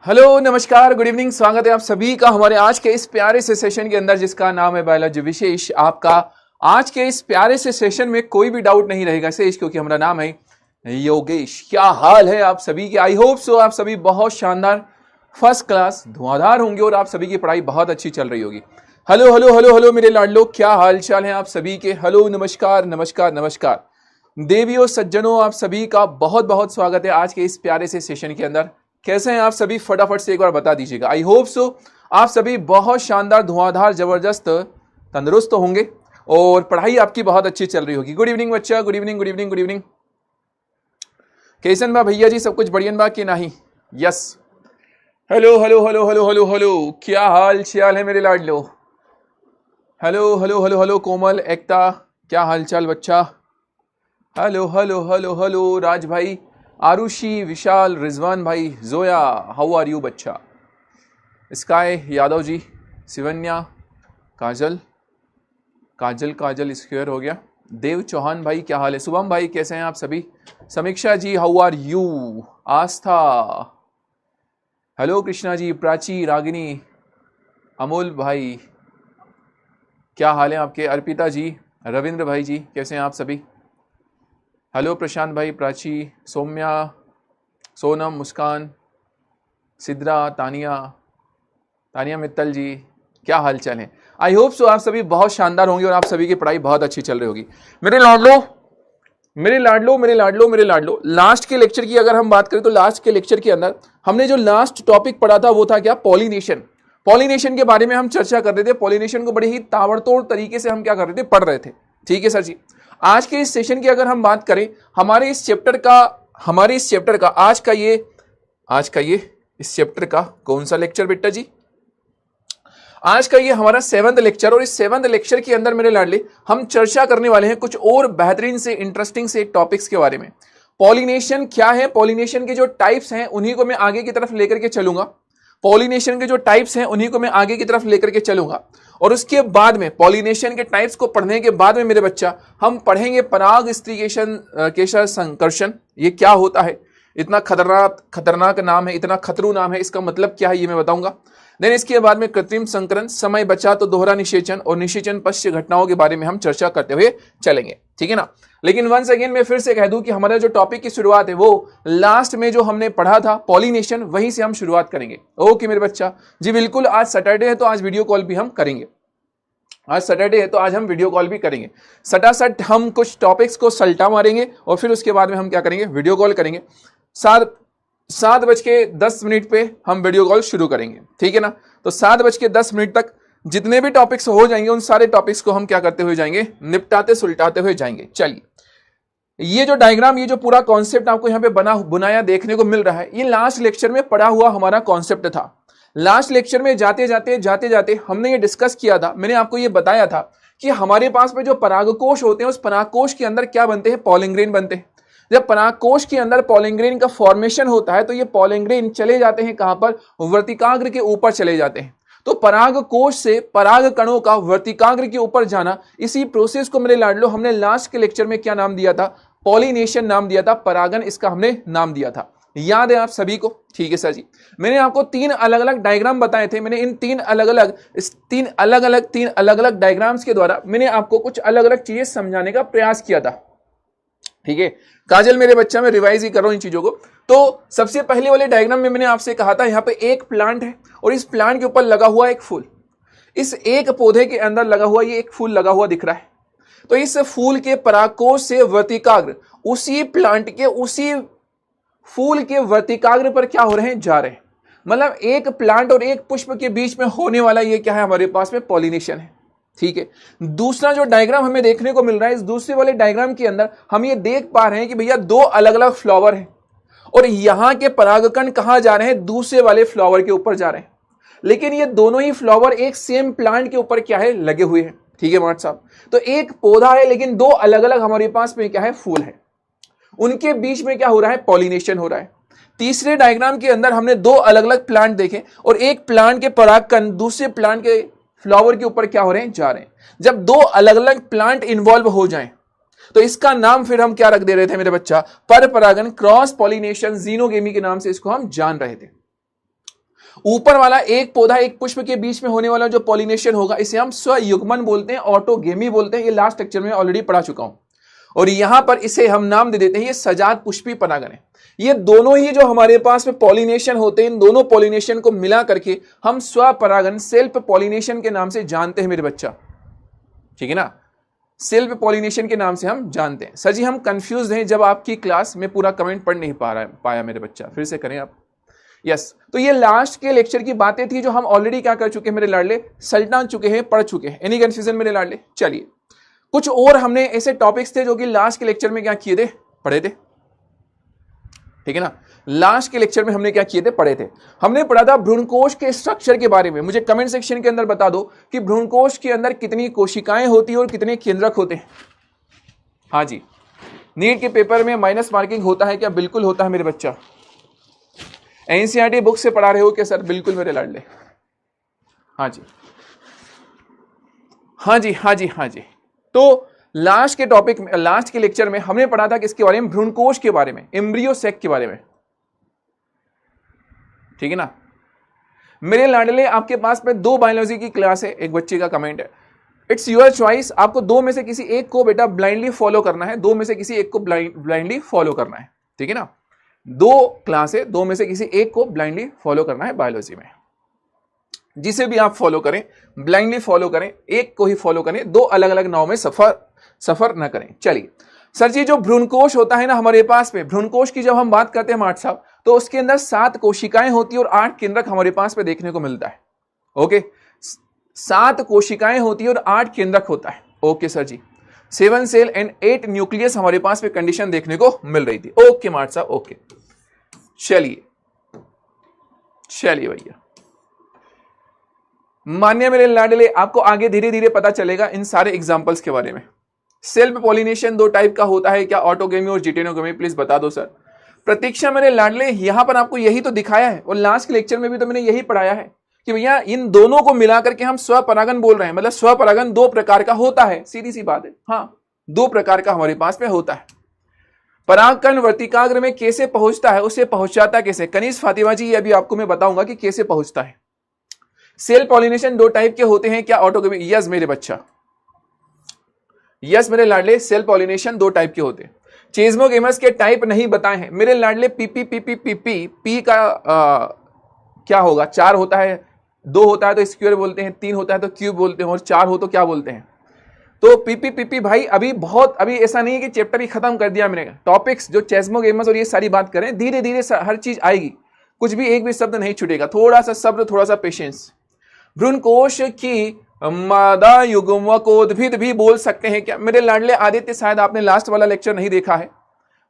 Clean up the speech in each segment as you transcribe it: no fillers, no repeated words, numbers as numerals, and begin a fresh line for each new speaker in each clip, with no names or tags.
Hello नमस्कार good evening. स्वागत है आप सभी का हमारे आज के इस प्यारे से सेशन के अंदर जिसका नाम है बायोलॉजी विशेष। आपका आज के इस प्यारे से सेशन में कोई भी डाउट नहीं रहेगा शेष, क्योंकि हमारा नाम है योगेश। क्या हाल है आप सभी के? आई होप सो आप सभी बहुत शानदार फर्स्ट क्लास धुआंधार होंगे और आप सभी की पढ़ाई बहुत अच्छी चल रही होगी। हेलो हेलो हेलो हेलो मेरे लाडलो, क्या हाल चाल है आप सभी के? हेलो नमस्कार नमस्कार नमस्कार देवियों सज्जनों, आप सभी का बहुत बहुत स्वागत है आज के इस प्यारे से सेशन के अंदर। कैसे हैं आप सभी? फटाफट से एक बार बता दीजिएगा। आई होप सो आप सभी बहुत शानदार धुआंधार जबरदस्त तंदुरुस्त होंगे और पढ़ाई आपकी बहुत अच्छी चल रही होगी। गुड इवनिंग बच्चा, good evening good evening good evening. कैसन बा भैया जी, सब कुछ बढ़िया बा कि नहीं? Yes. Hello hello hello hello hello hello, क्या हाल चाल है मेरे लाडलो? हेलो हेलो हेलो हेलो कोमल, एकता, क्या हाल चाल बच्चा? हेलो हेलो हेलो हेलो राज भाई, आरुषि, विशाल, रिजवान भाई, जोया, हाउ आर यू बच्चा? स्काई यादव जी, शिवन्या, काजल काजल काजल स्क्वायर हो गया। देव चौहान भाई, क्या हाल है? शुभम भाई, कैसे हैं आप सभी? Samiksha ji, how are you? Aastha, hello Krishna ji, Prachi, Ragini, Amol भाई, क्या हाल है आपके? अर्पिता जी, रविंद्र भाई जी, कैसे हैं आप सभी? हेलो प्रशांत भाई, प्राची, सौम्या, सोनम, मुस्कान, सिद्रा, तानिया मित्तल जी, क्या हाल चाल है? आई होप सो आप सभी बहुत शानदार होंगे और आप सभी की पढ़ाई बहुत अच्छी चल रही होगी। मेरे लाडलो मेरे लाडलो मेरे लाडलो मेरे लाडलो, लास्ट के लेक्चर की अगर हम बात करें तो लास्ट के लेक्चर के अंदर हमने जो लास्ट टॉपिक पढ़ा था वो था क्या? पॉलिनेशन। पॉलिनेशन के बारे में हम चर्चा कर रहे थे। पॉलिनेशन को बड़े ही ताबड़तोड़ तरीके से हम क्या कर रहे थे? पढ़ रहे थे। ठीक है सर जी। आज के इस सेशन की अगर हम बात करें, हमारे इस चैप्टर का आज का ये इस चैप्टर का कौन सा लेक्चर बेटा जी? आज का ये हमारा 7th लेक्चर। और इस 7th लेक्चर के अंदर मेरे लाडले हम चर्चा करने वाले हैं कुछ और बेहतरीन से इंटरेस्टिंग से टॉपिक्स के बारे में। पॉलिनेशन क्या है, पॉलिनेशन के जो टाइप्स हैं उन्हीं को मैं आगे की तरफ लेकर के चलूंगा। पॉलिनेशन के जो टाइप्स हैं उन्हीं को मैं आगे की तरफ लेकर के चलूंगा। और उसके बाद में पॉलिनेशन के टाइप्स को पढ़ने के बाद में मेरे बच्चा हम पढ़ेंगे पराग स्त्रीकेशन केशर संकर्षण। ये क्या होता है? इतना खतरनाक नाम है, इतना खतरू नाम है, इसका मतलब क्या है ये मैं बताऊंगा। देन इसके बाद में कृत्रिम संकरण, समय बचा तो दोहरा निषेचन और निषेचन पश्च घटनाओं के बारे में हम चर्चा करते हुए चलेंगे। ठीक है ना? लेकिन वंस अगेन मैं फिर से कह दूं कि हमारा जो टॉपिक की शुरुआत है वो लास्ट में जो हमने पढ़ा था पॉलिनेशन, वहीं से हम शुरुआत करेंगे। ओके मेरे बच्चा जी, बिल्कुल। आज सैटरडे है तो आज वीडियो कॉल भी हम करेंगे। आज सैटरडे है तो आज हम वीडियो कॉल भी करेंगे। सटासट हम कुछ टॉपिक्स को सल्टा मारेंगे और फिर उसके बाद में हम क्या करेंगे? वीडियो कॉल करेंगे। 7:10 पे हम वीडियो कॉल शुरू करेंगे। ठीक है ना? तो 7:10 तक जितने भी टॉपिक्स हो जाएंगे उन सारे टॉपिक्स को हम क्या करते हुए जाएंगे? निपटाते सुलटाते हुए जाएंगे। चलिए, ये जो डायग्राम, ये जो पूरा कॉन्सेप्ट आपको यहाँ पे बुनाया देखने को मिल रहा है, ये लास्ट लेक्चर में पढ़ा हुआ हमारा कॉन्सेप्ट था। लास्ट लेक्चर में जाते जाते हमने ये डिस्कस किया था। मैंने आपको ये बताया था कि हमारे पास में जो परागकोश होते हैं उस परागकोश के अंदर क्या बनते हैं? पॉलन ग्रेन बनते हैं। जब परागकोश के अंदर पॉलन ग्रेन का फॉर्मेशन होता है तो ये पॉलन ग्रेन चले जाते हैं कहां पर? वर्तिकाग्र के ऊपर चले जाते हैं। तो परागकोश से पराग कणों का वर्तिकाग्र के ऊपर जाना, इसी प्रोसेस को मेरे लाडलो हमने लास्ट के लेक्चर में क्या नाम दिया था? पॉलिनेशन नाम दिया था। परागन इसका हमने नाम दिया था। याद है आप सभी को? ठीक है सर जी। मैंने आपको 3 अलग अलग डायग्राम बताए थे। मैंने इन 3 अलग अलग डायग्राम्स के द्वारा मैंने आपको कुछ अलग अलग चीजें समझाने का प्रयास किया था। ठीक है काजल मेरे बच्चा, मैं रिवाइज ही कर रहा हूं इन चीजों को। तो सबसे पहले वाले डायग्राम में मैंने आपसे कहा था यहाँ पे एक प्लांट है और इस प्लांट के ऊपर लगा हुआ एक फूल। इस एक पौधे के अंदर लगा हुआ ये एक फूल लगा हुआ दिख रहा है। तो इस फूल के परागकोश से वर्तिकाग्र उसी प्लांट के उसी फूल के वर्तिकाग्र पर क्या हो रहे हैं? जा रहे हैं। मतलब एक प्लांट और एक पुष्प के बीच में होने वाला ये क्या है? हमारे पास में पॉलिनेशन है। ठीक है। दूसरा जो डायग्राम हमें देखने को मिल रहा है, इस दूसरे वाले डायग्राम के अंदर हम ये देख पा रहे हैं कि भैया 2 अलग अलग फ्लावर हैं और यहां के परागकण कहां जा रहे हैं? दूसरे वाले फ्लावर के ऊपर जा रहे हैं। लेकिन ये दोनों ही फ्लावर एक सेम प्लांट के ऊपर क्या है? लगे हुए हैं। ठीक है मार्ट साहब। तो एक पौधा है लेकिन 2 अलग अलग हमारे पास में क्या है? फूल है। उनके बीच में क्या हो रहा है? पॉलिनेशन हो रहा है। तीसरे डायग्राम के अंदर हमने 2 अलग अलग प्लांट देखे और एक प्लांट के परागकण दूसरे प्लांट के फ्लावर के ऊपर क्या हो रहे हैं? जा रहे हैं। जब 2 अलग अलग प्लांट इन्वॉल्व हो जाएं तो इसका नाम फिर हम क्या रख दे रहे थे मेरे बच्चा? पर परागन, क्रॉस पॉलिनेशन, जीनोगेमी के नाम से इसको हम जान रहे थे। ऊपर वाला एक पौधा एक पुष्प के बीच में होने वाला जो पॉलिनेशन होगा इसे हम स्वयुग्मन बोलते हैं, ऑटोगेमी बोलते हैं। ये लास्ट लेक्चर में ऑलरेडी पढ़ा चुका हूं। और यहां पर इसे हम नाम दे देते हैं ये सजात पुष्पी परागण है। ये दोनों ही जो हमारे पास में पॉलिनेशन होते हैं, इन दोनों पॉलिनेशन को मिला करके हम स्वपरागण सेल्फ पॉलिनेशन के नाम से जानते हैं मेरे बच्चा, ठीक है ना। सेल्फ पॉलिनेशन के नाम से हम जानते हैं। सर जी हम कंफ्यूज हैं जब आपकी क्लास में पूरा कमेंट पढ़ नहीं पाया मेरे बच्चा, फिर से करें आप। यस तो ये लास्ट के लेक्चर की बातें थी जो हम ऑलरेडी क्या कर चुके हैं मेरे लाडले, सल्टा चुके हैं, पढ़ चुके हैं। एनी कंफ्यूजन मेरे लाडले? चलिए कुछ और हमने ऐसे टॉपिक्स थे जो कि लास्ट के लेक्चर में क्या किए थे, पढ़े थे, ठीक है ना। लास्ट के लेक्चर में हमने क्या किए थे, पढ़े थे। हमने पढ़ा था भ्रूणकोश के स्ट्रक्चर के बारे में। मुझे कमेंट सेक्शन के अंदर बता दो कि भ्रूणकोश के अंदर कितनी कोशिकाएं होती है और कितने केंद्रक होते हैं। हाँ जी, नीट के पेपर में माइनस मार्किंग होता है क्या? बिल्कुल होता है मेरे बच्चा। एनसीईआरटी बुक से पढ़ा रहे हो क्या सर? बिल्कुल मेरे लाडले। हाँ जी, हाँ जी, हाँ जी, हाँ जी। तो लास्ट के टॉपिक में, लास्ट के लेक्चर में हमने पढ़ा था किसके बारे में? भ्रूणकोश के बारे में, एम्ब्रियो सेक के बारे में, ठीक है ना। मेरे लाडले आपके पास में 2 बायोलॉजी की क्लास है। एक बच्चे का कमेंट है, इट्स योर चॉइस, आपको 2 में से किसी एक को बेटा ब्लाइंडली फॉलो करना है। 2 में से किसी एक को ब्लाइंडली फॉलो करना है, ठीक है ना। 2 क्लास है, 2 में से किसी एक को ब्लाइंडली फॉलो करना है बायोलॉजी में। जिसे भी आप फॉलो करें, ब्लाइंडली फॉलो करें, एक को ही फॉलो करें, 2 अलग अलग नाव में सफर न करें। चलिए सर जी जो भ्रूणकोश होता है ना हमारे पास में, भ्रूणकोश की जब हम बात करते हैं मार्ट साहब, तो उसके अंदर 7 कोशिकाएं होती है और 8 केंद्रक हमारे पास में देखने को मिलता है। ओके, 7 कोशिकाएं होती है और 8 केंद्रक होता है। ओके सर जी, 7 सेल एंड 8 न्यूक्लियस हमारे पास में कंडीशन देखने को मिल रही थी। ओके मार्ट साहब, ओके। चलिए भैया, मान्य मेरे लाडले, आपको आगे धीरे धीरे पता चलेगा इन सारे एग्जांपल्स के बारे में। सेल्फ पॉलिनेशन 2 टाइप का होता है क्या? ऑटोगेमी और जिटेनोगेमी, प्लीज बता दो सर। प्रतीक्षा मेरे लाडले, यहां पर आपको यही तो दिखाया है और लास्ट के लेक्चर में भी तो मैंने यही पढ़ाया है कि भैया इन दोनों को मिलाकर के हम स्वपरागण बोल रहे हैं। मतलब स्वपरागण 2 प्रकार का होता है, सीधी सी बात है। हाँ, 2 प्रकार का हमारे पास में होता है। परागकण वर्तिकाग्र में कैसे पहुंचता है, उसे पहुंचाता कैसे? कनीज फातिमा जी, ये अभी आपको मैं बताऊंगा कि कैसे पहुंचता है। सेल पॉलिनेशन 2 टाइप के होते हैं क्या? ऑटोगेमी? यस मेरे बच्चा, यस मेरे लाडले, सेल पॉलिनेशन 2 टाइप के होते हैं। चेस्मोगेमस के टाइप नहीं बताए हैं मेरे लाडले। पी का क्या होगा? 4 होता है, 2 होता है तो स्क्वायर बोलते हैं, 3 होता है तो क्यूब बोलते हैं, और 4 हो तो क्या बोलते हैं? तो पी भाई अभी ऐसा नहीं है कि चैप्टर ही खत्म कर दिया मैंने। टॉपिक्स जो चेस्मोगेमस और ये सारी बात करें, धीरे धीरे हर चीज आएगी, कुछ भी एक भी शब्द नहीं छूटेगा। थोड़ा सा सब्र, थोड़ा सा पेशेंस। भ्रूणकोश की मादा युग्मकोद्भिद भी बोल सकते हैं क्या? मेरे लाडले आदित्य, शायद आपने लास्ट वाला लेक्चर नहीं देखा है।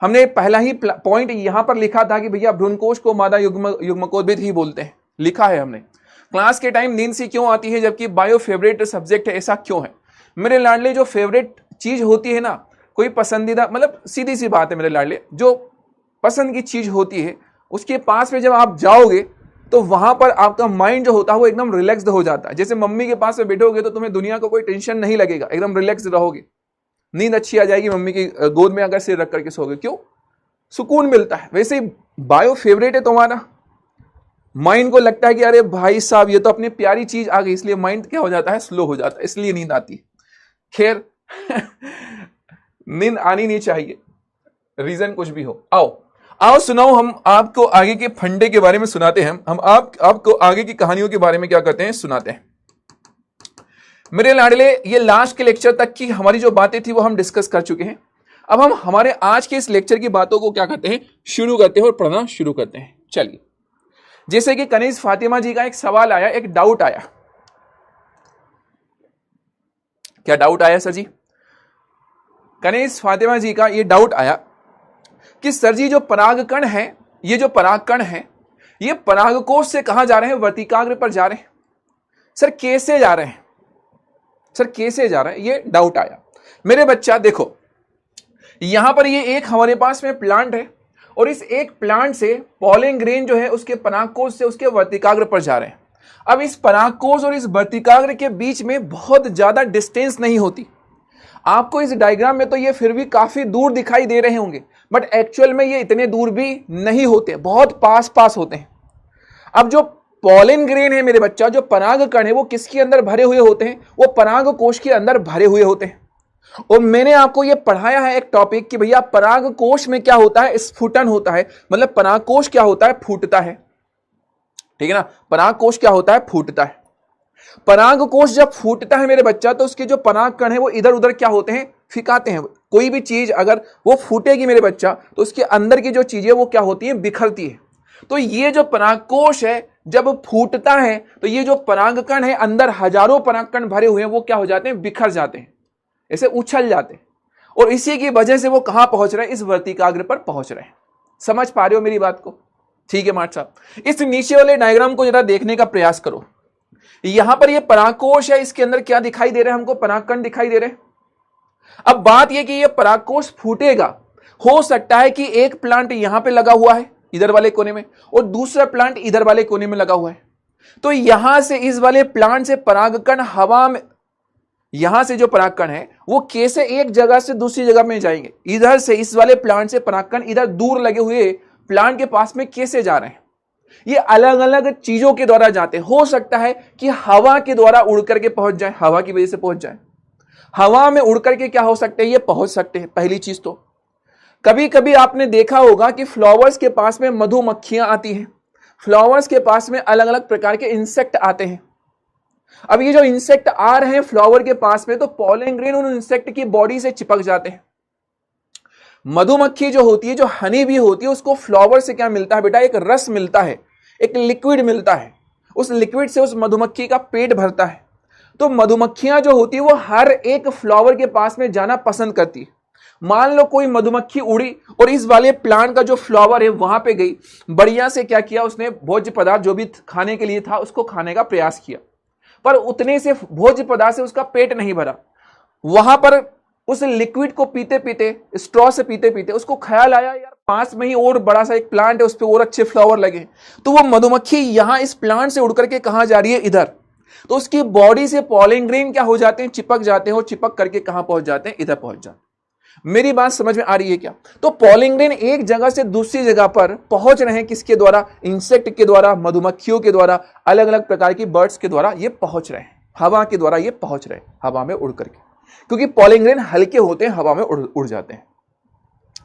हमने पहला ही पॉइंट यहां पर लिखा था कि भैया भ्रूणकोश को मादा युग्मकोद्भिद ही बोलते हैं, लिखा है हमने। क्लास के टाइम नींद सी क्यों आती है जबकि बायो फेवरेट सब्जेक्ट है, ऐसा क्यों है मेरे लाडले? जो फेवरेट चीज होती है ना, कोई पसंदीदा, मतलब सीधी सी बात है मेरे लाडले, जो पसंद की चीज होती है उसके पास में जब आप जाओगे तो वहां पर आपका माइंड जो होता है वो एकदम रिलैक्स्ड हो जाता है। जैसे मम्मी के पास में बैठोगे तो तुम्हें दुनिया को कोई टेंशन नहीं लगेगा, एकदम रिलैक्स्ड रहोगे, नींद अच्छी आ जाएगी, मम्मी की गोद में अगर सिर रख करके सोओगे, क्यों? सुकून मिलता है। वैसे ही बायो फेवरेट है तुम्हारा, माइंड को लगता है कि अरे भाई साहब ये तो अपनी प्यारी चीज आ गई, इसलिए माइंड क्या हो जाता है? स्लो हो जाता है, इसलिए नींद आती है। खैर नींद आनी नहीं चाहिए, रीजन कुछ भी हो। आओ सुनाओ, हम आपको आगे के फंडे के बारे में सुनाते हैं। हम आपको आगे की कहानियों के बारे में क्या करते हैं? सुनाते हैं मेरे लाडले। ये लास्ट के लेक्चर तक की हमारी जो बातें थी वो हम डिस्कस कर चुके हैं। अब हम हमारे आज के इस लेक्चर की बातों को क्या करते हैं? शुरू करते हैं और पढ़ना शुरू करते हैं। चलिए, जैसे कि कनीज फातिमा जी का एक सवाल आया, एक डाउट आया। क्या डाउट आया सर जी? कनीज फातिमा जी का ये डाउट आया कि सर जी जो परागकण है, ये जो परागकण है, ये परागकोश से कहां जा रहे हैं? वर्तिकाग्र पर जा रहे हैं। सर कैसे जा रहे हैं? सर कैसे जा रहे हैं? ये डाउट आया मेरे बच्चा। देखो यहां पर ये एक हमारे पास में प्लांट है और इस एक प्लांट से पॉलन ग्रेन जो है उसके परागकोश से उसके वर्तिकाग्र पर जा रहे हैं। अब इस परागकोश और इस वर्तिकाग्र के बीच में बहुत ज्यादा डिस्टेंस नहीं होती। आपको इस डायग्राम में तो ये फिर भी काफी दूर दिखाई दे रहे होंगे, बट एक्चुअल में ये इतने दूर भी नहीं होते, बहुत पास होते हैं। अब जो पॉलन ग्रेन है मेरे बच्चा, जो पराग कण है वो किसके अंदर भरे हुए होते हैं? वो पराग कोश के अंदर भरे हुए होते हैं। और मैंने आपको ये पढ़ाया है एक टॉपिक कि भैया पराग कोश में क्या होता है? स्फुटन होता है। मतलब पराग कोश क्या होता है? फूटता है। ठीक है ना, पराग कोश क्या होता है? फूटता है। पराग कोश जब फूटता है मेरे बच्चा, तो उसके जो पराग कण है वो इधर उधर क्या होते हैं? फिकाते हैं। कोई भी चीज अगर वो फूटेगी मेरे बच्चा, तो उसके अंदर की जो चीजें वो क्या होती है? बिखरती है। तो ये जो पराग कोश है जब फूटता है, तो ये जो पराग कण है अंदर हजारों पराग कण भरे हुए हैं, वो क्या हो जाते हैं? बिखर जाते हैं, ऐसे उछल जाते हैं। और इसी की वजह से वो कहां पहुंच रहे हैं? इस वर्तिकाग्र पर पहुंच रहे हैं। समझ पा रहे हो मेरी बात को? ठीक है माट साहब, इस नीचे वाले डायग्राम को जरा देखने का प्रयास करो। यहां पर ये परागकोश है, इसके अंदर क्या दिखाई दे रहा है हमको? परागकण दिखाई दे रहे हैं। अब बात यह कि ये परागकोश फूटेगा। हो सकता है कि एक प्लांट यहां पे लगा हुआ है इधर वाले कोने में, और दूसरा प्लांट इधर वाले कोने में लगा हुआ है। तो यहां से इस वाले प्लांट से परागकण हवा में, यहां से जो परागकण है वो कैसे एक जगह से दूसरी जगह में जाएंगे? इधर से इस वाले प्लांट से परागकण इधर दूर लगे हुए प्लांट के पास में कैसे जा रहे हैं? ये अलग अलग चीजों के द्वारा जाते हैं। हो सकता है कि हवा के द्वारा उड़ करके पहुंच जाए, हवा की वजह से पहुंच जाए। हवा में उड़ करके क्या हो सकते हैं? ये पहुंच सकते हैं। पहली चीज तो कभी कभी आपने देखा होगा कि फ्लावर्स के पास में मधुमक्खियां आती हैं, फ्लावर्स के पास में अलग अलग प्रकार के इंसेक्ट आते हैं। अब ये जो इंसेक्ट आ रहे हैं फ्लावर के पास में, तो पॉलन ग्रेन उन इंसेक्ट की बॉडी से चिपक जाते हैं। मधुमक्खी जो होती है, जो हनी भी होती है, उसको फ्लावर से क्या मिलता है बेटा? एक रस मिलता है, एक लिक्विड मिलता है। उस लिक्विड से उस मधुमक्खी का पेट भरता है। तो मधुमक्खियां जो होती है वो हर एक फ्लावर के पास में जाना पसंद करती है। मान लो कोई मधुमक्खी उड़ी और इस वाले प्लांट का जो फ्लावर है वहां पे गई, बढ़िया से क्या किया उसने? भोज्य पदार्थ जो भी खाने के लिए था उसको खाने का प्रयास किया, पर उतने से भोज्य पदार्थ से उसका पेट नहीं भरा। वहां पर उस लिक्विड को पीते पीते, स्ट्रॉ से पीते पीते उसको ख्याल आया यार पास में ही और बड़ा सा एक प्लांट है, उस पर और अच्छे फ्लावर लगे। तो वो मधुमक्खी यहां इस प्लांट से उड़ करके कहां जा रही है? इधर। तो उसकी बॉडी से पॉलन ग्रेन क्या हो जाते हैं? चिपक जाते हैं, और चिपक करके कहां पहुंच जाते हैं? इधर पहुंच जाते हैं। मेरी बात समझ में आ रही है क्या? तो पॉलन ग्रेन एक जगह से दूसरी जगह पर पहुंच रहे हैं, किसके द्वारा? इंसेक्ट के द्वारा, मधुमक्खियों के द्वारा, अलग अलग प्रकार की बर्ड्स के द्वारा ये पहुंच रहे हैं। हवा के द्वारा ये पहुंच रहे हैं, हवा में उड़ करके, क्योंकि पॉलन ग्रेन हल्के होते हैं, हवा में उड़ जाते हैं।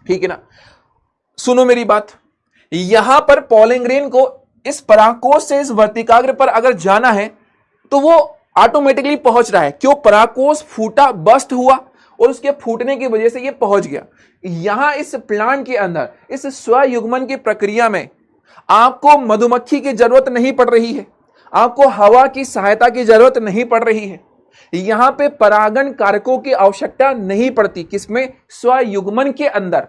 ठीक है ना? सुनो मेरी बात, यहां पर पॉलन ग्रेन को इस परागकोश से इस वर्तिकाग्र पर अगर जाना है तो वो ऑटोमेटिकली पहुंच रहा है। क्यों? परागकोश फूटा, बस्ट हुआ, और उसके फूटने की वजह से ये पहुंच गया। यहां इस प्लांट के अंदर इस स्वयुग्मन की प्रक्रिया में आपको मधुमक्खी की जरूरत नहीं पड़ रही है, आपको हवा की सहायता की जरूरत नहीं पड़ रही है। यहां पे परागण कारकों की आवश्यकता नहीं पड़ती। किसमें? स्वयुग्मन के अंदर।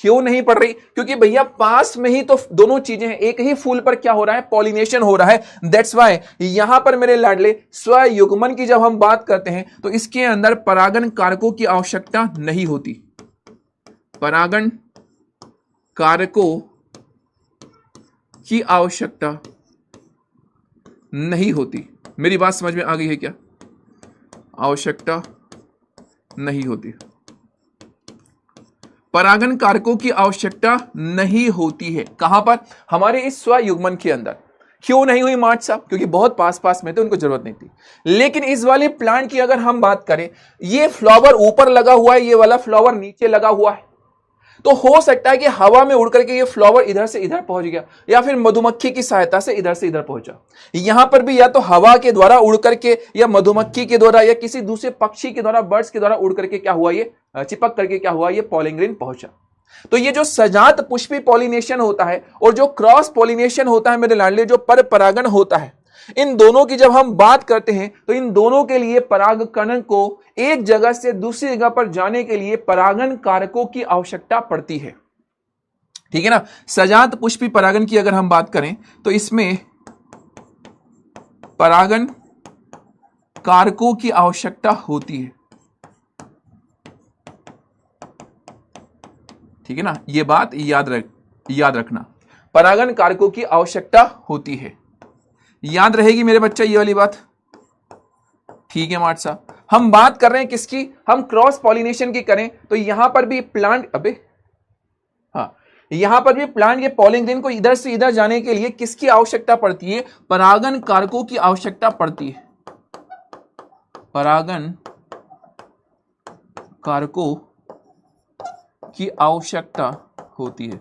क्यों नहीं पड़ रही? क्योंकि भैया पास में ही तो दोनों चीजें हैं, एक ही फूल पर क्या हो रहा है? पॉलिनेशन हो रहा है। दैट्स वाई यहां पर मेरे लाडले स्वयुग्मन की जब हम बात करते हैं तो इसके अंदर परागण कारकों की आवश्यकता नहीं होती। परागण कारकों की आवश्यकता नहीं होती। मेरी बात समझ में आ गई है क्या? आवश्यकता नहीं होती, परागण कारकों की आवश्यकता नहीं होती है। कहां पर? हमारे इस स्वयुग्मन के अंदर। क्यों नहीं हुई मार्च साहब? क्योंकि बहुत पास पास में तो उनको जरूरत नहीं थी। लेकिन इस वाले प्लांट की अगर हम बात करें, ये फ्लावर ऊपर लगा हुआ है, ये वाला फ्लावर नीचे लगा हुआ है, तो हो सकता है कि हवा में उड़ करके ये फ्लावर इधर से इधर पहुंच गया, या फिर मधुमक्खी की सहायता से इधर से इधर पहुंचा। यहां पर भी या तो हवा के द्वारा उड़ करके, या मधुमक्खी के द्वारा, या किसी दूसरे पक्षी के द्वारा, बर्ड्स के द्वारा उड़ करके क्या हुआ? ये चिपक करके क्या हुआ? ये पॉलन ग्रेन पहुंचा। तो ये जो सजात पुष्पी पॉलिनेशन होता है और जो क्रॉस पॉलिनेशन होता है मेरे लाडले, जो पर परागण होता है, इन दोनों की जब हम बात करते हैं तो इन दोनों के लिए परागकण को एक जगह से दूसरी जगह पर जाने के लिए परागण कारकों की आवश्यकता पड़ती है। ठीक है ना? सजात पुष्पी परागण की अगर हम बात करें तो इसमें परागण कारकों की आवश्यकता होती है। ठीक है ना? ये बात याद रखना, परागण कारकों की आवश्यकता होती है। याद रहेगी मेरे बच्चा ये वाली बात? ठीक है मार्ट साहब, हम बात कर रहे हैं किसकी? हम क्रॉस पॉलिनेशन की करें तो यहां पर भी प्लांट, यहां पर भी प्लांट ये पॉलिन ग्रेन को इधर से इधर जाने के लिए किसकी आवश्यकता पड़ती है? परागन कारकों की आवश्यकता पड़ती है। परागन कारकों की आवश्यकता होती है।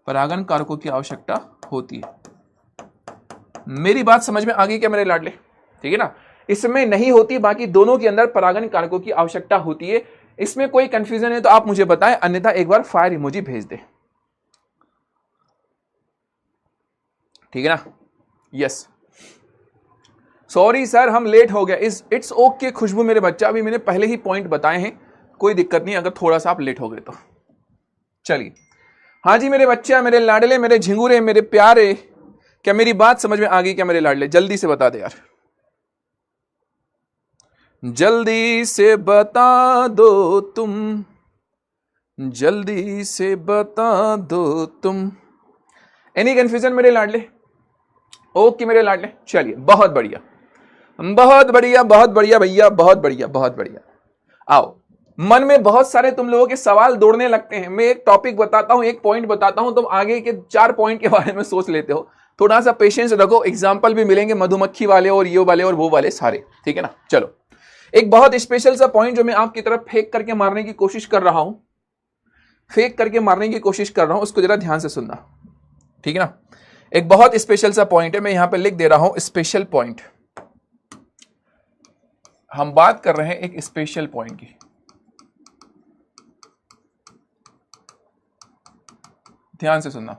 परागन कारकों की आवश्यकता होती है। मेरी बात समझ में आ गई क्या मेरे लाडले? ठीक है ना, इसमें नहीं होती, बाकी दोनों के अंदर परागन कारकों की आवश्यकता होती है। इसमें कोई कंफ्यूजन है तो आप मुझे बताएं, अन्यथा एक बार फायर इमोजी भेज दें। ठीक है ना? यस, सॉरी सर हम लेट हो गया। इट्स ओके खुशबू मेरे बच्चा, अभी मैंने पहले ही पॉइंट बताए हैं, कोई दिक्कत नहीं अगर थोड़ा सा आप लेट हो गए तो। चलिए, हाँ जी मेरे बच्चा, मेरे लाडले, मेरे झिंगुरे, मेरे प्यारे, क्या मेरी बात समझ में आ गई क्या मेरे लाडले? जल्दी से बता दे यार, जल्दी से बता दो तुम, जल्दी से बता दो तुम। एनी कंफ्यूजन मेरे लाडले? ओके मेरे लाडले, चलिए बहुत बढ़िया, बहुत बढ़िया, बहुत बढ़िया भैया, बहुत बढ़िया, बहुत बढ़िया। आओ, मन में बहुत सारे तुम लोगों के सवाल दौड़ने लगते हैं। मैं एक टॉपिक बताता हूं, एक पॉइंट बताता हूं, तुम आगे के 4 पॉइंट के बारे में सोच लेते हो। थोड़ा सा पेशेंस रखो, एग्जाम्पल भी मिलेंगे मधुमक्खी वाले और ये वाले और वो वाले सारे। ठीक है ना? चलो, एक बहुत स्पेशल सा पॉइंट जो मैं आपकी तरफ फेंक करके मारने की कोशिश कर रहा हूं, फेंक करके मारने की कोशिश कर रहा हूं, उसको जरा ध्यान से सुनना। ठीक है ना? एक बहुत स्पेशल सा पॉइंट है, मैं यहां पे लिख दे रहा हूं स्पेशल पॉइंट। हम बात कर रहे हैं एक स्पेशल पॉइंट की। ध्यान से सुनना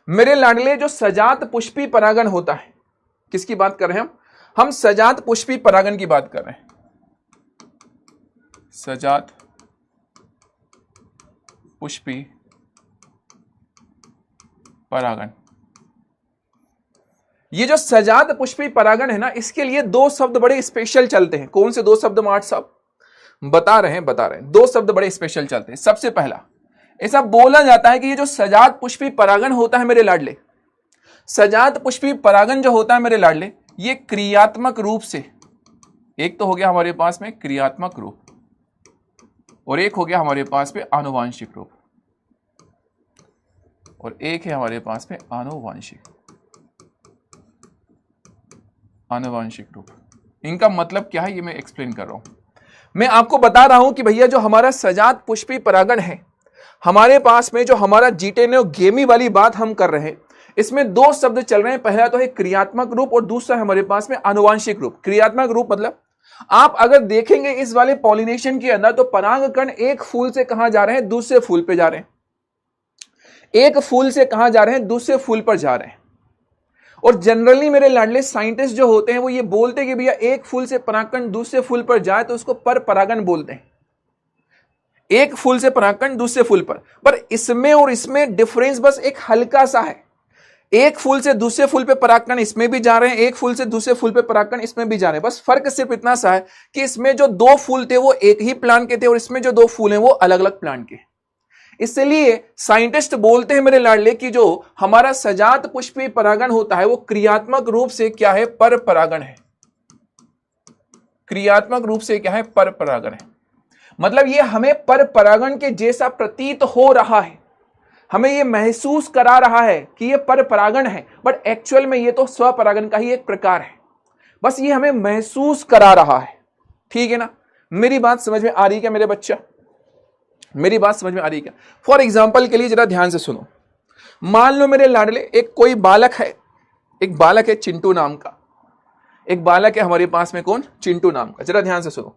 मेरे लाडले, जो सजात पुष्पी परागन होता है, किसकी बात कर रहे हैं हम सजात पुष्पी परागन की बात कर रहे हैं। सजात पुष्पी परागन, ये जो सजात पुष्पी परागन है ना, इसके लिए 2 शब्द बड़े स्पेशल चलते हैं। कौन से 2 शब्द मार्ट साहब? बता रहे हैं 2 शब्द बड़े स्पेशल चलते हैं। सबसे पहला, ऐसा बोला जाता है कि ये जो सजात पुष्पी परागन होता है मेरे लाडले, सजात पुष्पी परागन जो होता है मेरे लाडले, ये क्रियात्मक रूप से, एक तो हो गया हमारे पास में क्रियात्मक रूप, और एक हो गया हमारे पास में आनुवांशिक रूप, और एक है हमारे पास में आनुवांशिक रूप। इनका मतलब क्या है ये मैं एक्सप्लेन कर रहा हूं। मैं आपको बता रहा हूं कि भैया जो हमारा सजात पुष्पी परागन है, हमारे पास में जो हमारा जीटेनोगेमी वाली बात हम कर रहे हैं, इसमें 2 शब्द चल रहे हैं। पहला तो है क्रियात्मक रूप और दूसरा है हमारे पास में आनुवांशिक रूप। क्रियात्मक रूप मतलब आप अगर देखेंगे इस वाले पॉलिनेशन के अंदर, तो परागकण एक फूल से कहां जा रहे हैं? दूसरे फूल पे जा रहे हैं। एक फूल से कहां जा रहे हैं? दूसरे फूल पर जा रहे हैं। और जनरली मेरे लाडले साइंटिस्ट जो होते हैं वो ये बोलते हैं कि भैया एक फूल से परागकण दूसरे फूल पर जाए तो उसको पर परागन बोलते हैं। एक फूल से परागकण दूसरे फूल पर इसमें और इसमें डिफरेंस बस एक हल्का सा है। एक फूल से दूसरे फूल पे परागकण इसमें भी जा रहे हैं, एक फूल से दूसरे फूल पे परागकण इसमें भी जा रहे हैं। बस फर्क सिर्फ इतना सा है कि इसमें जो 2 फूल थे वो एक ही प्लांट के थे, और इसमें जो 2 फूल हैं वो अलग अलग प्लांट के। इसलिए साइंटिस्ट बोलते हैं मेरे लाडले कि जो हमारा सजात पुष्पी परागन होता है वो क्रियात्मक रूप से क्या है? पर परागन है। क्रियात्मक रूप से क्या है? पर परागन है। मतलब ये हमें पर परागन के जैसा प्रतीत हो रहा है, हमें ये महसूस करा रहा है कि ये पर परागन है, बट एक्चुअल में ये तो स्वपरागन का ही एक प्रकार है। बस ये हमें महसूस करा रहा है। ठीक है ना? मेरी बात समझ में आ रही है क्या मेरे बच्चा? मेरी बात समझ में आ रही है क्या? फॉर एग्जाम्पल के लिए जरा ध्यान से सुनो। मान लो मेरे लाडले एक कोई बालक है, एक बालक है चिंटू नाम का, एक बालक है हमारे पास में, कौन? चिंटू नाम का। जरा ध्यान से सुनो,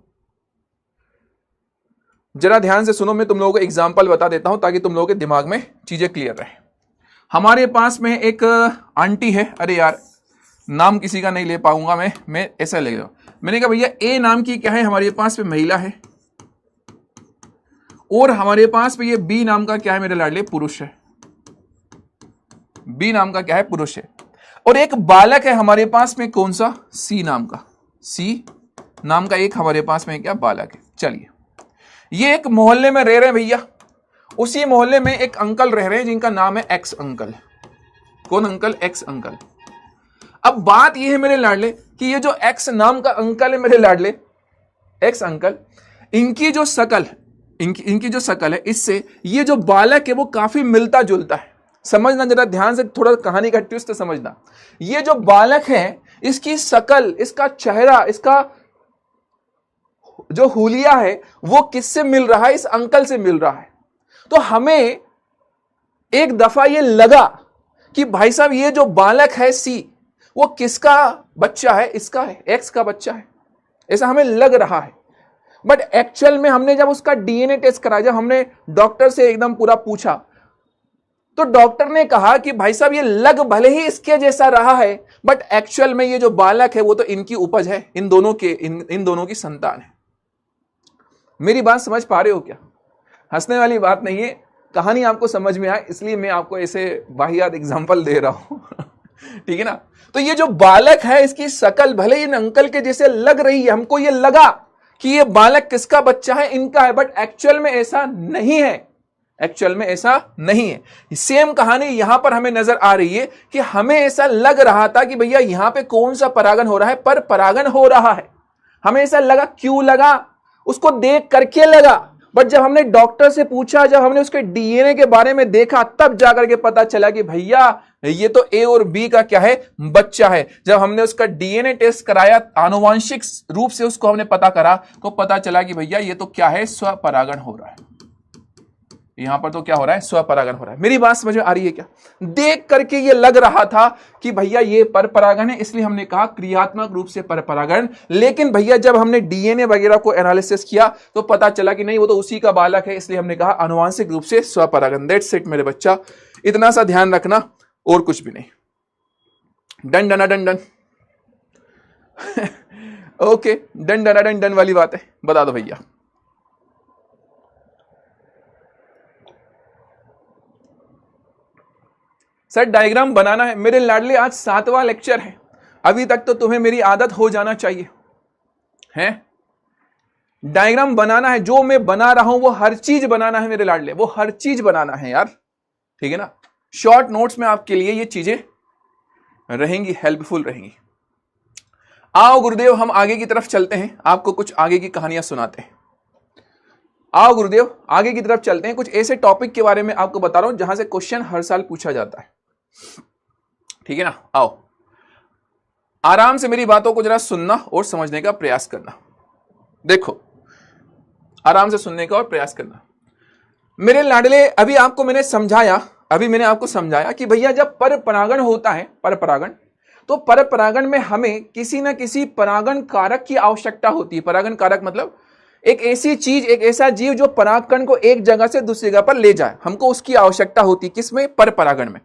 जरा ध्यान से सुनो, मैं तुम लोगों को एग्जाम्पल बता देता हूं ताकि तुम लोगों के दिमाग में चीजें क्लियर रहे। हमारे पास में एक आंटी है, अरे यार नाम किसी का नहीं ले पाऊंगा मैं ऐसा ले रहा। मैंने कहा भैया ए नाम की क्या है हमारे पास में? महिला है, और हमारे पास में ये बी नाम का क्या है मेरे लाडले? पुरुष है। बी नाम का क्या है? पुरुष है। और एक बालक है हमारे पास में, कौन सा? सी नाम का। सी नाम का एक हमारे पास में क्या? बालक है। चलिए, ये एक मोहल्ले में रह रहे हैं भैया। उसी मोहल्ले में एक अंकल रह रहे हैं जिनका नाम है एक्स अंकल। कौन अंकल? X uncle. अब बात यह है मेरे लाडले कि ये जो एक्स नाम का अंकल है मेरे लाडले, एक्स अंकल, इनकी जो शकल, इनकी इनकी जो शकल है, इससे ये जो बालक है वो काफी मिलता जुलता है। समझना जरा ध्यान से, थोड़ा कहानी का ट्विस्ट समझना। ये जो बालक है, इसकी शकल, इसका चेहरा, इसका जो हुलिया है वो किससे मिल रहा है? इस अंकल से मिल रहा है। तो हमें एक दफा ये लगा कि भाई साहब ये जो बालक है सी, वो किसका बच्चा है? इसका है, एक्स का बच्चा है, ऐसा हमें लग रहा है। बट एक्चुअल में हमने जब उसका डीएनए टेस्ट कराया, जब हमने डॉक्टर से एकदम पूरा पूछा, तो डॉक्टर ने कहा कि भाई साहब ये लग भले ही इसके जैसा रहा है, बट एक्चुअल में ये जो बालक है वो तो इनकी उपज है, इन दोनों के इन दोनों की संतान है। मेरी बात समझ पा रहे हो क्या? हंसने वाली बात नहीं है, कहानी आपको समझ में आए इसलिए मैं आपको ऐसे वाहियात एग्जांपल दे रहा हूं। ठीक है ना? तो ये जो बालक है, इसकी शकल भले इन अंकल के जैसे लग रही है, हमको ये लगा कि ये बालक किसका बच्चा है? इनका है, बट एक्चुअल में ऐसा नहीं है। एक्चुअल में ऐसा नहीं है। सेम कहानी यहां पर हमें नजर आ रही है कि हमें ऐसा लग रहा था कि भैया यहां पे कौन सा परागण हो रहा है? पर परागण हो रहा है। हमें ऐसा लगा, क्यों लगा? उसको देख करके लगा, बट जब हमने डॉक्टर से पूछा, जब हमने उसके डीएनए के बारे में देखा, तब जाकर के पता चला कि भैया ये तो ए और बी का क्या है? बच्चा है। जब हमने उसका डीएनए टेस्ट कराया, आनुवांशिक रूप से उसको हमने पता करा, तो पता चला कि भैया ये तो क्या है? स्वपरागण हो रहा है। यहां पर तो क्या हो रहा है? स्वपरागण हो रहा है। मेरी बात समझ में आ रही है क्या? देख करके ये लग रहा था कि भैया ये परपरागण है, इसलिए हमने कहा क्रियात्मक रूप से परपरागण। लेकिन भैया जब हमने डीएनए वगैरह को एनालिसिस किया तो पता चला कि नहीं, वो तो उसी का बालक है, इसलिए हमने कहा आनुवांशिक रूप से स्वपरागण। दैट्स इट मेरे बच्चा, इतना सा ध्यान रखना और कुछ भी नहीं। डन डना डन डन। ओके, डन डना डन डन वाली बात है, बता दो भैया। सर डायग्राम बनाना है मेरे लाडले, आज 7वां लेक्चर है, अभी तक तो तुम्हें मेरी आदत हो जाना चाहिए है। डायग्राम बनाना है, जो मैं बना रहा हूं वो हर चीज बनाना है मेरे लाडले, वो हर चीज बनाना है यार, ठीक है ना? शॉर्ट नोट्स में आपके लिए ये चीजें रहेंगी, हेल्पफुल रहेंगी। आओ गुरुदेव, हम आगे की तरफ चलते हैं, आपको कुछ आगे की कहानियां सुनाते हैं। आओ गुरुदेव, आगे की तरफ चलते हैं। कुछ ऐसे टॉपिक के बारे में आपको बता रहा हूं जहां से क्वेश्चन हर साल पूछा जाता है, ठीक है ना? आओ आराम से मेरी बातों को जरा सुनना और समझने का प्रयास करना। देखो, आराम से सुनने का और प्रयास करना मेरे लाडले। अभी मैंने आपको समझाया कि भैया जब परपरागण होता है, परपरागण, तो परपरागण में हमें किसी ना किसी परागण कारक की आवश्यकता होती है। परागण कारक मतलब एक ऐसी चीज, एक ऐसा जीव जो परागकण को एक जगह से दूसरी जगह पर ले जाए, हमको उसकी आवश्यकता होती है। किसमें? परपरागण में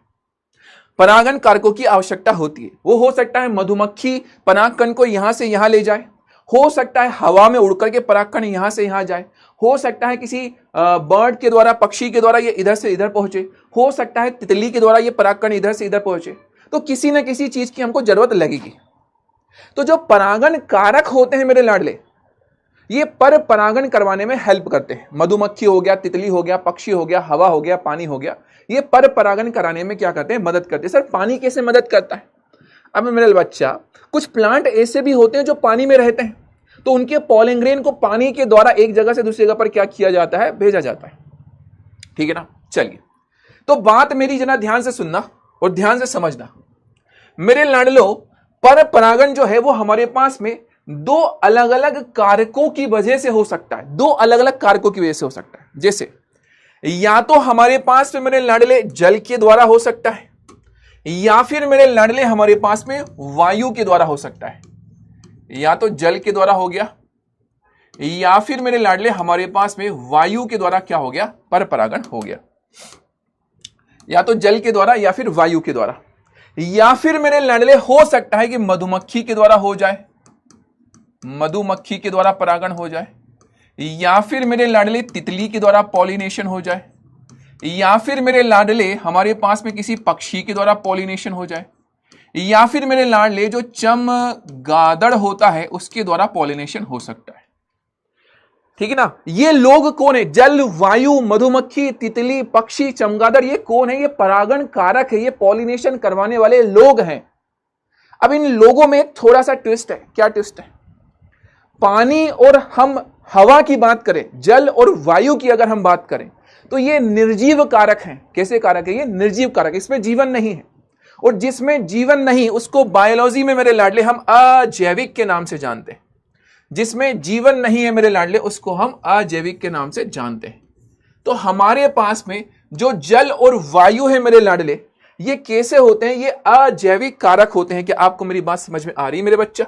परागण कारकों की आवश्यकता होती है। वो हो सकता है मधुमक्खी परागकण को यहां से यहां ले जाए, हो सकता है हवा में उड़कर के परागकण यहां से यहां जाए, हो सकता है किसी बर्ड के द्वारा, पक्षी के द्वारा ये इधर से इधर पहुंचे, हो सकता है तितली के द्वारा ये परागकण इधर से इधर पहुंचे। तो किसी न किसी चीज की हमको जरूरत लगेगी। तो जो परागण कारक होते हैं मेरे लाडले, ये पर परागण करवाने में हेल्प करते हैं। मधुमक्खी हो गया, तितली हो गया, पक्षी हो गया, हवा हो गया, पानी हो गया, ये पर परागण कराने में क्या करते हैं? मदद करते हैं। सर पानी कैसे मदद करता है? अब मेरे बच्चा, कुछ प्लांट ऐसे भी होते हैं जो पानी में रहते हैं, तो उनके पॉलन ग्रेन को पानी के द्वारा एक जगह से दूसरी जगह पर क्या किया जाता है? भेजा जाता है, ठीक है ना? चलिए, तो बात मेरी जना ध्यान से सुनना और ध्यान से समझना मेरे लाडलो। पर परागण जो है वो हमारे पास में दो अलग अलग कारकों की वजह से हो सकता है, दो अलग अलग कारकों की वजह से हो सकता है। जैसे या तो हमारे पास में मेरे लाडले जल के द्वारा हो सकता है, या फिर मेरे लाडले हमारे पास में वायु के द्वारा हो सकता है। या तो जल के द्वारा हो गया, या फिर मेरे लाडले हमारे पास में वायु के द्वारा क्या हो गया? पर परागण हो गया। या तो जल के द्वारा या फिर वायु के द्वारा, या फिर मेरे लाडले हो सकता है कि मधुमक्खी के द्वारा हो जाए, मधुमक्खी के द्वारा परागण हो जाए, या फिर मेरे लाडले तितली के द्वारा पॉलिनेशन हो जाए, या फिर मेरे लाडले हमारे पास में किसी पक्षी के द्वारा पॉलिनेशन हो जाए, या फिर मेरे लाडले जो चमगादड़ होता है उसके द्वारा पॉलिनेशन हो सकता है, ठीक है ना? ये लोग कौन है? जल, वायु, मधुमक्खी, तितली, पक्षी, चमगादड़, ये कौन है? ये परागण कारक है, ये पॉलिनेशन करवाने वाले लोग हैं। अब इन लोगों में थोड़ा सा ट्विस्ट है। क्या ट्विस्ट है? पानी और हवा की बात करें, जल और वायु की अगर हम बात करें, तो ये निर्जीव कारक हैं। कैसे कारक है? ये निर्जीव कारक, इसमें जीवन नहीं है। और जिसमें जीवन नहीं उसको बायोलॉजी में मेरे लाडले हम अजैविक के नाम से जानते हैं। जिसमें जीवन नहीं है मेरे लाडले उसको हम अजैविक के नाम से जानते हैं। तो हमारे पास में जो जल और वायु है मेरे लाडले, ये कैसे होते हैं? ये अजैविक कारक होते हैं। क्या आपको मेरी बात समझ में आ रही है मेरे बच्चा?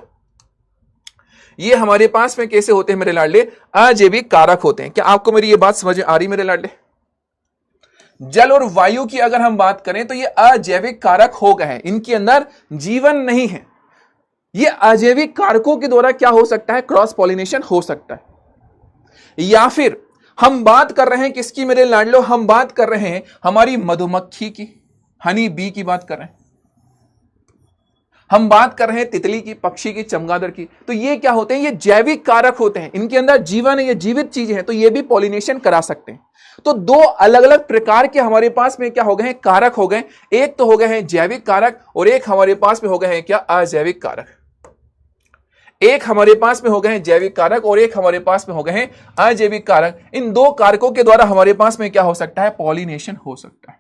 ये हमारे पास में कैसे होते हैं मेरे लाडले? अजैविक कारक होते हैं। क्या आपको मेरी ये बात समझ में आ रही है मेरे लाडले? जल और वायु की अगर हम बात करें तो ये अजैविक कारक हो गए हैं, इनके अंदर जीवन नहीं है। ये अजैविक कारकों के द्वारा क्या हो सकता है? क्रॉस पॉलिनेशन हो सकता है। या फिर हम बात कर रहे हैं किसकी मेरे लाडलो? हम बात कर रहे हैं हमारी मधुमक्खी की, हनी बी की बात कर रहे हैं। हम बात कर रहे हैं तितली की, पक्षी की, चमगादड़ की। तो ये क्या होते हैं? ये जैविक कारक होते हैं, इनके अंदर जीवन है, ये जीवित चीजें हैं, तो ये भी पॉलिनेशन करा सकते हैं। तो दो अलग अलग प्रकार के हमारे पास में क्या हो गए हैं? कारक हो गए। एक तो हो गए हैं जैविक कारक और एक हमारे पास में हो गए हैं क्या? अजैविक कारक। एक हमारे पास में हो गए हैं जैविक कारक और एक हमारे पास में हो गए हैं अजैविक कारक। इन दो कारकों के द्वारा हमारे पास में क्या हो सकता है? पॉलिनेशन हो सकता है।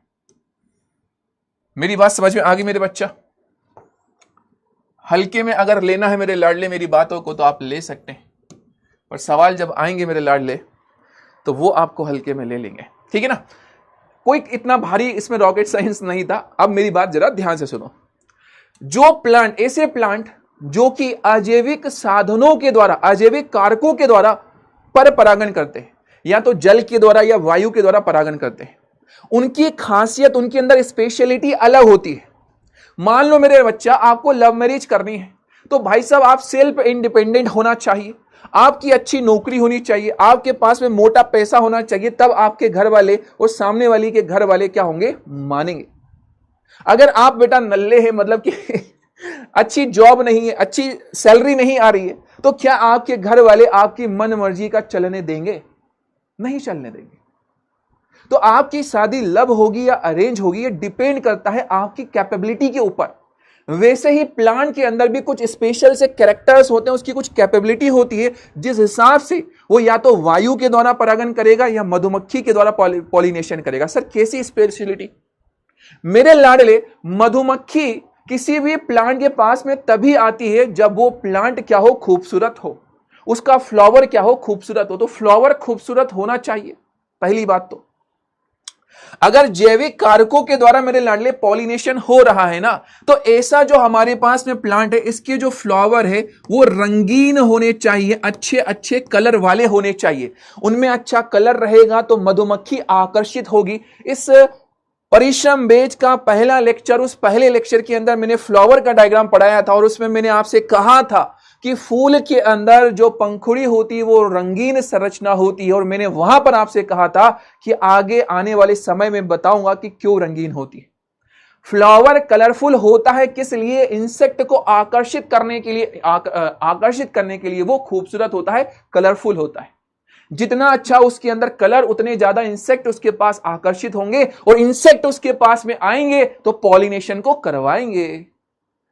मेरी बात समझ में आ गई मेरे बच्चा? हल्के में अगर लेना है मेरे लाडले मेरी बातों को तो आप ले सकते हैं, पर सवाल जब आएंगे मेरे लाडले तो वो आपको हल्के में ले लेंगे, ठीक है ना? कोई इतना भारी इसमें रॉकेट साइंस नहीं था। अब मेरी बात जरा ध्यान से सुनो। जो प्लांट, ऐसे प्लांट जो कि अजैविक साधनों के द्वारा, अजैविक कारकों के द्वारा पर परागण करते हैं, या तो जल के द्वारा या वायु के द्वारा परागण करते हैं, उनकी खासियत, उनके अंदर स्पेशलिटी अलग होती है। मान लो मेरे बच्चा आपको लव मैरिज करनी है, तो भाई साहब आप सेल्फ इंडिपेंडेंट होना चाहिए, आपकी अच्छी नौकरी होनी चाहिए, आपके पास में मोटा पैसा होना चाहिए, तब आपके घर वाले और सामने वाली के घर वाले क्या होंगे? मानेंगे। अगर आप बेटा नल्ले हैं, मतलब कि अच्छी जॉब नहीं है, अच्छी सैलरी नहीं आ रही है, तो क्या आपके घर वाले आपकी मन मर्जी का चलने देंगे? नहीं चलने देंगे। तो आपकी शादी लव होगी या अरेंज होगी, ये डिपेंड करता है आपकी कैपेबिलिटी के ऊपर। वैसे ही प्लांट के अंदर भी कुछ स्पेशल से कैरेक्टर्स होते हैं, उसकी कुछ कैपेबिलिटी होती है, जिस हिसाब से वो या तो वायु के द्वारा परागण करेगा या मधुमक्खी के द्वारा पॉलिनेशन करेगा। सर कैसी स्पेशलिटी? मेरे लाडले, मधुमक्खी किसी भी प्लांट के पास में तभी आती है जब वो प्लांट क्या हो? खूबसूरत हो, उसका फ्लावर क्या हो? खूबसूरत हो। तो फ्लावर खूबसूरत होना चाहिए, पहली बात। तो अगर जैविक कारकों के द्वारा मेरे लाडले पॉलिनेशन हो रहा है ना, तो ऐसा जो हमारे पास में प्लांट है, इसके जो फ्लावर है वो रंगीन होने चाहिए, अच्छे अच्छे कलर वाले होने चाहिए। उनमें अच्छा कलर रहेगा तो मधुमक्खी आकर्षित होगी। इस परिश्रम बेज का पहला लेक्चर, उस पहले लेक्चर के अंदर मैंने फ्लावर का डायग्राम पढ़ाया था और उसमें मैंने आपसे कहा था कि फूल के अंदर जो पंखुड़ी होती है वो रंगीन संरचना होती है, और मैंने वहां पर आपसे कहा था कि आगे आने वाले समय में बताऊंगा कि क्यों रंगीन होती है। फ्लावर कलरफुल होता है किस लिए? इंसेक्ट को आकर्षित करने के लिए, आकर्षित करने के लिए वो खूबसूरत होता है, कलरफुल होता है। जितना अच्छा उसके अंदर कलर, उतने ज्यादा इंसेक्ट उसके पास आकर्षित होंगे, और इंसेक्ट उसके पास में आएंगे तो पॉलिनेशन को करवाएंगे,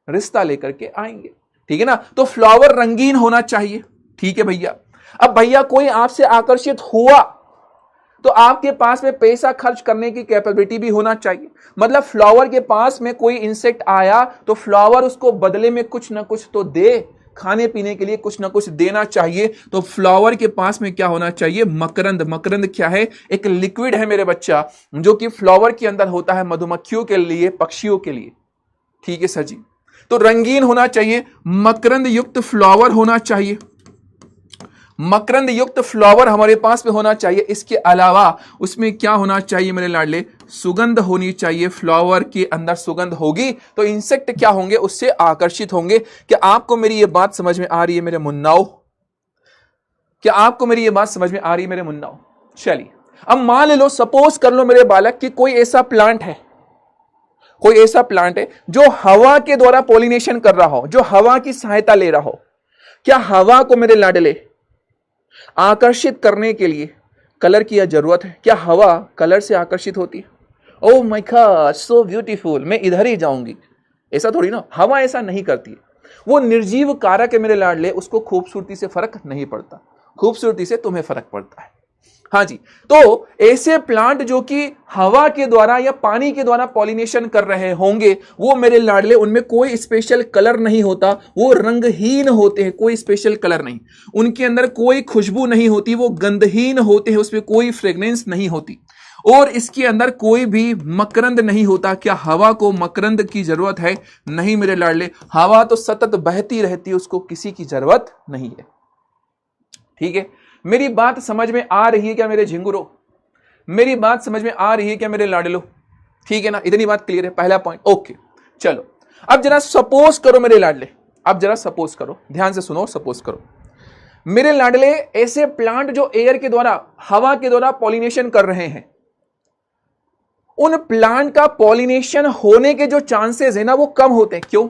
रिश्ता लेकर के आएंगे, ठीक है ना? तो फ्लावर रंगीन होना चाहिए, ठीक है भैया। अब भैया कोई आपसे आकर्षित हुआ तो आपके पास में पैसा खर्च करने की कैपेबिलिटी भी होना चाहिए। मतलब फ्लावर के पास में कोई इंसेक्ट आया तो फ्लावर उसको बदले में कुछ ना कुछ तो दे, खाने पीने के लिए कुछ ना कुछ देना चाहिए। तो फ्लावर के पास में क्या होना चाहिए? मकरंद। मकरंद क्या है? एक लिक्विड है मेरे बच्चा, जो कि फ्लावर के अंदर होता है मधुमक्खियों के लिए, पक्षियों के लिए, ठीक है सर जी। तो रंगीन होना चाहिए, मकरंद युक्त फ्लावर होना चाहिए, मकरंद युक्त फ्लावर हमारे पास में होना चाहिए। इसके अलावा उसमें क्या होना चाहिए मेरे लाडले? सुगंध होनी चाहिए। फ्लावर के अंदर सुगंध होगी तो इंसेक्ट क्या होंगे? उससे आकर्षित होंगे। क्या आपको मेरी ये बात समझ में आ रही है मेरे मुन्नाओ? क्या आपको मेरी ये बात समझ में आ रही है मेरे मुन्नाओ? चलिए अब मान लो, सपोज कर लो मेरे बालक कि कोई ऐसा प्लांट है, कोई ऐसा प्लांट है जो हवा के द्वारा पॉलिनेशन कर रहा हो, जो हवा की सहायता ले रहा हो। क्या हवा को मेरे लाडले आकर्षित करने के लिए कलर की जरूरत है? क्या हवा कलर से आकर्षित होती है? Oh my God, so beautiful, मैं इधर ही जाऊंगी, ऐसा थोड़ी ना। हवा ऐसा नहीं करती है, वो निर्जीव कारक है मेरे लाडले, उसको खूबसूरती से फर्क नहीं पड़ता। खूबसूरती से तुम्हें फर्क पड़ता है। हाँ जी, तो ऐसे प्लांट जो कि हवा के द्वारा या पानी के द्वारा पॉलिनेशन कर रहे होंगे, वो मेरे लाडले, उनमें कोई स्पेशल कलर नहीं होता, वो रंगहीन होते हैं, कोई स्पेशल कलर नहीं, उनके अंदर कोई खुशबू नहीं होती, वो गंधहीन होते हैं, उसमें कोई फ्रेग्रेंस नहीं होती, और इसके अंदर कोई भी मकरंद नहीं होता। क्या हवा को मकरंद की जरूरत है? नहीं मेरे लाडले, हवा तो सतत बहती रहती है, उसको किसी की जरूरत नहीं है। ठीक है, मेरी बात समझ में आ रही है क्या मेरे झिंगुरो? मेरी बात समझ में आ रही है क्या मेरे लाडलो? ठीक है ना, इतनी बात क्लियर है, पहला पॉइंट। ओके, चलो अब जरा सपोज करो मेरे लाडले, अब जरा सपोज करो, ध्यान से सुनो, सपोज करो मेरे लाडले, ऐसे प्लांट जो एयर के द्वारा, हवा के द्वारा पॉलिनेशन कर रहे हैं, उन प्लांट का पॉलिनेशन होने के जो चांसेस है ना, वो कम होते हैं। क्यों?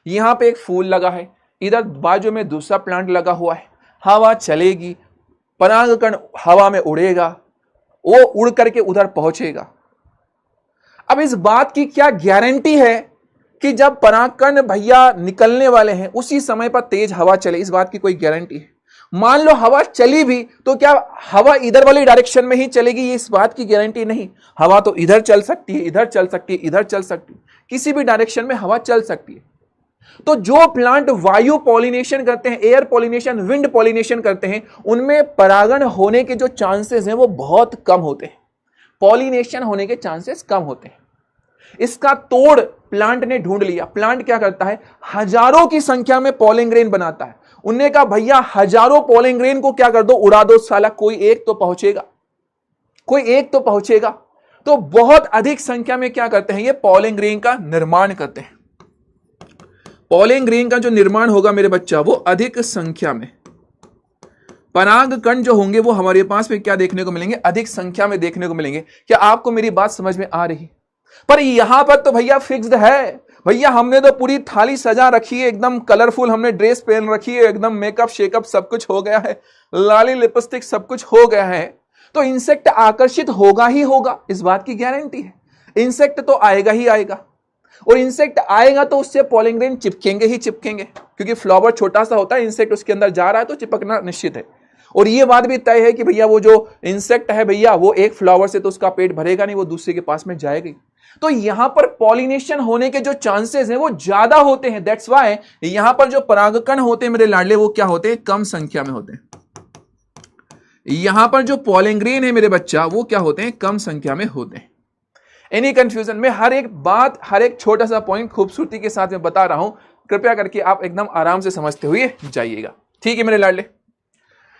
यहां पे एक फूल लगा है, इधर बाजू में दूसरा प्लांट लगा हुआ है, हवा चलेगी, परागकण हवा में उड़ेगा, वो उड़ करके उधर पहुंचेगा। अब इस बात की क्या गारंटी है कि जब परागकण भैया निकलने वाले हैं उसी समय पर तेज हवा चले? इस बात की कोई गारंटी है? मान लो हवा चली भी तो क्या हवा इधर वाली डायरेक्शन में ही चलेगी? ये इस बात की गारंटी नहीं। हवा तो इधर चल सकती है, इधर चल सकती है, इधर चल सकती है, किसी भी डायरेक्शन में हवा चल सकती है। तो जो प्लांट वायु पॉलिनेशन करते हैं, एयर पॉलिनेशन, विंड पॉलिनेशन करते हैं, उनमें परागण होने के जो चांसेस हैं वो बहुत कम होते हैं, पॉलिनेशन होने के चांसेस कम होते हैं। इसका तोड़ प्लांट ने ढूंढ लिया। प्लांट क्या करता है? हजारों की संख्या में पॉलिन ग्रेन बनाता है। उनने कहा भैया हजारों पॉलिन ग्रेन को क्या कर दो, उड़ा दो, साला कोई एक तो पहुंचेगा, कोई एक तो पहुंचेगा। तो बहुत अधिक संख्या में क्या करते हैं, ये पॉलिन ग्रेन का निर्माण करते हैं। पॉलिन ग्रेन का जो निर्माण होगा मेरे बच्चा, वो अधिक संख्या में, पराग कण जो होंगे वो हमारे पास में क्या देखने को मिलेंगे, अधिक संख्या में देखने को मिलेंगे। क्या आपको मेरी बात समझ में आ रही? पर यहां पर तो भैया फिक्स्ड है, भैया हमने तो पूरी थाली सजा रखी है, एकदम कलरफुल हमने ड्रेस पहन रखी है, एकदम मेकअप शेकअप सब कुछ हो गया है, लाली लिपस्टिक सब कुछ हो गया है, तो इंसेक्ट आकर्षित होगा ही होगा, इस बात की गारंटी है। इंसेक्ट तो आएगा ही आएगा, और इंसेक्ट आएगा तो उससे पॉलिन ग्रेन चिपकेंगे ही चिपकेंगे, क्योंकि फ्लावर छोटा सा होता है, इंसेक्ट उसके अंदर जा रहा है तो चिपकना निश्चित है। और ये बात भी तय है कि भैया वो जो इंसेक्ट है भैया, वो एक फ्लावर से तो उसका पेट भरेगा नहीं, वो दूसरे के पास में जाएगा। तो यहां पर पॉलिनेशन होने के जो चांसेस हैं वो ज्यादा होते हैं। दैट्स व्हाई यहां पर जो परागकण होते हैं मेरे लाडले, वो क्या होते हैं, कम संख्या में होते हैं। यहां पर जो पॉलिन ग्रेन है मेरे बच्चा, वो क्या होते हैं, कम संख्या में होते हैं। Any confusion? मैं हर एक बात, हर एक छोटा सा पॉइंट खूबसूरती के साथ में बता रहा हूं, कृपया करके आप एकदम आराम से समझते हुए जाइएगा। ठीक है मेरे लाडले?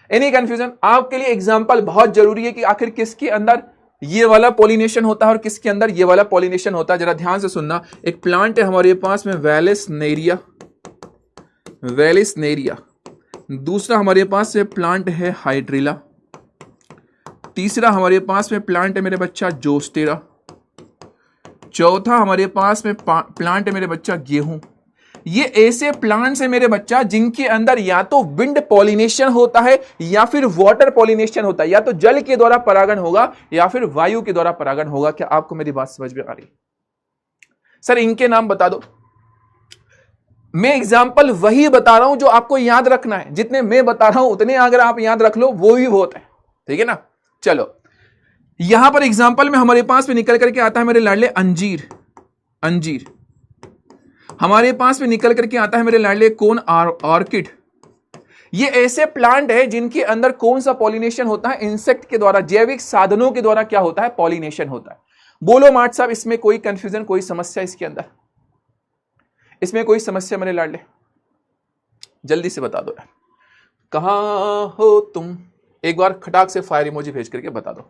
Any confusion? आपके लिए एग्जाम्पल बहुत जरूरी है कि आखिर किसके अंदर ये वाला पॉलिनेशन होता है और किसके अंदर ये वाला पॉलिनेशन होता है। जरा ध्यान से सुनना। एक प्लांट है हमारे पास में वेलिस नेरिया, वेलिस नेरिया। दूसरा हमारे पास से प्लांट है हाइड्रिला। तीसरा हमारे पास में प्लांट है मेरे बच्चा जोस्टेरा। चौथा हमारे पास में प्लांट है मेरे बच्चा गेहूं। ये ऐसे प्लांट्स है मेरे बच्चा जिनके अंदर या तो विंड पॉलिनेशन होता है या फिर वाटर पॉलिनेशन होता है, या तो जल के द्वारा परागण होगा या फिर वायु के द्वारा परागण होगा। क्या आपको मेरी बात समझ में आ रही? सर इनके नाम बता दो। मैं एग्जाम्पल वही बता रहा हूं जो आपको याद रखना है, जितने मैं बता रहा हूं उतने अगर आप याद रख लो वो भी बहुत है। ठीक है ना? चलो यहां पर एग्जाम्पल में हमारे पास में निकल करके आता है मेरे लाडले अंजीर। अंजीर हमारे पास में निकल करके आता है मेरे लाडले कौन, ऑर्किड। ये ऐसे प्लांट है जिनके अंदर कौन सा पॉलिनेशन होता है, इंसेक्ट के द्वारा, जैविक साधनों के द्वारा क्या होता है, पॉलिनेशन होता है। बोलो मार्ट साहब, इसमें कोई कंफ्यूजन, कोई समस्या इसके अंदर? इसमें कोई समस्या मेरे लाडले? जल्दी से बता दो यार, कहां हो तुम? एक बार खटाक से फायर इमोजी भेज करके बता दो,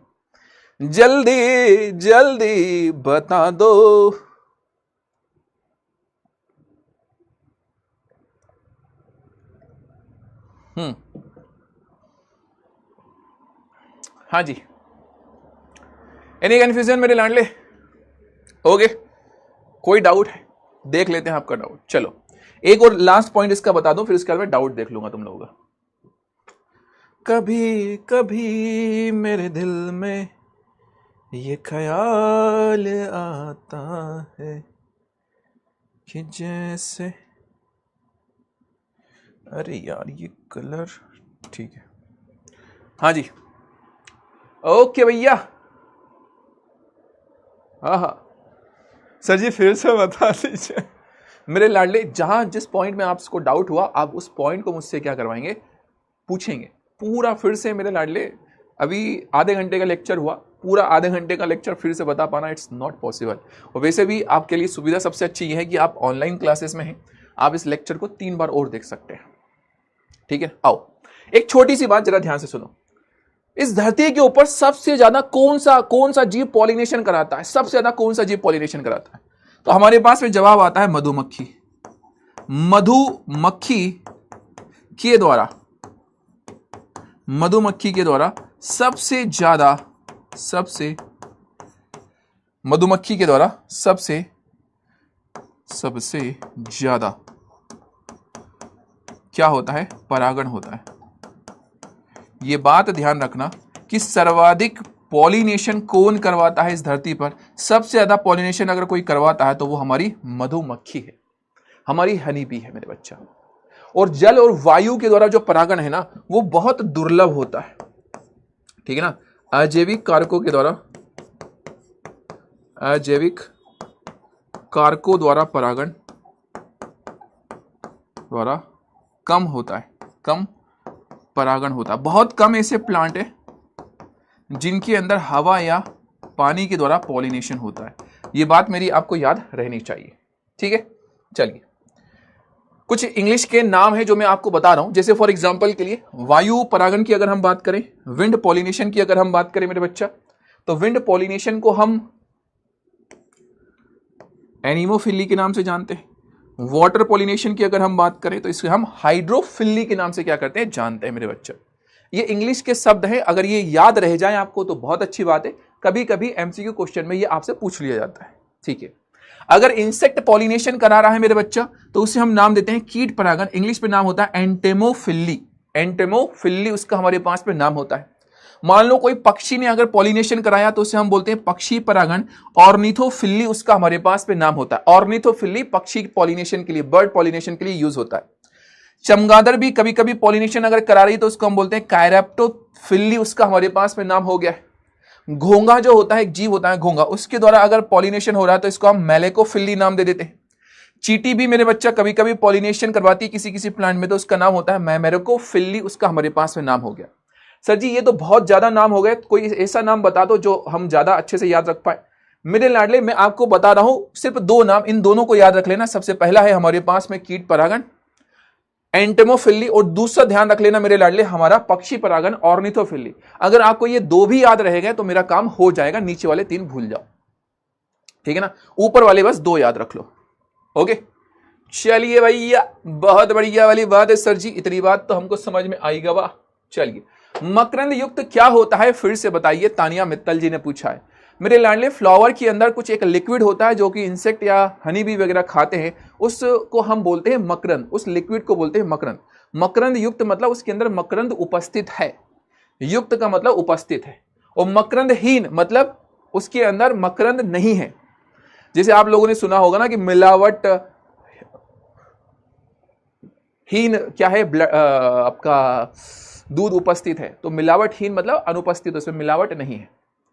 जल्दी जल्दी बता दो। हाँ जी, एनी कंफ्यूजन मेरे लाडले? ओके, कोई डाउट है? देख लेते हैं आपका डाउट। चलो एक और लास्ट पॉइंट इसका बता दूं, फिर उसके बाद मैं डाउट देख लूंगा तुम लोगों का। कभी कभी मेरे दिल में ये ख्याल आता है कि जैसे, अरे यार ये कलर ठीक है, हाँ जी, ओके भैया। हाँ सर जी फिर से बता दीजिए मेरे लाडले, जहां जिस पॉइंट में आपको डाउट हुआ आप उस पॉइंट को मुझसे क्या करवाएंगे, पूछेंगे पूरा फिर से मेरे लाडले। अभी आधे घंटे का लेक्चर हुआ, पूरा आधे घंटे का लेक्चर फिर से बता पाना इट्स नॉट पॉसिबल। और वैसे भी आपके लिए सुविधा सबसे अच्छी ये है कि आप ऑनलाइन क्लासेस में हैं, आप इस लेक्चर को 3 बार और देख सकते हैं। ठीक है, आओ एक छोटी सी बात जरा ध्यान से सुनो। इस धरती के ऊपर सबसे ज्यादा कौन सा जीव पॉलिनेशन कराता है, सबसे ज्यादा कौन सा जीव पॉलिनेशन कराता है? तो हमारे पास में जवाब आता है मधुमक्खी। मधुमक्खी के द्वारा सबसे ज्यादा क्या होता है, परागण होता है। ये बात ध्यान रखना कि सर्वाधिक पॉलिनेशन कौन करवाता है इस धरती पर। सबसे ज्यादा पॉलिनेशन अगर कोई करवाता है तो वो हमारी मधुमक्खी है, हमारी हनी बी है मेरे बच्चा। और जल और वायु के द्वारा जो परागण है ना वो बहुत दुर्लभ होता है। ठीक है ना, अजैविक कारकों द्वारा परागण कम होता है, कम परागण होता है। बहुत कम ऐसे प्लांट है जिनके अंदर हवा या पानी के द्वारा पॉलिनेशन होता है। यह बात मेरी आपको याद रहनी चाहिए। ठीक है, चलिए कुछ इंग्लिश के नाम है जो मैं आपको बता रहा हूं। जैसे फॉर एग्जांपल के लिए वायु परागण की अगर हम बात करें, विंड पॉलिनेशन की अगर हम बात करें मेरे बच्चा, तो विंड पॉलिनेशन को हम एनिमोफिली के नाम से जानते हैं। वाटर पॉलिनेशन की अगर हम बात करें तो इसे हम हाइड्रोफिली के नाम से क्या करते हैं, जानते हैं मेरे बच्चा। ये इंग्लिश के शब्द हैं, अगर ये याद रह जाए आपको तो बहुत अच्छी बात है। कभी कभी एमसीक्यू क्वेश्चन में ये आपसे पूछ लिया जाता है। ठीक है, अगर इंसेक्ट पॉलिनेशन करा रहा है मेरे बच्चा तो उसे हम नाम देते हैं कीट परागण। इंग्लिश में नाम होता है एंटेमोफिली उसका हमारे पास में नाम होता है। मान लो कोई पक्षी ने अगर पॉलिनेशन कराया तो उसे हम बोलते हैं पक्षी परागण। ऑर्निथोफिली उसका हमारे पास में नाम होता है। ऑर्निथोफिली पक्षी पॉलिनेशन के लिए, बर्ड पॉलिनेशन के लिए यूज होता है। चमगादड़ भी कभी कभी पॉलिनेशन अगर करा रही तो उसको हम बोलते हैं कायरेप्टोफिली उसका हमारे पास में नाम हो गया है। घोंगा जो होता है, एक जीव होता है घोंगा, उसके द्वारा अगर पॉलिनेशन हो रहा है तो इसको हम मेलेकोफिली नाम दे देते हैं। चींटी भी मेरे बच्चा कभी कभी पॉलिनेशन करवाती है किसी प्लांट में तो उसका नाम होता है मेमेरिकोफिली, उसका हमारे पास में नाम हो गया। सर जी ये तो बहुत ज्यादा नाम हो गए, कोई ऐसा नाम बता दो जो हम ज्यादा अच्छे से याद रख पाए। मेरे लाडले मैं आपको बता रहा हूं सिर्फ 2 नाम, इन दोनों को याद रख लेना। सबसे पहला है हमारे पास में कीट परागण एंटेमोफिली, और दूसरा ध्यान रख लेना मेरे लाडले हमारा पक्षी परागण ऑर्निथोफिली। अगर आपको ये 2 भी याद रह गए तो मेरा काम हो जाएगा, नीचे वाले 3 भूल जाओ। ठीक है ना, ऊपर वाले बस 2 याद रख लो। ओके चलिए भैया, बहुत बढ़िया वाली बात है सर जी, इतनी बात तो हमको समझ में आएगा। वाह, चलिए मकरंद युक्त क्या होता है फिर से बताइए, तानिया मित्तल जी ने पूछा है। मेरे लाडले फ्लावर के अंदर कुछ एक लिक्विड होता है जो कि इंसेक्ट या हनी बी वगैरह खाते हैं, उसको हम बोलते हैं मकरंद, उस लिक्विड को बोलते हैं मकरंद। मकरंद युक्त मतलब उसके अंदर मकरंद उपस्थित है, युक्त का मतलब उपस्थित है, और मकरंदहीन मतलब उसके अंदर मकरंद नहीं है। जैसे आप लोगों ने सुना होगा ना कि मिलावट हीन क्या है, आपका दूध उपस्थित है, तो मिलावटहीन मतलब अनुपस्थित, उसमें मिलावट नहीं है।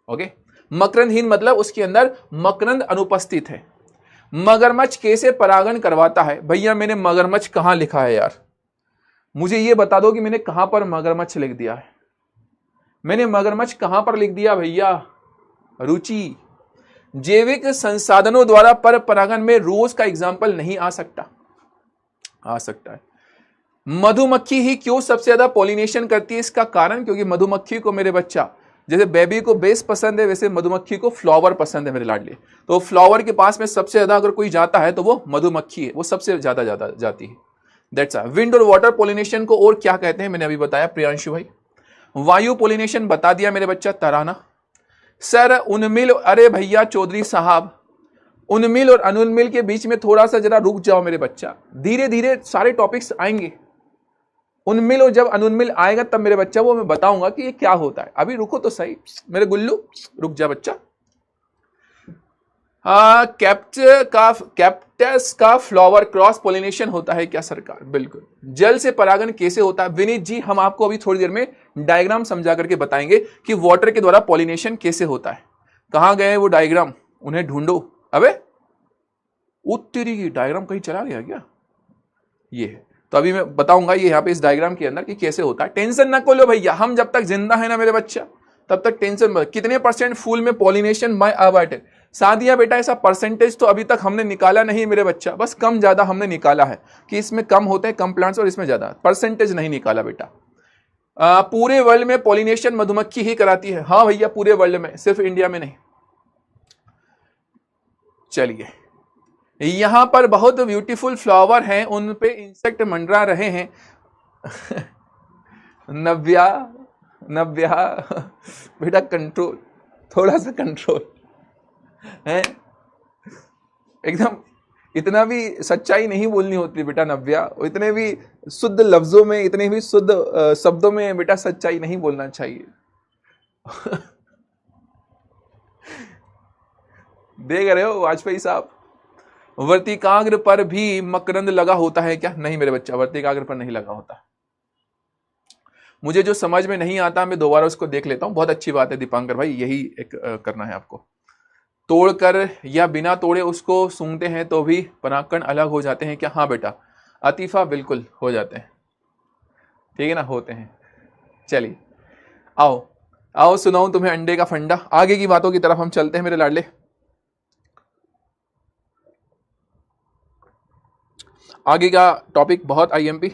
ओके, मकरंदहीन मतलब उसके अंदर मकरंद अनुपस्थित है। मगरमच्छ कैसे परागण करवाता है? भैया मैंने मगरमच्छ कहां लिखा है यार, मुझे यह बता दो कि मैंने कहां पर मगरमच्छ लिख दिया है। मैंने मगरमच्छ कहां पर लिख दिया भैया? रुचि, जैविक संसाधनों द्वारा पर परागण में रोज का एग्जाम्पल नहीं आ सकता? आ सकता है। मधुमक्खी ही क्यों सबसे ज्यादा पॉलिनेशन करती है? इसका कारण क्योंकि मधुमक्खी को मेरे बच्चा, जैसे बेबी को बेस पसंद है वैसे मधुमक्खी को फ्लावर पसंद है मेरे लाडले। तो फ्लावर के पास में सबसे ज्यादा अगर कोई जाता है तो वो मधुमक्खी है, वो सबसे ज्यादा जाती है। दैट्स विंड और वाटर पॉलिनेशन को और क्या कहते हैं मैंने अभी बताया प्रियांशु भाई। वायु पॉलिनेशन बता दिया मेरे बच्चा, तराना। सर उन्मिल, अरे भैया चौधरी साहब, उन्मिल और अनुन्मिल के बीच में थोड़ा सा जरा रुक जाओ मेरे बच्चा, धीरे धीरे सारे टॉपिक्स आएंगे। उन्मिल और जब अनुन्मिल आएगा तब मेरे बच्चा वो मैं बताऊंगा कि ये क्या होता है। अभी रुको तो सही मेरे गुल्लू, रुक जा बच्चा। कैप्टस का फ्लावर क्रॉस पोलिनेशन होता है क्या सरकार? बिल्कुल। जल से परागण कैसे होता है विनीत जी? हम आपको अभी थोड़ी देर में डायग्राम समझा करके बताएंगे कि वाटर के द्वारा पॉलिनेशन कैसे होता है। कहां गए वो डायग्राम? उन्हें ढूंढो। अबे उत्तरी डायग्राम कहीं चला गया क्या? ये है, तो अभी मैं बताऊंगा ये यहाँ पे इस डायग्राम के अंदर कि कैसे होता है। टेंशन ना को लो भैया, हम जब तक जिंदा है ना मेरे बच्चा तब तक टेंशन मत। कितने परसेंट फूल में पॉलिनेशन बाय अबार्टेड? सादिया बेटा ऐसा परसेंटेज तो अभी तक हमने निकाला नहीं मेरे बच्चा, बस कम ज्यादा हमने निकाला है कि इसमें कम होते हैं कम प्लांट्स और इसमें ज्यादा, परसेंटेज नहीं निकाला बेटा। पूरे वर्ल्ड में पॉलिनेशन मधुमक्खी ही कराती है। हाँ भैया पूरे वर्ल्ड में, सिर्फ इंडिया में नहीं। चलिए, यहां पर बहुत ब्यूटीफुल फ्लावर हैं, उन पे इंसेक्ट मंडरा रहे हैं। नव्या बेटा कंट्रोल, थोड़ा सा कंट्रोल है। एकदम इतना भी सच्चाई नहीं बोलनी होती बेटा नव्या, इतने भी शुद्ध लफ्जों में, इतने भी शुद्ध शब्दों में बेटा सच्चाई नहीं बोलना चाहिए। देख रहे हो वाजपेयी साहब? वर्तिकाग्र पर भी मकरंद लगा होता है क्या? नहीं मेरे बच्चा, वर्तिकाग्र पर नहीं लगा होता। मुझे जो समझ में नहीं आता मैं दोबारा उसको देख लेता हूं। बहुत अच्छी बात है दीपांकर भाई, यही एक करना है आपको। तोड़कर या बिना तोड़े उसको सूंघते हैं तो भी परागकण अलग हो जाते हैं क्या? हाँ बेटा अतीफा बिल्कुल हो जाते हैं, ठीक है ना, होते हैं। चलिए आओ आओ सुनाऊं तुम्हें अंडे का फंडा। आगे की बातों की तरफ हम चलते हैं मेरे लाडले। आगे का टॉपिक बहुत आईएमपी।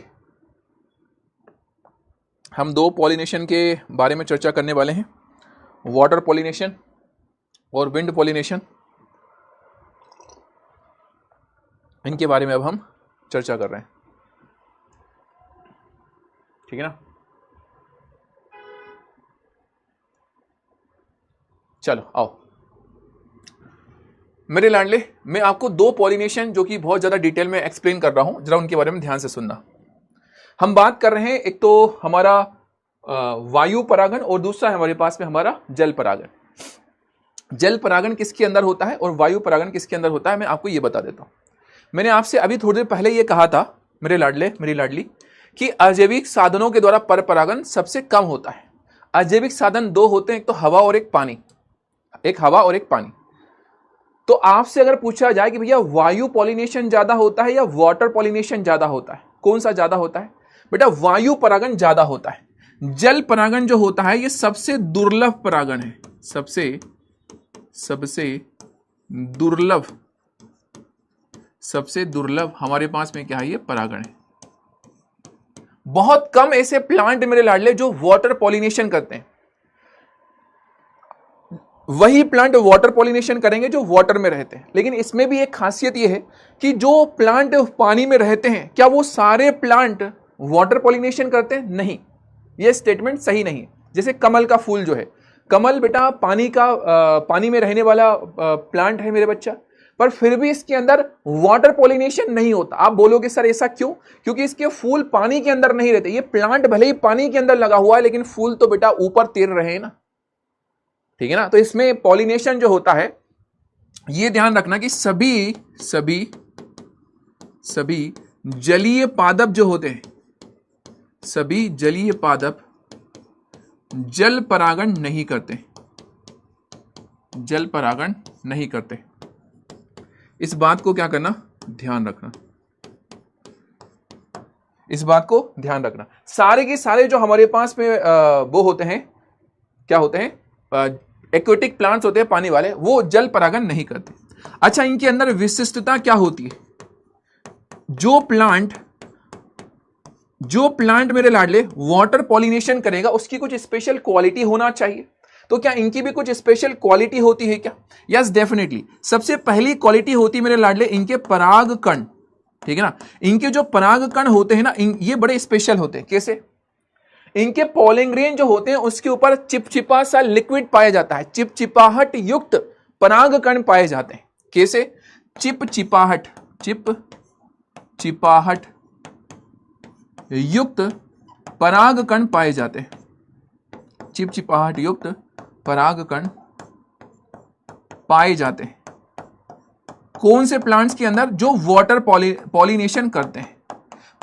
हम दो पॉलिनेशन के बारे में चर्चा करने वाले हैं, वाटर पॉलिनेशन और विंड पॉलिनेशन। इनके बारे में अब हम चर्चा कर रहे हैं, ठीक है ना। चलो आओ मेरे लाडले, मैं आपको दो पॉलिनेशन जो कि बहुत ज्यादा डिटेल में एक्सप्लेन कर रहा हूं, जरा उनके बारे में ध्यान से सुनना। हम बात कर रहे हैं एक तो हमारा वायु परागण और दूसरा है हमारे पास में हमारा जल परागण। जल परागण किसके अंदर होता है और वायु परागण किसके अंदर होता है, मैं आपको यह बता देता हूं। मैंने आपसे अभी थोड़ी देर पहले यह कहा था मेरे लाडले मेरी लाडली कि अजैविक साधनों के द्वारा पर परागण सबसे कम होता है। अजैविक साधन दो होते हैं, एक तो हवा और एक पानी, एक हवा और एक पानी। तो आपसे अगर पूछा जाए कि भैया वायु पॉलिनेशन ज्यादा होता है या वाटर पॉलिनेशन ज्यादा होता है, कौन सा ज्यादा होता है? बेटा वायु परागण ज्यादा होता है। जल परागण जो होता है ये सबसे दुर्लभ परागण है, सबसे दुर्लभ हमारे पास में क्या है, ये परागण है। बहुत कम ऐसे प्लांट मेरे लाडले जो वाटर पॉलिनेशन करते हैं। वही प्लांट वाटर पॉलिनेशन करेंगे जो वाटर में रहते हैं, लेकिन इसमें भी एक खासियत यह है कि जो प्लांट पानी में रहते हैं, क्या वो सारे प्लांट वाटर पॉलिनेशन करते हैं? नहीं, यह स्टेटमेंट सही नहीं है। जैसे कमल का फूल जो है, कमल बेटा पानी में रहने वाला प्लांट है मेरे बच्चा, पर फिर भी इसके अंदर वाटर पॉलिनेशन नहीं होता। आप बोलोगे सर ऐसा क्यों? क्योंकि इसके फूल पानी के अंदर नहीं रहते। ये प्लांट भले ही पानी के अंदर लगा हुआ है लेकिन फूल तो बेटा ऊपर तैर रहे हैं ना, ठीक है ना। तो इसमें पॉलिनेशन जो होता है ये ध्यान रखना कि सभी जलीय पादप जो होते हैं, सभी जलीय पादप जल परागण नहीं करते, जल परागण नहीं करते। इस बात को क्या करना, ध्यान रखना, इस बात को ध्यान रखना। सारे के सारे जो हमारे पास में वो होते हैं, क्या होते हैं, एक्वेटिक प्लांट्स होते हैं पानी वाले, वो जल परागण नहीं करते। अच्छा, इनके अंदर विशिष्टता क्या होती है? जो प्लांट मेरे लाडले वाटर पॉलिनेशन करेगा उसकी कुछ स्पेशल क्वालिटी होना चाहिए। तो क्या इनकी भी कुछ स्पेशल क्वालिटी होती है क्या? Yes definitely. सबसे पहली क्वालिटी होती है मेरे लाडले इनके पराग कण, ठीक है ना। इनके जो पराग कण होते हैं ना, ये बड़े स्पेशल होते हैं। कैसे? इनके पॉलिन ग्रेन जो होते हैं उसके ऊपर चिपचिपा सा लिक्विड पाया जाता है, चिपचिपाहट युक्त पराग कण पाए जाते हैं। कैसे? चिपचिपाहट युक्त पराग कण पाए जाते हैं, चिपचिपाहट युक्त पराग कण पाए जाते हैं। कौन से प्लांट्स के अंदर जो वाटर पॉलिनेशन करते हैं।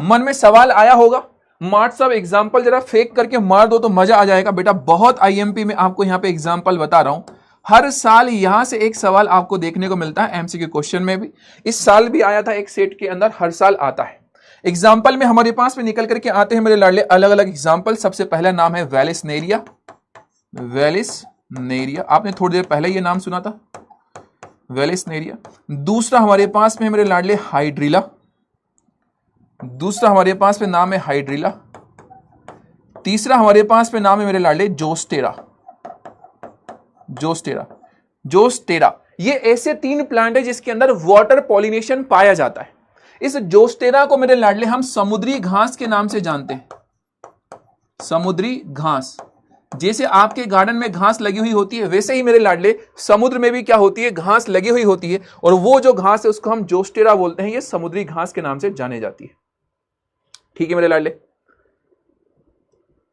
मन में सवाल आया होगा, मार्ट साहब एग्जाम्पल जरा फेक करके मार दो तो मजा आ जाएगा। बेटा बहुत आईएमपी में आपको यहां पे एग्जाम्पल बता रहा हूं, हर साल यहां से एक सवाल आपको देखने को मिलता है एमसीक्यू क्वेश्चन में भी। इस साल भी आया था एक सेट के अंदर, हर साल आता है। एग्जाम्पल में हमारे पास में निकल करके आते हैं मेरे लाडले अलग अलग एग्जाम्पल। सबसे पहला नाम है वेलिसनेरिया। वेलिसनेरिया आपने थोड़ी देर पहले ये नाम सुना था, वेलिसनेरिया। दूसरा हमारे पास में है मेरे लाडले हाइड्रिला। दूसरा हमारे पास में नाम है हाइड्रिला। तीसरा हमारे पास में नाम है मेरे लाडले जोस्टेरा। जोस्टेरा, जोस्टेरा, ये ऐसे 3 प्लांट है जिसके अंदर वाटर पॉलिनेशन पाया जाता है। इस जोस्टेरा को मेरे लाडले हम समुद्री घास के नाम से जानते हैं। समुद्री घास, जैसे आपके गार्डन में घास लगी हुई होती है वैसे ही मेरे लाडले समुद्र में भी क्या होती है, घास लगी हुई होती है, और वो जो घास है उसको हम जोस्टेरा बोलते हैं। ये समुद्री घास के नाम से जाने जाती है। ठीक है मेरे लाडले,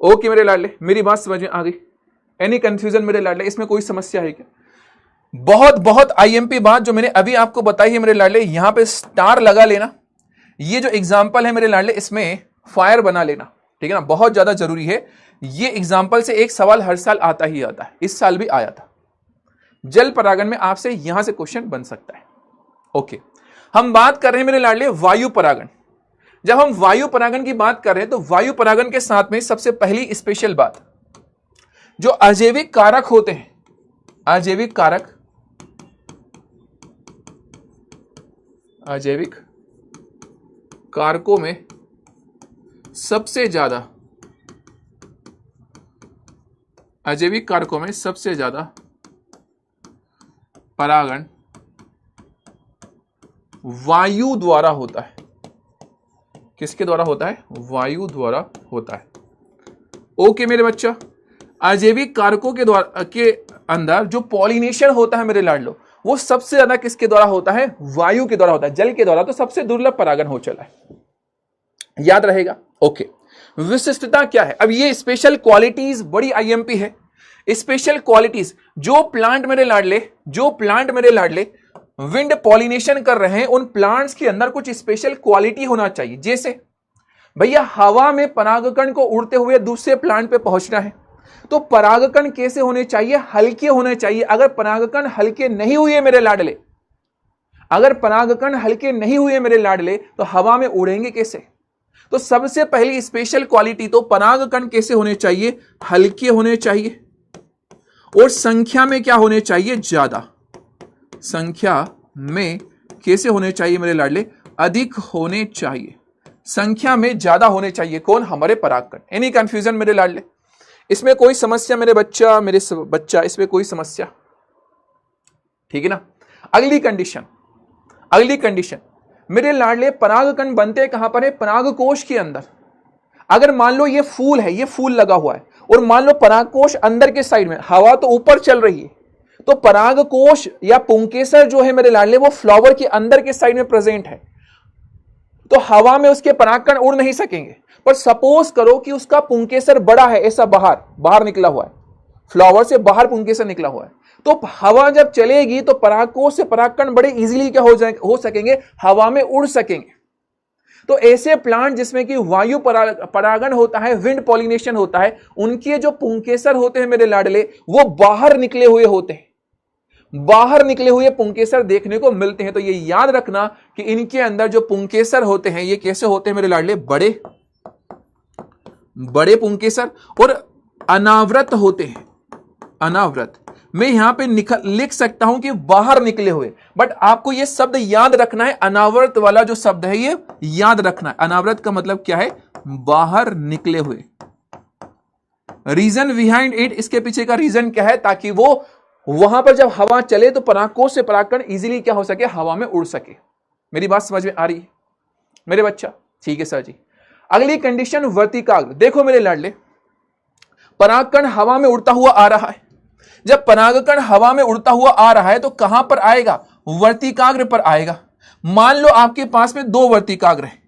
ओके मेरे लाडले, मेरी बात समझ में आ गई? एनी कंफ्यूजन मेरे लाडले, इसमें कोई समस्या है क्या? बहुत बहुत आईएमपी बात जो मैंने अभी आपको बताई है मेरे लाडले, यहां पे स्टार लगा लेना। ये जो एग्जाम्पल है मेरे लाडले इसमें फायर बना लेना, ठीक है ना, बहुत ज्यादा जरूरी है। ये एग्जाम्पल से एक सवाल हर साल आता ही आता है, इस साल भी आया था। जल परागण में आपसे यहां से क्वेश्चन बन सकता है। ओके, हम बात कर रहे हैं मेरे लाडले वायु परागण। जब हम वायु परागण की बात कर रहे हैं तो वायु परागण के साथ में सबसे पहली स्पेशल बात, जो अजैविक कारक होते हैं, अजैविक कारक, अजैविक कारकों में सबसे ज्यादा, अजैविक कारकों में सबसे ज्यादा परागण वायु द्वारा होता है। किसके द्वारा होता है? वायु द्वारा होता है। ओके मेरे बच्चा, अजैविक कारकों के द्वारा के अंदर जो पॉलिनेशन होता है मेरे लाडलो, वो सबसे ज्यादा किसके द्वारा होता है? वायु के द्वारा होता है। जल के द्वारा तो सबसे दुर्लभ परागण हो चला है, याद रहेगा। ओके, विशिष्टता क्या है? अब ये स्पेशल क्वालिटीज बड़ी आईएमपी है। स्पेशल क्वालिटीज, जो प्लांट मेरे लाडले, जो प्लांट मेरे लाडले विंड पॉलिनेशन कर रहे हैं, उन प्लांट्स के अंदर कुछ स्पेशल क्वालिटी होना चाहिए। जैसे भैया हवा में परागकण को उड़ते हुए दूसरे प्लांट पे पहुंचना है, तो परागकण कैसे होने चाहिए? हल्के होने चाहिए। अगर परागकण हल्के नहीं हुए मेरे लाडले, अगर परागकण हल्के नहीं हुए मेरे लाडले, तो हवा में उड़ेंगे कैसे? तो सबसे पहली स्पेशल क्वालिटी तो परागकण कैसे होने चाहिए? हल्के होने चाहिए, और संख्या में क्या होने चाहिए? ज्यादा। संख्या में कैसे होने चाहिए मेरे लाडले? अधिक होने चाहिए, संख्या में ज्यादा होने चाहिए। कौन? हमारे परागकण। एनी कंफ्यूजन मेरे लाडले? इसमें कोई समस्या मेरे बच्चा, मेरे बच्चा, इसमें कोई समस्या? ठीक है ना। अगली कंडीशन, अगली कंडीशन मेरे लाडले, परागकण बनते कहां पर है? परागकोश के अंदर। अगर मान लो ये फूल है, ये फूल लगा हुआ है, और मान लो परागकोश अंदर के साइड में, हवा तो ऊपर चल रही है, तो परागकोश या पुंकेसर जो है मेरे लाडले वो फ्लावर के अंदर के साइड में प्रेजेंट है, तो हवा में उसके परागकण उड़ नहीं सकेंगे। पर सपोज करो कि उसका पुंकेसर बड़ा है, ऐसा बाहर बाहर निकला हुआ है, फ्लावर से बाहर पुंकेसर निकला हुआ है, तो हवा जब चलेगी तो परागकोश से परागकण बड़े इजीली क्या हो सकेंगे? हवा में उड़ सकेंगे। तो ऐसे प्लांट जिसमें कि वायु परागण होता है, विंड पॉलिनेशन होता है, उनके जो पुंकेसर होते हैं मेरे लाडले, वो बाहर निकले हुए होते हैं, बाहर निकले हुए पुंकेसर देखने को मिलते हैं। तो ये याद रखना कि इनके अंदर जो पुंकेसर होते हैं ये कैसे होते हैं मेरे लाडले? बड़े बड़े पुंकेसर, और अनावृत होते हैं। अनावृत, मैं यहां पे लिख सकता हूं कि बाहर निकले हुए, बट आपको ये शब्द याद रखना है। अनावृत वाला जो शब्द है ये याद रखना है। अनावृत का मतलब क्या है? बाहर निकले हुए। रीजन बिहाइंड इट, इसके पीछे का रीजन क्या है? ताकि वो वहां पर जब हवा चले तो परागकोश से परागकण इजीली क्या हो सके? हवा में उड़ सके। मेरी बात समझ में आ रही है मेरे बच्चा? ठीक है सर जी। अगली कंडीशन वर्तिकाग्र। देखो मेरे लाडले, परागकण हवा में उड़ता हुआ आ रहा है। जब परागकण हवा में उड़ता हुआ आ रहा है तो कहां पर आएगा? वर्तिकाग्र पर आएगा। मान लो आपके पास में 2 वर्तिकाग्र है,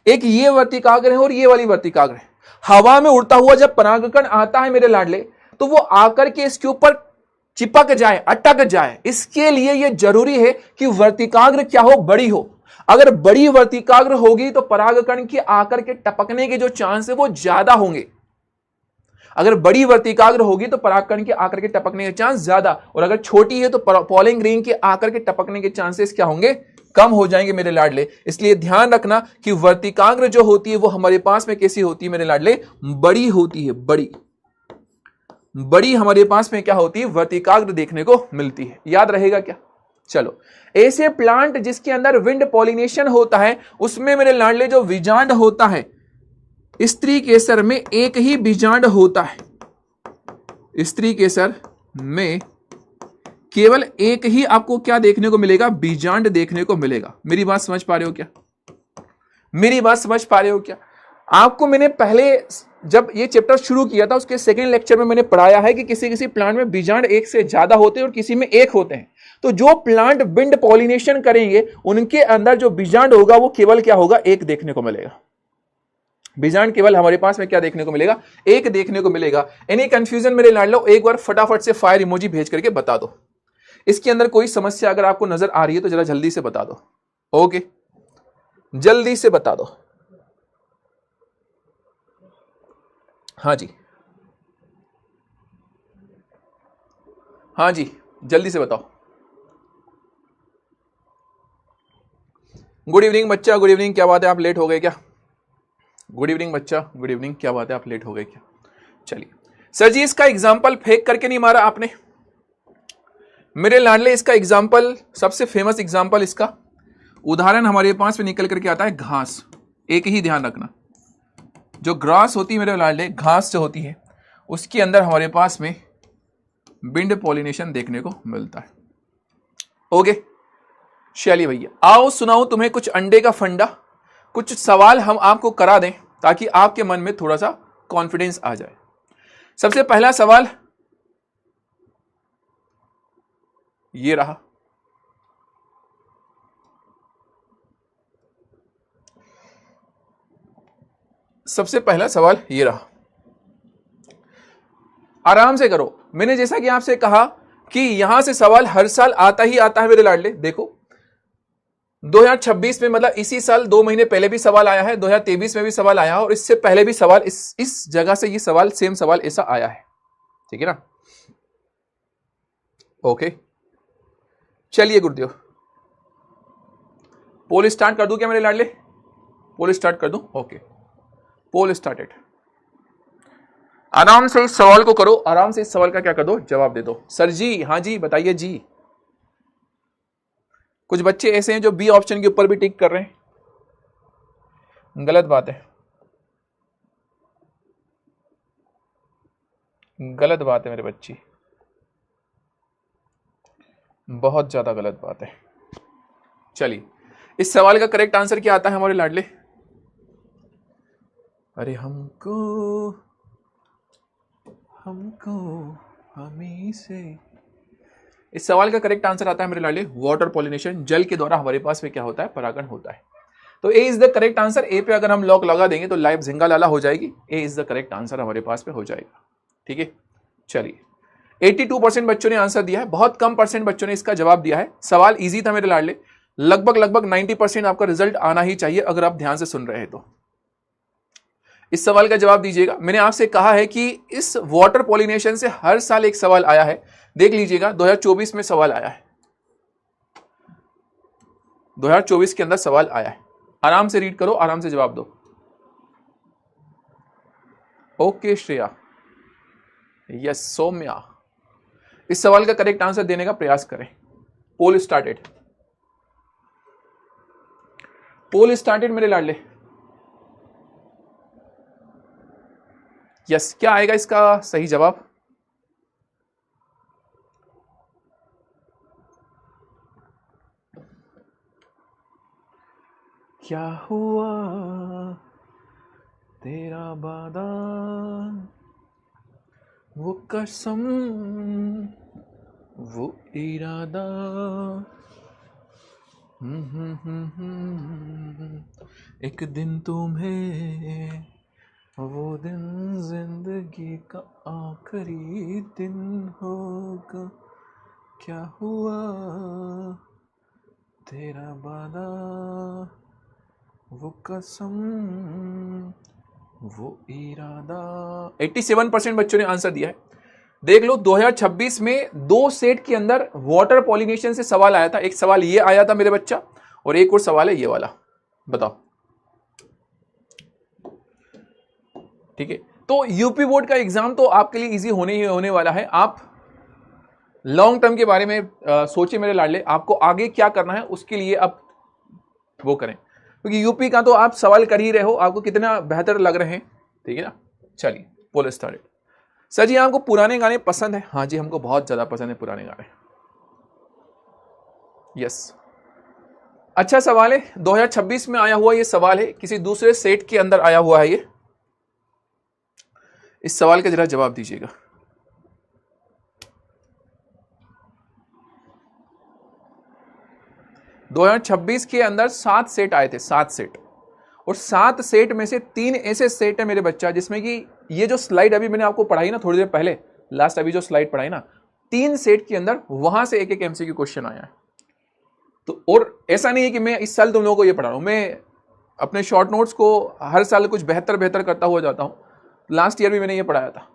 एक ये वर्तिकाग्र है और ये वाली वर्तिकाग्र है। हवा में उड़ता हुआ जब परागकण आता है मेरे लाडले, तो वो आकर के इसके ऊपर चिपक जाए, अटक जाए, इसके लिए यह जरूरी है कि वर्तिकाग्र क्या हो, बड़ी हो। अगर बड़ी वर्तिकाग्र होगी तो परागकण के आकर के टपकने के जो चांस है वो ज्यादा होंगे। अगर बड़ी वर्तिकाग्र होगी तो परागकण के आकर के टपकने के चांस ज्यादा, और अगर छोटी है तो पॉलिन ग्रेन के आकर के टपकने के चांसेस क्या होंगे, कम हो जाएंगे मेरे लाडले। इसलिए ध्यान रखना कि वर्तिकाग्र जो होती है वो हमारे पास में कैसी होती है मेरे लाडले, बड़ी होती है। बड़ी बड़ी हमारे पास में क्या होती है, वर्तिकाग्र देखने को मिलती है। याद रहेगा क्या? चलो, ऐसे प्लांट जिसके अंदर विंड पॉलिनेशन होता है उसमें मेरे लाडले जो बीजांड होता है, स्त्री केसर में एक ही बीजांड होता है। स्त्री केसर में केवल एक ही आपको क्या देखने को मिलेगा, बीजांड देखने को मिलेगा। मेरी बात समझ पा रहे हो क्या? मेरी बात समझ पा रहे हो क्या? आपको मैंने पहले जब ये चैप्टर शुरू किया था उसके सेकंड लेक्चर में मैंने पढ़ाया है कि किसी किसी प्लांट में बीजांड एक से ज्यादा होते हैं और किसी में एक होते हैं। तो जो प्लांट विंड पॉलिनेशन करेंगे उनके अंदर जो बीजांड होगा वो केवल क्या होगा, एक देखने को मिलेगा। बीजांड केवल हमारे पास में क्या देखने को मिलेगा, एक देखने को मिलेगा। एनी कंफ्यूजन मेरे लाडलो, एक बार फटाफट से फायर इमोजी भेज करके बता दो। इसके अंदर कोई समस्या अगर आपको नजर आ रही है तो जरा जल्दी से बता दो। ओके, जल्दी से बता दो। हाँ जी, हाँ जी, जल्दी से बताओ। गुड इवनिंग बच्चा, गुड इवनिंग। क्या बात है, आप लेट हो गए क्या? गुड इवनिंग बच्चा, गुड इवनिंग। क्या बात है, आप लेट हो गए क्या? चलिए सर जी, इसका एग्जाम्पल फेंक करके नहीं मारा आपने मेरे लाडले। इसका एग्जाम्पल, सबसे फेमस एग्जाम्पल, इसका उदाहरण हमारे पास में निकल करके आता है घास। एक ही ध्यान रखना, जो ग्रास होती है मेरे लाडले, घास जो होती है उसके अंदर हमारे पास में विंड पॉलिनेशन देखने को मिलता है। ओके, चलिए भैया, आओ सुनाओ तुम्हें कुछ अंडे का फंडा, कुछ सवाल हम आपको करा दें ताकि आपके मन में थोड़ा सा कॉन्फिडेंस आ जाए। सबसे पहला सवाल ये रहा, सबसे पहला सवाल ये रहा। आराम से करो। मैंने जैसा कि आपसे कहा कि यहां से सवाल हर साल आता ही आता है मेरे लाडले। देखो 2026 में, मतलब इसी साल 2 महीने पहले भी सवाल आया है, 2023 में भी सवाल आया है, और इससे पहले भी सवाल इस जगह से ये सवाल, सेम सवाल ऐसा आया है। ठीक है ना? ओके, चलिए गुरुदेव, पोल स्टार्ट कर दूं क्या मेरे लाडले? पोल स्टार्ट कर दूं? ओके, पोल स्टार्टेड। आराम से इस सवाल को करो, आराम से इस सवाल का क्या कर दो, जवाब दे दो। सर जी, हाँ जी, बताइए जी। कुछ बच्चे ऐसे हैं जो बी ऑप्शन के ऊपर भी टिक कर रहे हैं, गलत बात है, गलत बात है मेरे बच्ची, बहुत ज्यादा गलत बात है। चलिए, इस सवाल का करेक्ट आंसर क्या आता है हमारे लाडले? अरे हमको हमको हमी से, इस सवाल का करेक्ट आंसर आता है मेरे लाडले वाटर पॉलिनेशन। जल के द्वारा हमारे पास में क्या होता है, परागण होता है। तो ए इज द करेक्ट आंसर। ए पे अगर हम लॉक लगा देंगे तो लाइव झिंगा लाला हो जाएगी। ए इज द करेक्ट आंसर हमारे पास में हो जाएगा। ठीक है, चलिए 82% बच्चों ने आंसर दिया है, बहुत कम परसेंट बच्चों ने इसका जवाब दिया है। सवाल इजी था मेरे लाडले, लगभग 90% आपका रिजल्ट आना ही चाहिए अगर आप ध्यान से सुन रहे हैं तो। इस सवाल का जवाब दीजिएगा। मैंने आपसे कहा है कि इस वाटर पॉलिनेशन से हर साल एक सवाल आया है। देख लीजिएगा 2024 में सवाल आया है, 2024 के अंदर सवाल आया है। आराम से रीड करो, आराम से जवाब दो। ओके श्रेया, यस सौम्या, इस सवाल का करेक्ट आंसर देने का प्रयास करें। पोल स्टार्टेड, पोल स्टार्टेड मेरे लाडले। यस, क्या आएगा इसका सही जवाब? क्या हुआ तेरा वादा, वो कसम, वो इरादा, एक दिन तुम्हें वो दिन जिंदगी का आखिरी दिन होगा, क्या हुआ तेरा वादा, वो कसम, वो इरादा। 87% बच्चों ने आंसर दिया है। देख लो 2026 में 2 सेट के अंदर वाटर पॉलिनेशन से सवाल आया था। एक सवाल ये आया था मेरे बच्चा, और एक और सवाल है ये वाला। बताओ, ठीक है। तो यूपी बोर्ड का एग्जाम तो आपके लिए इजी होने ही होने वाला है। आप लॉन्ग टर्म के बारे में सोचिए मेरे लाडले, आपको आगे क्या करना है उसके लिए आप वो करें, क्योंकि यूपी का तो आप सवाल कर ही रहे हो, आपको कितना बेहतर लग रहे हैं, ठीक है ना। चलिए बोलो स्टार्ट। सर जी आपको पुराने गाने पसंद है? हाँ जी, हमको बहुत ज्यादा पसंद है पुराने गाने। यस, अच्छा सवाल है। 2026 में आया हुआ ये सवाल है, किसी दूसरे सेट के अंदर आया हुआ है ये। इस सवाल का जरा जवाब दीजिएगा। दो 2026 के अंदर 7 सेट आए थे, 7 सेट, और 7 सेट में से 3 ऐसे सेट है मेरे बच्चा जिसमें कि ये जो स्लाइड अभी मैंने आपको पढ़ाई ना थोड़ी देर पहले, लास्ट अभी जो स्लाइड पढ़ाई ना, 3 सेट के अंदर वहां से एक एक एमसीक्यू क्वेश्चन आया है। तो और ऐसा नहीं है कि मैं इस साल तुम लोगों को ये पढ़ा रहा हूं, मैं अपने शॉर्ट नोट्स को हर साल कुछ बेहतर बेहतर करता हुआ जाता हूं। लास्ट ईयर भी मैंने ये पढ़ाया था।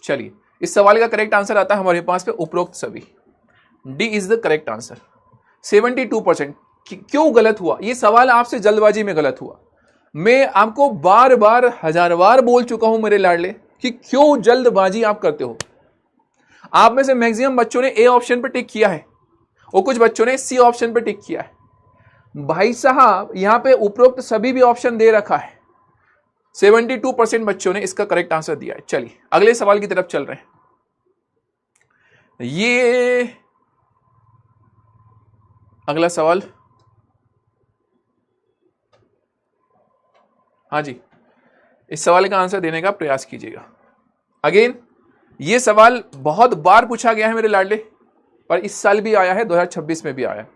चलिए, इस सवाल का करेक्ट आंसर आता है हमारे पास पे उपरोक्त सभी। D is the correct answer. 72%। क्यों गलत हुआ ये सवाल? आपसे जल्दबाजी में गलत हुआ। मैं आपको बार बार 1000 बार बोल चुका हूं मेरे लाडले कि क्यों जल्दबाजी आप करते हो। आप में से मैक्सिमम बच्चों ने ए ऑप्शन पर टिक किया है और कुछ बच्चों ने सी ऑप्शन पर टिक किया है। भाई साहब यहां पे उपरोक्त सभी भी ऑप्शन दे रखा है। 72% बच्चों ने इसका करेक्ट आंसर दिया है। चलिए अगले सवाल की तरफ चल रहे हैं। ये अगला सवाल, हाँ जी, इस सवाल का आंसर देने का प्रयास कीजिएगा। अगेन ये सवाल बहुत बार पूछा गया है मेरे लाडले, पर इस साल भी आया है, 2026 में भी आया।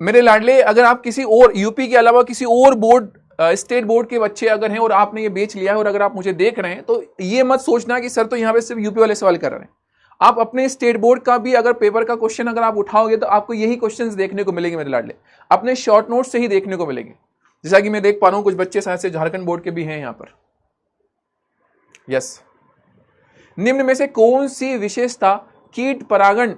मेरे लाडले अगर आप किसी और यूपी के अलावा किसी और बोर्ड स्टेट बोर्ड के बच्चे अगर हैं और आपने ये बेच लिया है और अगर आप मुझे देख रहे हैं तो ये मत सोचना कि सर तो यहां पे सिर्फ यूपी वाले सवाल कर रहे हैं। आप अपने स्टेट बोर्ड का भी अगर पेपर का क्वेश्चन अगर आप उठाओगे तो आपको यही क्वेश्चंस देखने को मिलेंगे मेरे लाडले, अपने शॉर्ट नोट से ही देखने को मिलेंगे। जैसा कि मैं देख पा रहा हूं कुछ बच्चे शायद से झारखंड बोर्ड के भी हैं यहां पर। यस, निम्न में से कौन सी विशेषता कीट परागण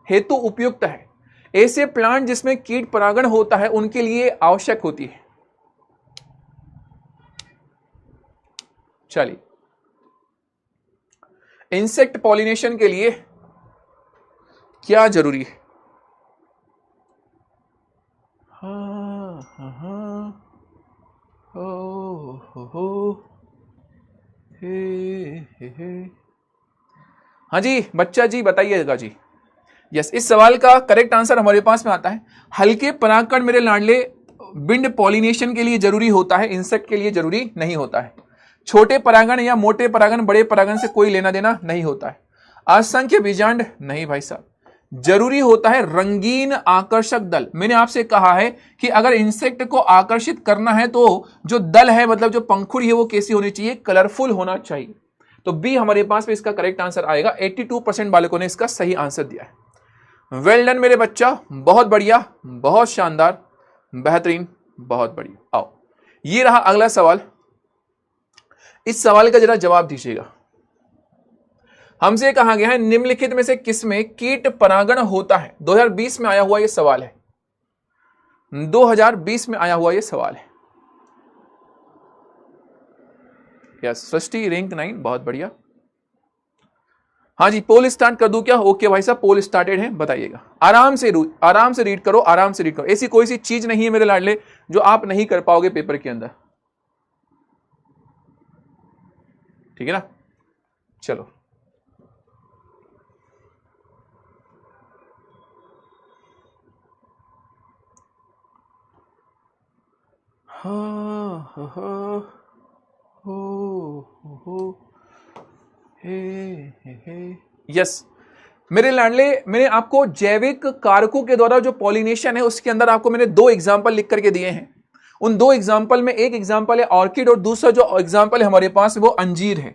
हेतु उपयुक्त है? ऐसे प्लांट जिसमें कीट परागण होता है उनके लिए आवश्यक होती है। चलिए, इंसेक्ट पॉलिनेशन के लिए क्या जरूरी है? हाँ हाँ हाँ, हो हे। हाँ जी बच्चा जी बताइएगा जी। यस, इस सवाल का करेक्ट आंसर हमारे पास में आता है हल्के परागकण मेरे लाडले बिंड पॉलिनेशन के लिए जरूरी होता है, इंसेक्ट के लिए जरूरी नहीं होता है। छोटे परागण या मोटे परागण बड़े परागण से कोई लेना देना नहीं होता है। असंख्य बीजांड नहीं भाई साहब, जरूरी होता है रंगीन आकर्षक दल। मैंने आपसे कहा है कि अगर इंसेक्ट को आकर्षित करना है तो जो दल है मतलब जो पंखुड़ी है वो कैसी होनी चाहिए? कलरफुल होना चाहिए। तो बी हमारे पास में इसका करेक्ट आंसर आएगा। 82% बालकों ने इसका सही आंसर दिया है। वेल डन मेरे बच्चा, बहुत बढ़िया, बहुत शानदार, बेहतरीन, बहुत बढ़िया। आओ ये रहा अगला सवाल। इस सवाल का जरा जवाब दीजिएगा। हमसे कहा गया है निम्नलिखित में से किसमें कीट परागण होता है? 2020 में आया हुआ यह सवाल है। 2020 में आया हुआ यह सवाल है। यस, सृष्टि रैंक 9, बहुत बढ़िया। हाँ जी, पोल स्टार्ट कर दूं क्या? ओके भाई साहब, पोल स्टार्टेड है, बताइएगा। आराम से रीड करो, आराम से रीड करो। ऐसी कोई सी चीज नहीं है मेरे लाडले जो आप नहीं कर पाओगे पेपर के अंदर, ठीक है ना। चलो यस, मेरे लाडले, मैंने आपको जैविक कारकों के द्वारा जो पॉलिनेशन है उसके अंदर आपको मैंने 2 एग्जाम्पल लिख करके दिए हैं। उन 2 एग्जाम्पल में एक एग्जाम्पल है ऑर्किड और दूसरा जो एग्जाम्पल है हमारे पास वो अंजीर है।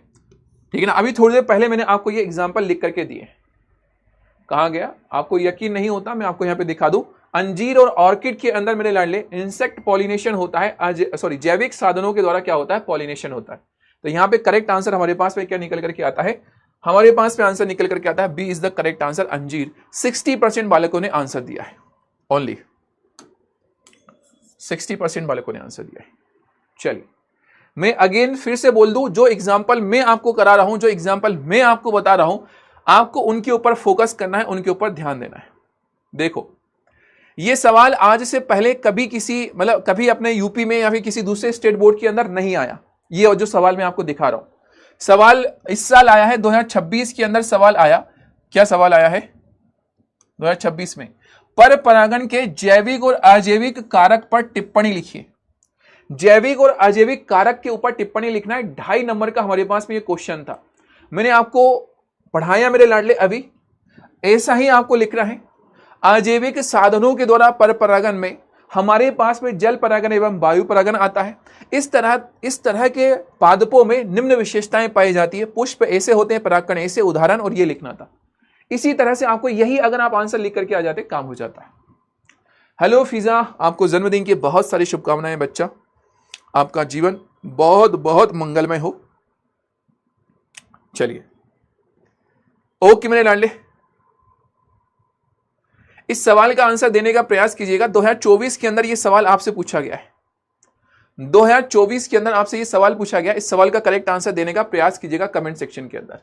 ठीक है ना। अभी थोड़ी देर पहले मैंने आपको ये एग्जाम्पल लिख करके दिए। कहां गया? आपको यकीन नहीं होता, मैं आपको यहां पे दिखा दूं। अंजीर और ऑर्किड के अंदर मेरे लाडले इंसेक्ट पॉलिनेशन होता है, जैविक साधनों के द्वारा क्या होता है? पॉलिनेशन होता है। तो यहां पे करेक्ट आंसर हमारे पास में क्या निकल करके आता है? हमारे पास में आंसर निकल करके आता है B is the correct answer, अंजीर। 60% बालकों ने आंसर दिया है, ओनली 60% बालकों ने आंसर दिया है। चलिए मैं अगेन फिर से बोल दूं, जो एग्जाम्पल मैं आपको करा रहा हूं, जो एग्जाम्पल मैं आपको बता रहा हूं, आपको उनके ऊपर फोकस करना है, उनके ऊपर ध्यान देना है। देखो ये सवाल आज से पहले कभी किसी मतलब कभी अपने यूपी में या फिर किसी दूसरे स्टेट बोर्ड के अंदर नहीं आया। ये जो सवाल मैं आपको दिखा रहा हूं, सवाल इस साल आया है 2026 के अंदर सवाल आया। क्या सवाल आया है 2026 में? पर परागण के जैविक और अजैविक कारक पर टिप्पणी लिखिए। जैविक और अजैविक कारक के ऊपर टिप्पणी लिखना है। 2.5 नंबर का हमारे पास में ये क्वेश्चन था, मैंने आपको पढ़ाया मेरे लाडले। अभी ऐसा ही आपको लिखना है। अजैविक साधनों के द्वारा पर परागण में हमारे पास में जल परागण एवं वायु परागण आता है। इस तरह के पादपों में निम्न विशेषताएं पाई जाती है। पुष्प ऐसे होते हैं, परागकण ऐसे, उदाहरण, और ये लिखना था। इसी तरह से आपको यही अगर आप आंसर लिख करके आ जाते काम हो जाता है। हेलो फिजा, आपको जन्मदिन की बहुत सारी शुभकामनाएं बच्चा। आपका जीवन बहुत बहुत मंगलमय हो। चलिए ओके मेरे लाडले, इस सवाल का आंसर देने का प्रयास कीजिएगा। 2024 के अंदर यह सवाल आपसे पूछा गया है। 2024 के अंदर आपसे यह सवाल पूछा गया। इस सवाल का करेक्ट आंसर देने का प्रयास कीजिएगा कमेंट सेक्शन के अंदर।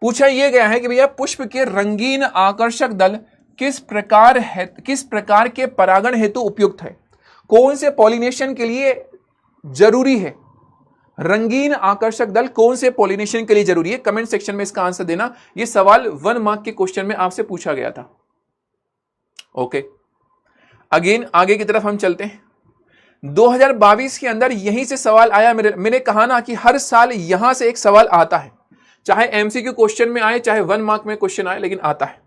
पूछा यह गया है कि भैया पुष्प के रंगीन आकर्षक दल किस प्रकार के परागण हेतु उपयुक्त है? कौन से पॉलिनेशन के लिए जरूरी है? रंगीन आकर्षक दल कौन से पॉलिनेशन के लिए जरूरी है? कमेंट सेक्शन में इसका आंसर देना। यह सवाल 1 मार्क के क्वेश्चन में आपसे पूछा गया था। ओके, अगेन आगे की तरफ हम चलते हैं। 2022 के अंदर यहीं से सवाल आया। मैंने कहा ना कि हर साल यहां से एक सवाल आता है, चाहे एमसीक्यू क्वेश्चन में आए, चाहे 1 मार्क में क्वेश्चन आए, लेकिन आता है।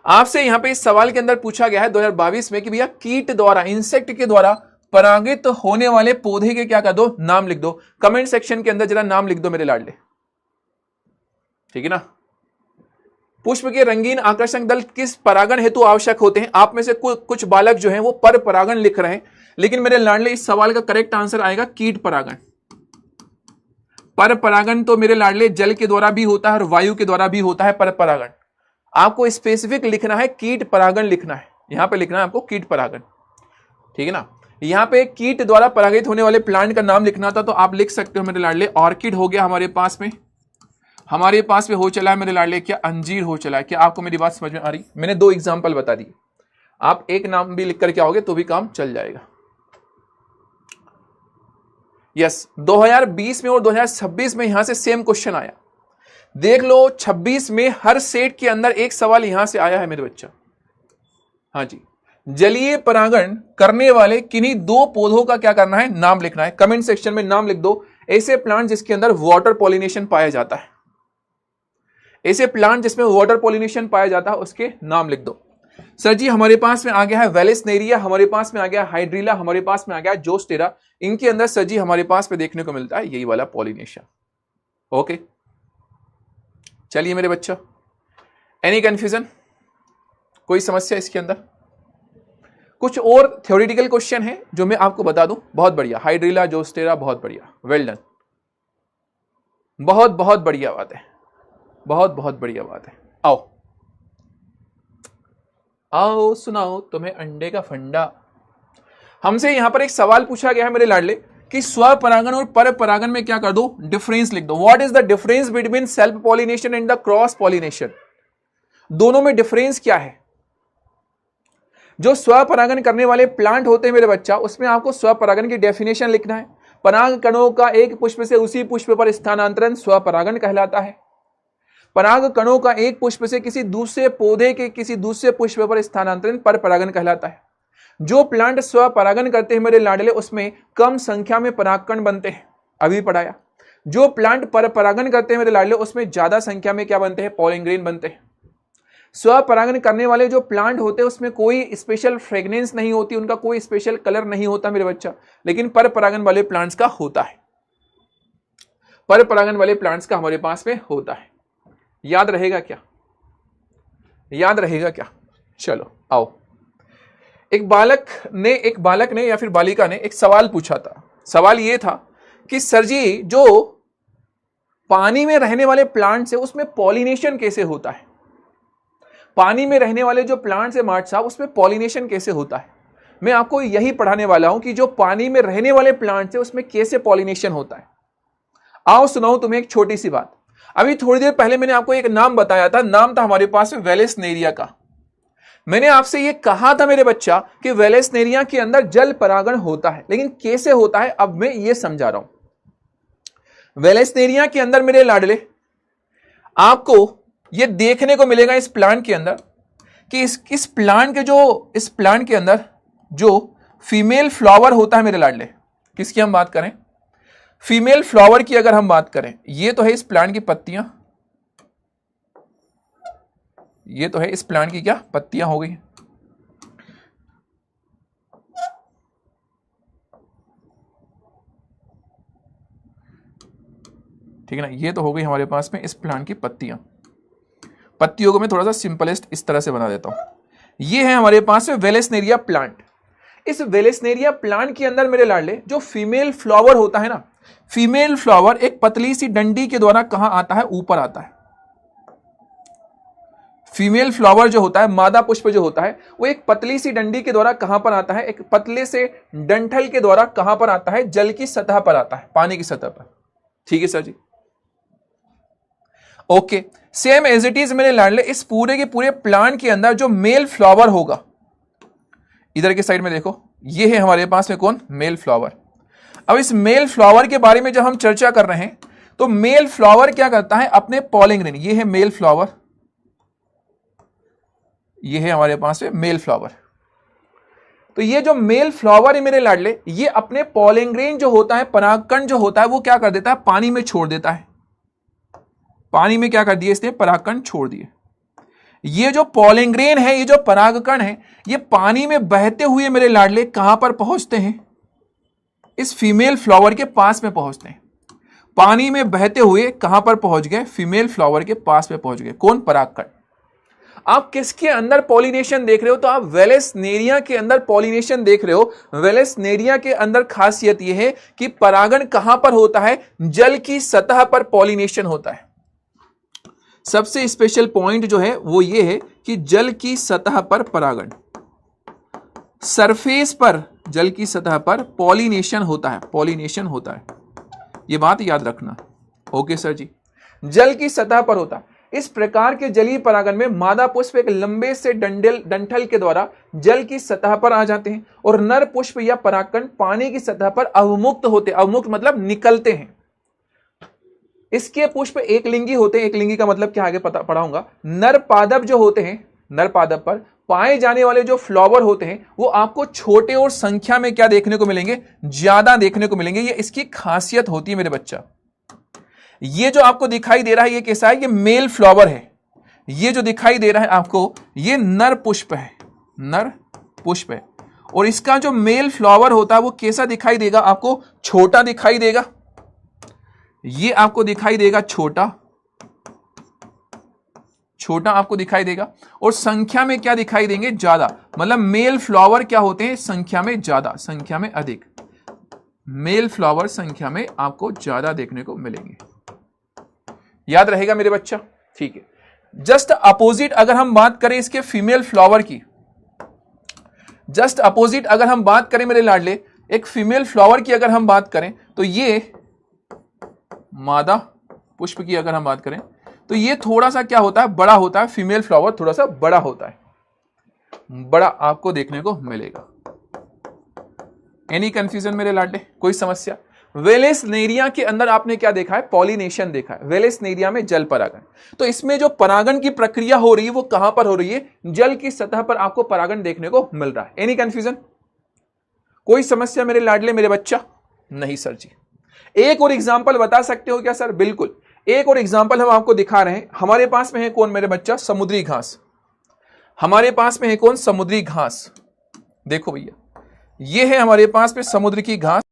आपसे यहां पे इस सवाल के अंदर पूछा गया है 2022 में कि भैया कीट द्वारा, इंसेक्ट के द्वारा परागित होने वाले पौधे के क्या कर दो? नाम लिख दो। कमेंट सेक्शन के अंदर जरा नाम लिख दो मेरे लाडले, ठीक है ना। पुष्प के रंगीन आकर्षक दल किस परागण हेतु आवश्यक होते हैं? आप में से कुछ बालक जो हैं वो पर परागण लिख रहे हैं, लेकिन मेरे लाडले इस सवाल का करेक्ट आंसर आएगा कीट परागण। पर परागण तो मेरे लाडले जल के द्वारा भी होता है और वायु के द्वारा भी होता है पर परागण। आपको स्पेसिफिक लिखना है, कीट परागण लिखना है। यहां पे लिखना है आपको कीट परागण, ठीक है ना। यहां पे कीट द्वारा परागित होने वाले प्लांट का नाम लिखना था, तो आप लिख सकते हो मेरे लाडले। ऑर्किड हो गया हमारे पास में हो चला है मेरे लाडले। क्या अंजीर हो चला है? क्या आपको मेरी बात समझ में आ रही? मैंने 2 एग्जाम्पल बता दिए, आप एक नाम भी लिख करके आओगे तो भी काम चल जाएगा। यस, 2020 में और 2026 में यहां से सेम क्वेश्चन आया। देख लो 26 में हर सेट के अंदर एक सवाल यहां से आया है मेरे बच्चा। हाँ जी, जलीय परागण करने वाले किन्हीं 2 पौधों का क्या करना है? नाम लिखना है। कमेंट सेक्शन में नाम लिख दो। ऐसे प्लांट जिसके अंदर वाटर पॉलिनेशन पाया जाता है, ऐसे प्लांट जिसमें वाटर पॉलिनेशन पाया जाता है, उसके नाम लिख दो। सर जी हमारे पास में आ गया है वेलेस्नेरिया, हमारे पास में आ गया हाइड्रिला, हमारे पास में आ गया जोस्टेरा। इनके अंदर सर जी हमारे पास में देखने को मिलता है यही वाला पॉलिनेशन। ओके, चलिए मेरे बच्चा, एनी कंफ्यूजन, कोई समस्या इसके अंदर? कुछ और थ्योरेटिकल क्वेश्चन है जो मैं आपको बता दूं। बहुत बढ़िया, हाइड्रिला जोस्टेरा, बहुत बढ़िया, वेल डन, बहुत बहुत बढ़िया बात है, बहुत बहुत बढ़िया बात है। आओ आओ सुनाओ तुम्हें अंडे का फंडा। हमसे यहां पर एक सवाल पूछा गया है मेरे लाडले कि स्वपरागण और पर परागण में क्या कर दो? डिफरेंस लिख दो। What is the difference between self pollination and the cross pollination? दोनों में डिफरेंस क्या है? जो स्वपरागण करने वाले प्लांट होते हैं मेरे बच्चा, उसमें आपको स्वपरागण की डेफिनेशन लिखना है। पराग कणों का एक पुष्प से उसी पुष्प पर स्थानांतरण स्वपरागण कहलाता है। पराग कणों का एक पुष्प से किसी दूसरे पौधे के किसी दूसरे पुष्प पर स्थानांतरण पर परागण कहलाता है। जो प्लांट स्वपरागण करते हैं मेरे लाडले, उसमें कम संख्या में परागकण बनते हैं, अभी पढ़ाया। जो प्लांट पर परागण करते हैं मेरे लाडले, उसमें ज्यादा संख्या में क्या बनते हैं, पॉलन ग्रेन बनते हैं। स्वपरागण करने वाले जो प्लांट होते हैं उसमें कोई स्पेशल फ्रेग्रेंस नहीं होती, उनका कोई स्पेशल कलर नहीं होता मेरे बच्चा, लेकिन पर परागण वाले प्लांट्स का होता है। पर परागण वाले प्लांट्स का हमारे पास में होता है। याद रहेगा क्या, याद रहेगा क्या? चलो आओ। एक बालक ने या फिर बालिका ने एक सवाल पूछा था। सवाल यह था कि सर जी, जो पानी में रहने वाले प्लांट्स है उसमें पॉलिनेशन कैसे होता है? पानी में रहने वाले जो प्लांट्स है मार्ट साहब, उसमें पॉलिनेशन कैसे होता है? मैं आपको यही पढ़ाने वाला हूं कि जो पानी में रहने वाले प्लांट्स है उसमें कैसे पॉलिनेशन होता है। आओ सुनाऊं तुम्हें एक छोटी सी बात। अभी थोड़ी देर पहले मैंने आपको एक नाम बताया था, नाम था हमारे पास वेलेस्नेरिया का। मैंने आपसे ये कहा था मेरे बच्चा कि वेलेस्नेरिया के अंदर जल परागण होता है, लेकिन कैसे होता है अब मैं ये समझा रहा हूं। वेलेस्नेरिया के अंदर मेरे लाडले आपको ये देखने को मिलेगा इस प्लांट के अंदर कि इस प्लांट के अंदर जो फीमेल फ्लावर होता है मेरे लाडले, किसकी हम बात करें, फीमेल फ्लावर की अगर हम बात करें, ये तो है इस प्लांट की पत्तियां, ये तो है इस प्लांट की क्या पत्तियां हो गई। ठीक है ना, ये तो हो गई हमारे पास में इस प्लांट की पत्तियां। पत्तियों को मैं थोड़ा सा सिंपलेस्ट इस तरह से बना देता हूं। ये है हमारे पास में वेलेस्नेरिया प्लांट। इस वेलेस्नेरिया प्लांट के अंदर मेरे लाडले जो फीमेल फ्लावर होता है ना, फीमेल फ्लावर एक पतली सी डंडी के द्वारा कहां आता है, ऊपर आता है। फीमेल फ्लावर जो होता है, मादा पुष्प जो होता है, वो एक पतली सी डंडी के द्वारा कहां पर आता है, एक पतले से डंठल के द्वारा कहां पर आता है, जल की सतह पर आता है, पानी की सतह पर। ठीक है सर जी, okay. Same as it is मेरे लाडले इस पूरे के पूरे प्लांट के अंदर जो मेल फ्लावर होगा, इधर के साइड में देखो, ये है हमारे पास में कौन, मेल फ्लावर। अब इस मेल फ्लावर के बारे में जब हम चर्चा कर रहे हैं तो मेल फ्लावर क्या करता है, अपने पॉलन ग्रेन, ये है मेल फ्लावर, ये है हमारे पास में मेल फ्लावर। तो ये जो मेल फ्लावर है मेरे लाडले, ये अपने पॉलन ग्रेन जो होता है, परागकण जो होता है, वो क्या कर देता है, पानी में छोड़ देता है। पानी में क्या कर दिए इसने, परागकण छोड़ दिए। ये जो पॉलन ग्रेन है, ये जो परागकण है, ये पानी में बहते हुए मेरे लाडले कहां पर पहुंचते हैं, इस फीमेल फ्लावर के पास में पहुंचते हैं। पानी में बहते हुए कहां पर पहुंच गए, फीमेल फ्लावर के पास में पहुंच गए। कौन, परागकण। आप किसके अंदर पॉलिनेशन देख रहे हो, तो आप वेलेस्नेरिया के अंदर पॉलिनेशन देख रहे हो। वेलेस्नेरिया के अंदर खासियत यह है कि परागण कहां पर होता है, जल की सतह पर पॉलिनेशन होता है। सबसे स्पेशल पॉइंट जो है वो ये है कि जल की सतह पर परागण, सरफेस पर, जल की सतह पर पॉलिनेशन होता है, पॉलिनेशन होता है। ये बात याद रखना। ओके सर जी, जल की सतह पर होता है। इस प्रकार के जलीय परागण में मादा पुष्प एक लंबे से डंठल के द्वारा जल की सतह पर आ जाते हैं और नर पुष्प या परागकण पानी की सतह पर अवमुक्त होते, अवमुक्त मतलब निकलते हैं। इसके पुष्प एक लिंगी होते हैं। एक लिंगी का मतलब क्या, आगे पढ़ाऊंगा। नर पादप जो होते हैं, नर पादप पर पाए जाने वाले जो फ्लावर होते हैं वो आपको छोटे और संख्या में क्या देखने को मिलेंगे, ज्यादा देखने को मिलेंगे। ये इसकी खासियत होती है मेरे बच्चा। ये जो आपको दिखाई दे रहा है ये कैसा है, ये मेल फ्लावर है। ये जो दिखाई दे रहा है आपको, ये नर पुष्प है, नर पुष्प है। और इसका जो मेल फ्लावर होता है वो कैसा दिखाई देगा आपको, छोटा दिखाई देगा। ये आपको दिखाई देगा छोटा, छोटा आपको दिखाई देगा। और संख्या में क्या दिखाई देंगे, ज्यादा। मतलब मेल फ्लावर क्या होते हैं, संख्या में ज्यादा, संख्या में अधिक। मेल फ्लावर संख्या में आपको ज्यादा देखने को मिलेंगे। याद रहेगा मेरे बच्चा, ठीक है। जस्ट अपोजिट अगर हम बात करें इसके फीमेल फ्लावर की, जस्ट अपोजिट अगर हम बात करें मेरे लाडले, एक फीमेल फ्लावर की अगर हम बात करें तो ये मादा पुष्प की अगर हम बात करें तो ये थोड़ा सा क्या होता है, बड़ा होता है। फीमेल फ्लावर थोड़ा सा बड़ा होता है, बड़ा आपको देखने को मिलेगा। एनी कंफ्यूजन मेरे लाडले, कोई समस्या? वेलेस्नेरिया के अंदर आपने क्या देखा है, पॉलिनेशन देखा है। वेलेस्नेरिया में जल परागण। तो इसमें जो परागण की प्रक्रिया हो रही है वो कहां पर हो रही है, जल की सतह पर आपको परागण देखने को मिल रहा है। एनी कंफ्यूजन, कोई समस्या मेरे लाडले मेरे बच्चा? नहीं सर जी। एक और एग्जाम्पल बता सकते हो क्या सर? बिल्कुल, एक और एग्जाम्पल हम आपको दिखा रहे हैं। हमारे पास में है कौन मेरे बच्चा? समुद्री घास। हमारे पास में है कौन? समुद्री घास। देखो भैया, ये है हमारे पास में समुद्र की घास।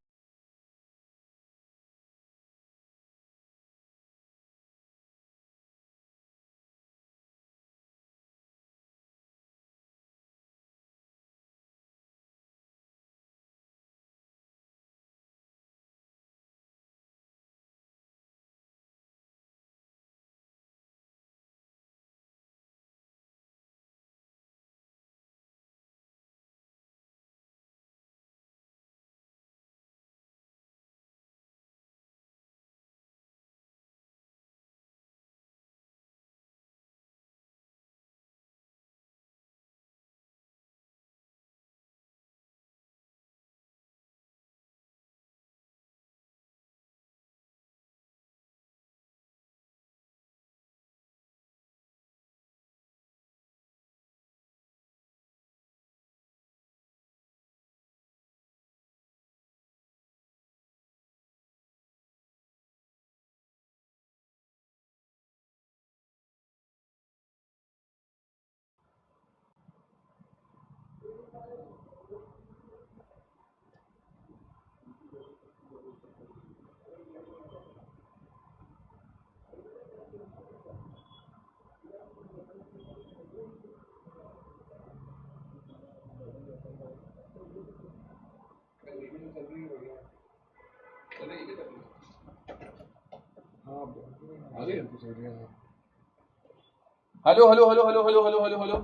Hello hello hello hello hello hello hello hello,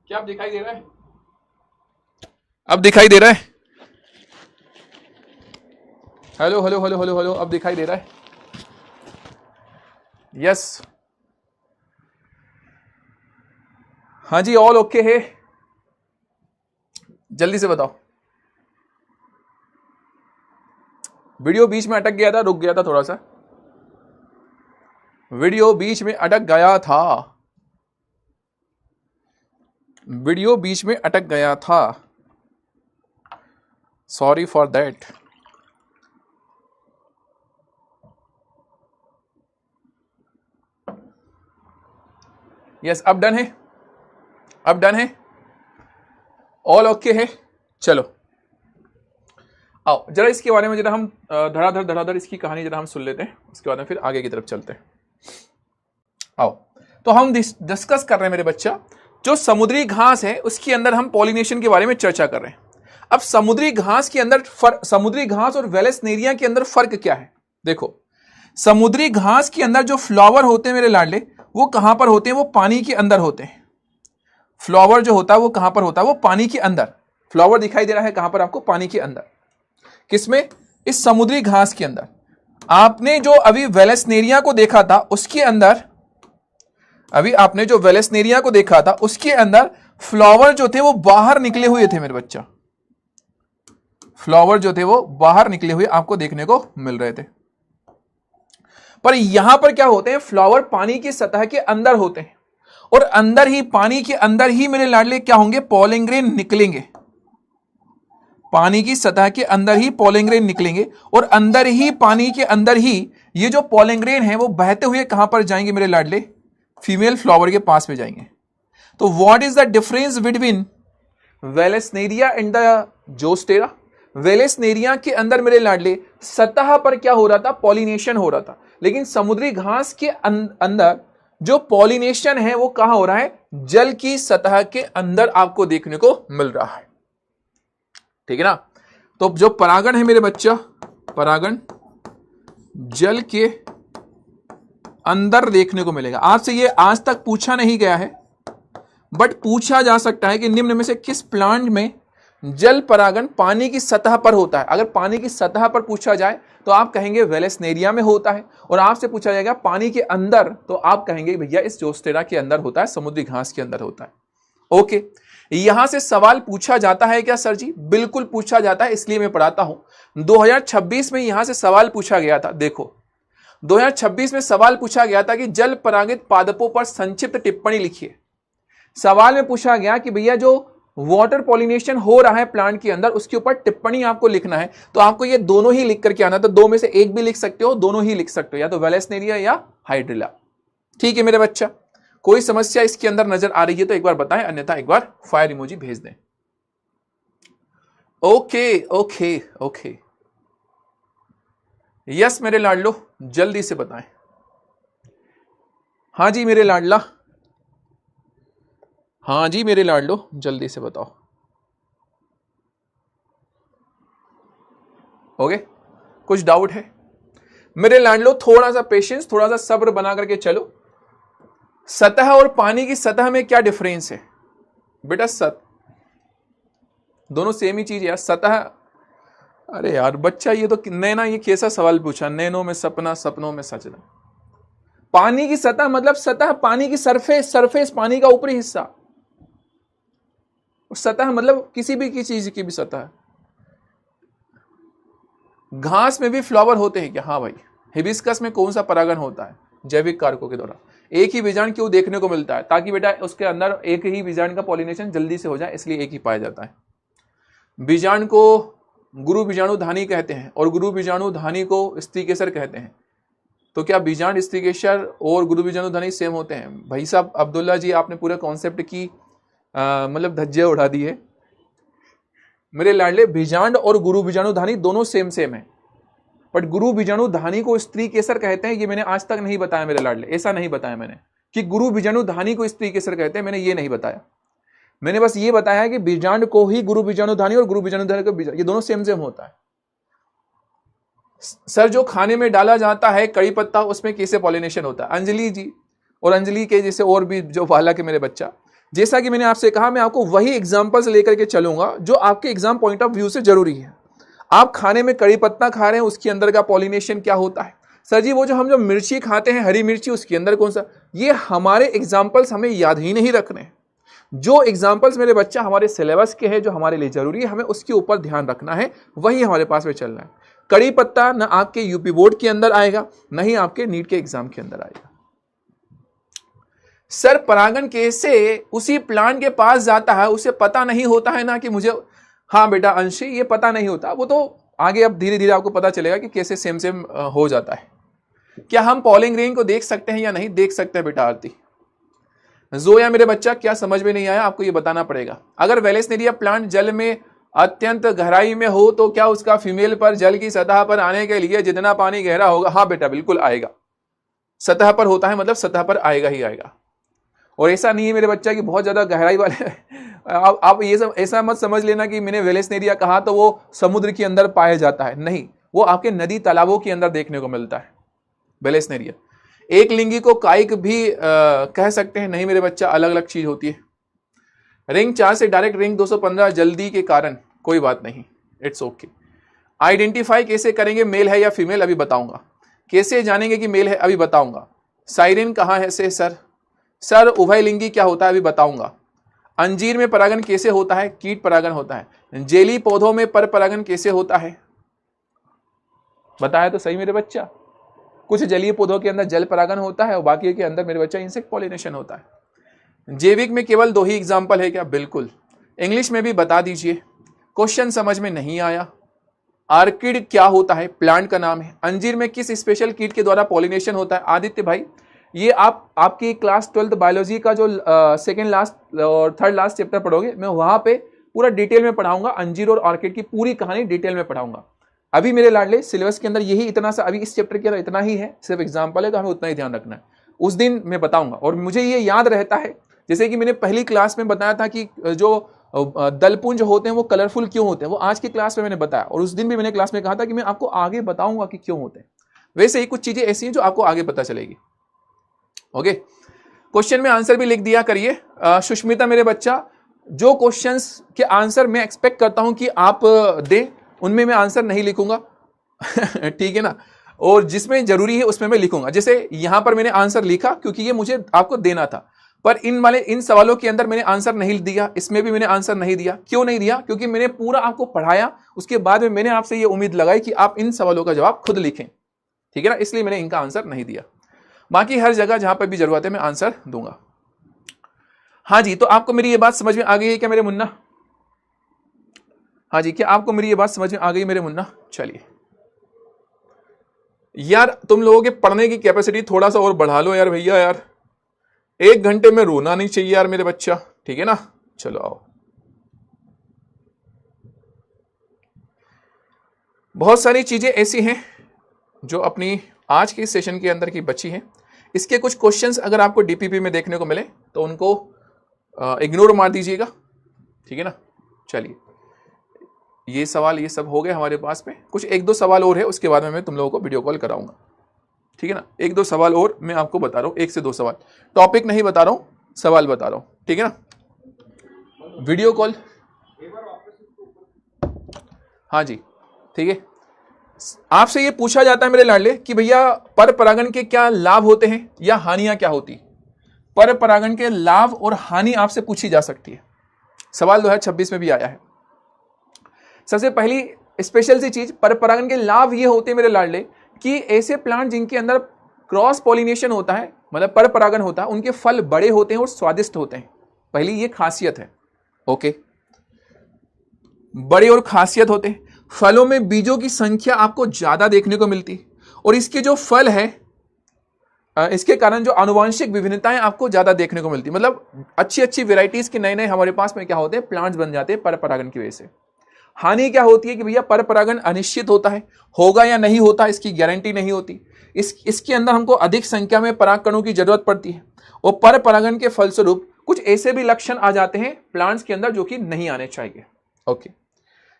क्या अब दिखाई दे रहा है? अब दिखाई दे रहा है? Hello hello hello hello hello, अब दिखाई दे रहा है? यस, हाँ जी, ऑल ओके है? जल्दी से बताओ। वीडियो बीच में अटक गया था, रुक गया था थोड़ा सा, वीडियो बीच में अटक गया था, वीडियो बीच में अटक गया था, सॉरी फॉर दैट। यस, अब डन है, अब डन है, ऑल ओके है। चलो आओ जरा इसके बारे में जरा हम धड़ाधड़ धड़ाधड़ इसकी कहानी जरा हम सुन लेते हैं, उसके बाद में फिर आगे की तरफ चलते हैं। आओ, तो हम डिस्कस कर रहे हैं मेरे बच्चा, जो समुद्री घास है उसके अंदर हम पॉलिनेशन के बारे में चर्चा कर रहे हैं। अब समुद्री घास के अंदर समुद्री घास और वेलेस्नेरिया के अंदर फर्क क्या है? देखो, समुद्री घास के अंदर जो फ्लावर होते हैं मेरे लाडले, वो कहां पर होते हैं? वो पानी के अंदर होते हैं। फ्लावर जो होता है वो कहां पर होता है? वो पानी के अंदर। फ्लावर दिखाई दे रहा है कहां पर आपको? पानी के अंदर। किसमें? इस समुद्री घास के अंदर। आपने जो अभी वेलेस्नेरिया को देखा था उसके अंदर, अभी आपने जो वेलेस्नेरिया को देखा था उसके अंदर फ्लावर जो थे वो बाहर निकले हुए थे मेरे बच्चा। फ्लावर जो थे वो बाहर निकले हुए आपको देखने को मिल रहे थे। पर यहां पर क्या होते हैं? फ्लावर पानी की सतह के अंदर होते हैं, और अंदर ही, पानी के अंदर ही मेरे लाडले क्या होंगे? पॉलन ग्रेन निकलेंगे। पानी की सतह के अंदर ही पॉलन ग्रेन निकलेंगे, और अंदर ही, पानी के अंदर ही ये जो पॉलन ग्रेन है वो बहते हुए कहां पर जाएंगे मेरे लाडले? फीमेल फ्लावर के पास में जाएंगे। तो what is the difference between vallisneria and the zostera? Vallisneria के अंदर मेरे लाडले सतह पर क्या हो रहा था? पॉलिनेशन हो रहा था। लेकिन समुद्री घास के अंदर जो पॉलिनेशन है वो कहां हो रहा है? जल की सतह के अंदर आपको देखने को मिल रहा है। ठीक है ना? तो जो परागण है मेरे बच्चा, परागण जल के अंदर देखने को मिलेगा। आपसे ये आज तक पूछा नहीं गया है, बट पूछा जा सकता है कि निम्न में से किस प्लांट में जल परागण पानी की सतह पर होता है? अगर पानी की सतह पर पूछा जाए तो आप कहेंगे वेलेस्नेरिया में होता है, और आपसे पूछा जाएगा पानी के अंदर तो आप कहेंगे भैया इस जोस्टेरा के अंदर होता है, समुद्री घास के अंदर होता है। ओके, यहां से सवाल पूछा जाता है क्या सर जी? बिल्कुल पूछा जाता है, इसलिए मैं पढ़ाता हूं। 2026 में यहां से सवाल पूछा गया था। देखो, 2026 में सवाल पूछा गया था कि जल परागित पादपों पर संक्षिप्त टिप्पणी लिखिए। सवाल में पूछा गया कि भैया जो वाटर पॉलिनेशन हो रहा है प्लांट के अंदर, उसके ऊपर टिप्पणी आपको लिखना है। तो आपको ये दोनों ही लिख करके आना, तो दो में से एक भी लिख सकते हो, दोनों ही लिख सकते हो, या तो वेलेस्नेरिया या हाइड्रिला। ठीक है मेरे बच्चा, कोई समस्या इसके अंदर नजर आ रही है तो एक बार बताएं, अन्यथा एक बार फायर इमोजी भेज दें। ओके ओके ओके, यस मेरे लाडलो, जल्दी से बताएं। हाँ जी मेरे लाडला, हाँ जी मेरे लाडलो, जल्दी से बताओ। ओके, कुछ डाउट है मेरे लाडलो? थोड़ा सा पेशेंस, थोड़ा सा सब्र बना करके चलो। सतह और पानी की सतह में क्या डिफरेंस है बेटा? दोनों सेम ही चीज है यार, सतह। अरे यार बच्चा, ये तो नैना, ये कैसा सवाल पूछा, नैनों में सपना सपनों में सजना। पानी की सतह मतलब सतह, पानी की सरफेस, सरफेस पानी का ऊपरी हिस्सा। सतह मतलब किसी भी की चीज की भी सतह। घास में भी फ्लावर होते हैं क्या? हाँ भाई। हिबिस्कस में कौन सा परागण होता है? जैविक कारकों के द्वारा। एक ही बीजाणु क्यों देखने को मिलता है? ताकि बेटा उसके अंदर एक ही बीजाणु का पॉलिनेशन जल्दी से हो जाए, इसलिए एक ही पाया जाता है। बीजाणु को गुरु बीजाणु धानी कहते हैं और गुरु बीजाणु धानी को स्त्री केसर कहते हैं। तो क्या बीजाणु स्त्री केसर और गुरु बीजाणु धानी सेम होते हैं? भाई साहब अब्दुल्ला जी, आपने पूरे कॉन्सेप्ट की मतलब धज्जे उड़ा दी है मेरे लाडले। बीजांड और गुरु बीजाणु धानी दोनों सेम सेम है, बट गुरु बीजाणु धानी को स्त्री केसर कहते हैं, ये मैंने आज तक नहीं बताया मेरे लाडले। ऐसा नहीं बताया मैंने कि गुरु बीजाणु धानी को स्त्री केसर कहते हैं, मैंने ये नहीं बताया। मैंने बस ये बताया कि बीजांड को ही गुरु बीजाणु धानी और गुरु बीजाणु धानी को ये दोनों सेम सेम होता है। सर जो खाने में डाला जाता है कड़ी पत्ता, उसमें कैसे पॉलिनेशन होता है? अंजलि जी और अंजलि के जैसे और भी जो बालक है मेरे बच्चा, जैसा कि मैंने आपसे कहा, मैं आपको वही एग्जांपल्स लेकर के चलूंगा जो आपके एग्जाम पॉइंट ऑफ व्यू से जरूरी है। आप खाने में कड़ी पत्ता खा रहे हैं, उसके अंदर का पॉलिनेशन क्या होता है? सर जी वो जो मिर्ची खाते हैं, हरी मिर्ची, उसके अंदर कौन सा? ये हमारे एग्जाम्पल्स हमें याद ही नहीं रखने। जो एग्जाम्पल्स मेरे बच्चा हमारे सिलेबस के हैं, जो हमारे लिए जरूरी है, हमें उसके ऊपर ध्यान रखना है, वही हमारे पास में चलना है। कड़ी पत्ता न आपके यूपी बोर्ड के अंदर आएगा, न ही आपके नीट के एग्जाम के अंदर आएगा। सर परागण कैसे उसी प्लांट के पास जाता है, उसे पता नहीं होता है ना कि मुझे? हाँ बेटा अंशी, ये पता नहीं होता, वो तो आगे अब धीरे धीरे आपको पता चलेगा कि कैसे सेम सेम हो जाता है। क्या हम पॉलिंग रेंज को देख सकते हैं या नहीं देख सकते हैं बेटा? आरती जोया मेरे बच्चा, क्या समझ में नहीं आया? आपको ये बताना पड़ेगा। अगर वेलेस्नेरिया प्लांट जल में अत्यंत गहराई में हो तो क्या उसका फीमेल पर जल की सतह पर आने के लिए जितना पानी गहरा होगा? हाँ बेटा बिल्कुल आएगा। सतह पर होता है मतलब सतह पर आएगा ही आएगा। और ऐसा नहीं है मेरे बच्चा कि बहुत ज्यादा गहराई वाले आप ये सब ऐसा मत समझ लेना कि मैंने वेलेस्नेरिया कहा तो वो समुद्र के अंदर पाया जाता है, नहीं, वो आपके नदी तालाबों के अंदर देखने को मिलता है वेलेस्नेरिया। एक लिंगी को काइक भी कह सकते हैं, नहीं मेरे बच्चा, अलग अलग चीज होती है। रिंग 4 से डायरेक्ट रिंग 215 जल्दी के कारण कोई बात नहीं, इट्स ओके। आइडेंटिफाई कैसे करेंगे मेल है या फीमेल? अभी बताऊंगा। कैसे जानेंगे कि मेल है? अभी बताऊंगा। साइरिन कहाँ है से सर उभयलिंगी क्या होता है? अभी बताऊंगा। अंजीर में परागण कैसे होता है? कीट परागण होता है। जेली पौधों में पर परागण कैसे होता है? बताया तो सही मेरे बच्चा। कुछ जलीय पौधों के अंदर जल परागण होता है और बाकी के अंदर मेरे बच्चा इंसेक्ट पॉलिनेशन होता है। जैविक में केवल 2 ही एग्जाम्पल है क्या? बिल्कुल। इंग्लिश में भी बता दीजिए। क्वेश्चन समझ में नहीं आया? आर्किड क्या होता है? प्लांट का नाम है। अंजीर में किस स्पेशल कीट के द्वारा पॉलिनेशन होता है? आदित्य भाई, ये आपकी क्लास 12th बायोलॉजी का जो सेकेंड लास्ट और थर्ड लास्ट चैप्टर पढ़ोगे, मैं वहां पे पूरा डिटेल में पढ़ाऊंगा। अंजीर और ऑर्किड की पूरी कहानी डिटेल में पढ़ाऊंगा। अभी मेरे लाडले सिलेबस के अंदर यही इतना सा, अभी इस चैप्टर के अंदर इतना ही है, सिर्फ एग्जाम्पल है, तो हमें उतना ही ध्यान रखना है। उस दिन मैं बताऊंगा। और मुझे ये याद रहता है, जैसे कि मैंने पहली क्लास में बताया था कि जो दलपुंज होते हैं वो कलरफुल क्यों होते हैं, वो आज की क्लास में मैंने बताया। और उस दिन भी मैंने क्लास में कहा था कि मैं आपको आगे बताऊंगा कि क्यों होते हैं। वैसे ही कुछ चीजें ऐसी हैं जो आपको आगे पता चलेगी। ओके, क्वेश्चन में आंसर भी लिख दिया करिए। सुष्मिता मेरे बच्चा, जो क्वेश्चंस के आंसर मैं एक्सपेक्ट करता हूं कि आप दें, उनमें मैं आंसर नहीं लिखूंगा ठीक है ना, और जिसमें जरूरी है उसमें मैं लिखूंगा। जैसे यहां पर मैंने आंसर लिखा क्योंकि ये मुझे आपको देना था, पर इन सवालों के अंदर मैंने आंसर नहीं दिया, इसमें भी मैंने आंसर नहीं दिया। क्यों नहीं दिया? क्योंकि मैंने पूरा आपको पढ़ाया, उसके बाद में मैंने आपसे ये उम्मीद लगाई कि आप इन सवालों का जवाब खुद लिखें, ठीक है ना, इसलिए मैंने इनका आंसर नहीं दिया। बाकी हर जगह जहां पर भी जरूरत है मैं आंसर दूंगा। हाँ जी, तो आपको मेरी ये बात समझ में आ गई है क्या मेरे मुन्ना? हाँ जी, क्या आपको मेरी ये बात समझ में आ गई मेरे मुन्ना? चलिए यार, तुम लोगों के पढ़ने की कैपेसिटी थोड़ा सा और बढ़ा लो यार भैया यार, 1 घंटे में रोना नहीं चाहिए यार मेरे बच्चा, ठीक है ना? चलो आओ। बहुत सारी चीजें ऐसी हैं जो अपनी आज के सेशन के अंदर की बची हैं। इसके कुछ क्वेश्चंस अगर आपको डीपीपी में देखने को मिले तो उनको इग्नोर मार दीजिएगा, ठीक है ना? चलिए, ये सवाल ये सब हो गए हमारे पास में। कुछ 1-2 सवाल और है, उसके बाद में मैं तुम लोगों को वीडियो कॉल कराऊंगा, ठीक है ना? 1-2 सवाल और मैं आपको बता रहा हूँ, 1 से 2 सवाल, टॉपिक नहीं बता रहा हूँ, सवाल बता रहा हूँ, ठीक है ना? वीडियो कॉल, हाँ जी, ठीक है। आपसे ये पूछा जाता है मेरे लाडले कि भैया पर परागण के क्या लाभ होते हैं या हानियां क्या होती? पर परागण के लाभ और हानि आपसे पूछी जा सकती है। सवाल 2026 में भी आया है। सबसे पहली स्पेशल सी चीज, पर परागण के लाभ ये होते हैं मेरे लाडले कि ऐसे प्लांट जिनके अंदर क्रॉस पॉलिनेशन होता है, मतलब पर परागण होता है, उनके फल बड़े होते हैं और स्वादिष्ट होते हैं। पहली ये खासियत है, ओके, बड़े और खासियत होते हैं। फलों में बीजों की संख्या आपको ज्यादा देखने को मिलती है और इसके जो फल है, इसके कारण जो आनुवांशिक विभिन्नताएं आपको ज्यादा देखने को मिलती है। मतलब अच्छी अच्छी वेराइटीज के नए नए हमारे पास में क्या होते हैं, प्लांट्स बन जाते हैं पर परागण की वजह से। हानि क्या होती है कि भैया पर परागण अनिश्चित होता है, होगा या नहीं होता इसकी गारंटी नहीं होती। इसके अंदर हमको अधिक संख्या में परागकणों की जरूरत पड़ती है और पर परागण के फलस्वरूप कुछ ऐसे भी लक्षण आ जाते हैं प्लांट्स के अंदर जो कि नहीं आने चाहिए। Okay,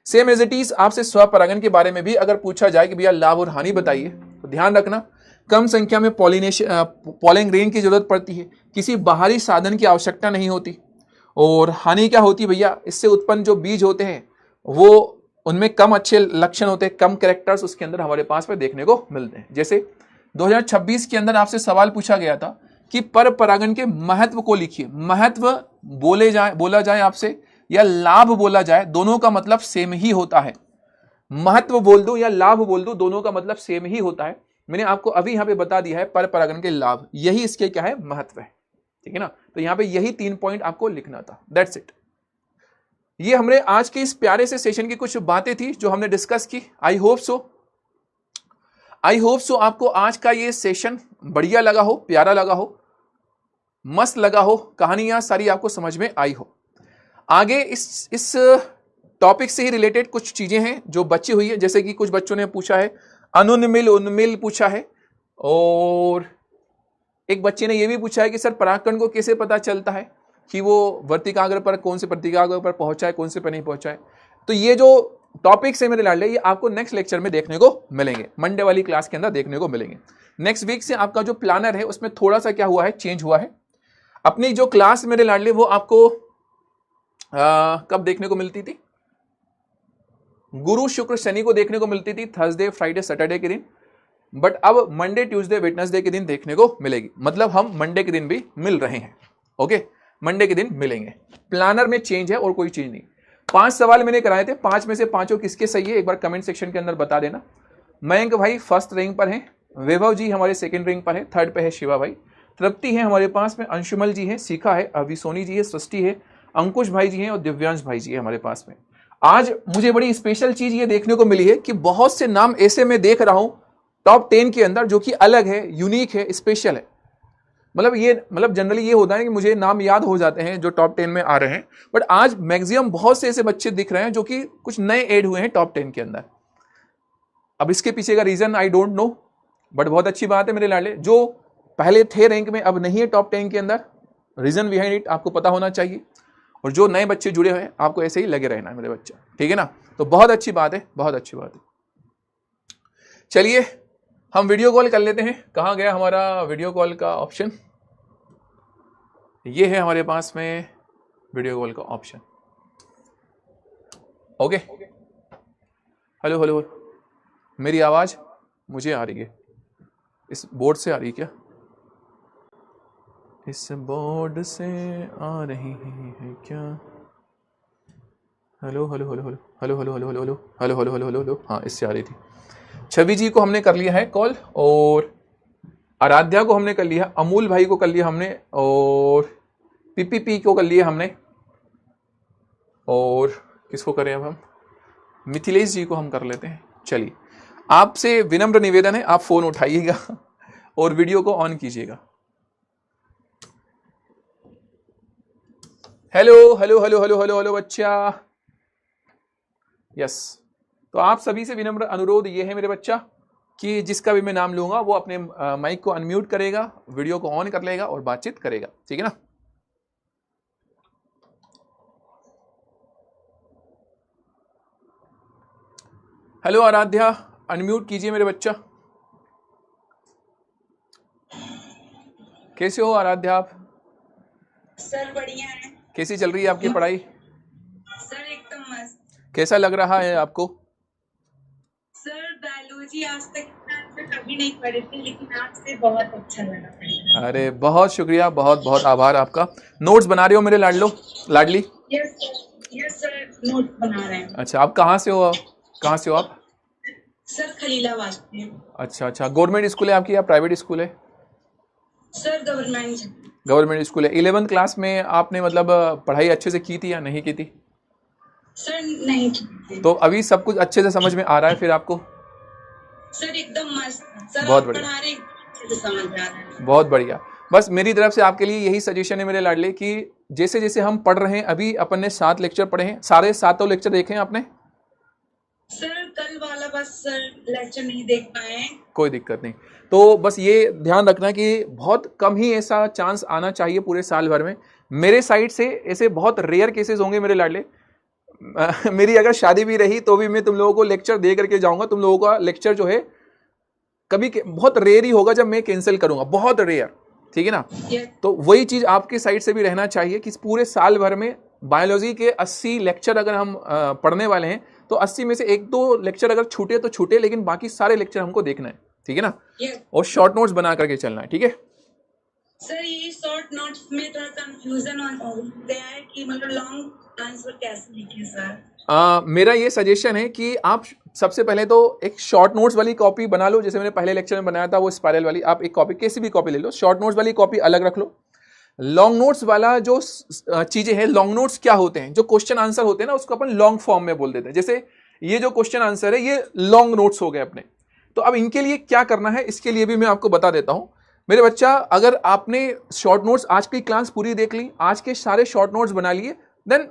same as it is आपसे स्वपरागण के बारे में भी अगर पूछा जाए कि भैया लाभ और हानि बताइए, तो ध्यान रखना कम संख्या में पॉलिन ग्रेन की जरूरत पड़ती है, किसी बाहरी साधन की आवश्यकता नहीं होती। और हानि क्या होती है भैया, इससे उत्पन्न जो बीज होते हैं वो उनमें कम अच्छे लक्षण होते हैं, कम कैरेक्टर्स उसके अंदर हमारे पास में देखने को मिलते हैं। जैसे 2026 के अंदर आपसे सवाल पूछा गया था कि पर परागण के महत्व को लिखिए। महत्व बोला जाए आपसे या लाभ बोला जाए, दोनों का मतलब सेम ही होता है। महत्व बोल दो या लाभ बोल दो, दोनों का मतलब सेम ही होता है। मैंने आपको अभी यहां पे बता दिया है पर परागण के लाभ, यही इसके क्या है, महत्व है, ठीक है ना? तो यहां पे यही 3 पॉइंट आपको लिखना था, दैट्स इट। ये हमने आज के इस प्यारे से सेशन की कुछ बातें थी जो हमने डिस्कस की। आई होप सो आपको आज का ये सेशन बढ़िया लगा हो, प्यारा लगा हो, मस्त लगा हो, कहानियां सारी आपको समझ में आई हो। आगे इस टॉपिक से ही रिलेटेड कुछ चीजें हैं जो बची हुई है, जैसे कि कुछ बच्चों ने पूछा है अनुन्मिल उन्मिल पूछा है, और एक बच्चे ने यह भी पूछा है कि सर परागकण को कैसे पता चलता है कि वो वर्तिकाग्र पर, कौन से वर्तिकाग्र पर पहुंचा है, कौन से पर नहीं पहुंचा है। तो ये जो टॉपिक्स है मेरे लाडले, ये आपको नेक्स्ट लेक्चर में देखने को मिलेंगे, मंडे वाली क्लास के अंदर देखने को मिलेंगे। नेक्स्ट वीक से आपका जो प्लानर है उसमें थोड़ा सा क्या हुआ है, चेंज हुआ है। अपनी जो क्लास मेरे लाडले वो आपको कब देखने को मिलती थी, गुरु शुक्र शनि को देखने को मिलती थी, थर्सडे फ्राइडे सैटरडे के दिन, बट अब मंडे ट्यूसडे वेडनेसडे के दिन देखने को मिलेगी। मतलब हम मंडे के दिन भी मिल रहे हैं, ओके, मंडे के दिन मिलेंगे। प्लानर में चेंज है और कोई चीज नहीं। 5 सवाल मैंने कराए थे, 5 में से 5 किसके सही है एक बार कमेंट सेक्शन के अंदर बता देना। मयंक भाई फर्स्ट रैंक पर है, वैभव जी हमारे सेकंड रैंक पर है, थर्ड पे है शिवा भाई, तृप्ति है हमारे पास में, अंशुमल जी है, सीखा है, अभिसोनी जी है, सृष्टि है, अंकुश भाई जी हैं और दिव्यांश भाई जी है हमारे पास में। आज मुझे बड़ी स्पेशल चीज ये देखने को मिली है कि बहुत से नाम ऐसे मैं देख रहा हूं टॉप 10 के अंदर जो कि अलग है, यूनिक है, स्पेशल है। मतलब जनरली ये होता है कि मुझे नाम याद हो जाते हैं जो टॉप 10 में आ रहे हैं, बट आज मैक्सिमम बहुत से ऐसे बच्चे दिख रहे हैं जो कि कुछ नए ऐड हुए हैं टॉप 10 के अंदर। अब इसके पीछे का reason I don't know, but बहुत अच्छी बात है मेरे लाडले, जो पहले थे रैंक में अब नहीं है टॉप 10 के अंदर, रीजन बिहाइंड इट आपको पता होना चाहिए। और जो नए बच्चे जुड़े हुए हैं आपको ऐसे ही लगे रहना है मेरे बच्चा, ठीक है ना? तो बहुत अच्छी बात है, बहुत अच्छी बात है। चलिए हम वीडियो कॉल कर लेते हैं। कहाँ गया हमारा वीडियो कॉल का ऑप्शन? ये है हमारे पास में वीडियो कॉल का ऑप्शन, ओके। हेलो हेलो, मेरी आवाज मुझे आ रही है, इस बोर्ड से आ रही है क्या? इस बोर्ड से आ रही है क्या? Hello hello hello hello hello hello hello hello hello hello hello hello hello, हाँ इससे आ रही थी। छवि जी को हमने कर लिया है कॉल, और आराध्या को हमने कर लिया, अमूल भाई को कर लिया हमने, और पीपीपी को कर लिए हमने, और किसको करें अब हम? मिथिलेश जी को हम कर लेते हैं। चलिए, आपसे विनम्र निवेदन है, आप फोन उठाइएगा और वीडियो को ऑन कीजिएगा। Hello hello hello hello hello hello बच्चा, यस। तो आप सभी से विनम्र अनुरोध ये है मेरे बच्चा कि जिसका भी मैं नाम लूंगा वो अपने माइक को अनम्यूट करेगा, वीडियो को ऑन कर लेगा और बातचीत करेगा, ठीक है ना? हेलो आराध्या, अनम्यूट कीजिए मेरे बच्चा। कैसे हो आराध्या आप?
सर बढ़िया है।
कैसी चल रही है आपकी पढ़ाई?
सर एकदम मस्त।
कैसा लग रहा है आपको?
सर बायोलॉजी आज तक कभी नहीं पढ़ी थी, लेकिन आपसे बहुत अच्छा लगा।
अरे बहुत शुक्रिया, बहुत बहुत आभार आपका। नोट्स बना रहे हो मेरे लाडली?
यस सर, नोट बना रहे हैं।
अच्छा, आप कहाँ से हो? कहाँ से हो आप?
सर खलीलाबाद से।
अच्छा अच्छा, गवर्नमेंट स्कूल है आपकी या प्राइवेट स्कूल है?
Sir government.
गवर्नमेंट स्कूल है। 11th क्लास में आपने मतलब पढ़ाई अच्छे से की थी या नहीं की थी?
सर नहीं की।
तो अभी सब कुछ अच्छे से समझ में आ रहा है फिर आपको?
सर एकदम मस्त। सर
बहुत
आप
बढ़िया,
पढ़ा रहे अच्छे से समझ में आ रहा है।
बहुत बढ़िया। बस मेरी तरफ से आपके लिए यही सजेशन है मेरे लाडले कि जैसे जैसे हम पढ़ रहे हैं, अभी अपन ने 7 लेक्चर पढ़े हैं, सारे 7 लेक्चर देखे हैं आपने?
सर कल वाला बस सर लेक्चर नहीं देख पाए हैं।
कोई दिक्कत नहीं। तो बस ये ध्यान रखना कि बहुत कम ही ऐसा चांस आना चाहिए पूरे साल भर में। मेरे साइड से ऐसे बहुत रेयर केसेस होंगे मेरे लाडले। मेरी अगर शादी भी रही तो भी मैं तुम लोगों को लेक्चर दे करके जाऊंगा। तुम लोगों का लेक्चर जो है कभी बहुत रेयर ही होगा जब मैं कैंसिल करूंगा, बहुत रेयर, ठीक है ना? तो वही चीज आपके साइड से भी रहना चाहिए कि पूरे साल भर में बायोलॉजी के 80 लेक्चर अगर हम पढ़ने वाले हैं तो 80 में से 1-2 लेक्चर अगर छूटे तो छूटे, लेकिन बाकी सारे लेक्चर हमको देखना है, ठीक है ना? और शॉर्ट नोट्स बना करके चलना है, ठीक है?
सर ये शॉर्ट नोट्स में थोड़ा कंफ्यूजन हो गया है कि मतलब लॉन्ग आंसर कैसे लिखें सर?
मेरा ये सजेशन है कि आप सबसे पहले तो एक शॉर्ट नोट्स वाली कॉपी बना लो, जैसे मैंने पहले लेक्चर में बनाया था वो स्पाइरल वाली। आप एक कॉपी, किसी भी कॉपी ले लो, शॉर्ट नोट्स वाली कॉपी अलग रख लो। लॉन्ग नोट्स वाला जो चीजें हैं, लॉन्ग नोट्स क्या होते हैं, जो क्वेश्चन आंसर होते हैं ना उसको अपन लॉन्ग फॉर्म में बोल देते हैं। जैसे ये जो क्वेश्चन आंसर है ये लॉन्ग नोट्स हो गए अपने। तो अब इनके लिए क्या करना है, इसके लिए भी मैं आपको बता देता हूं मेरे बच्चा। अगर आपने शॉर्ट नोट्स आज की क्लास पूरी देख ली, आज के सारे शॉर्ट नोट्स बना लिए, देन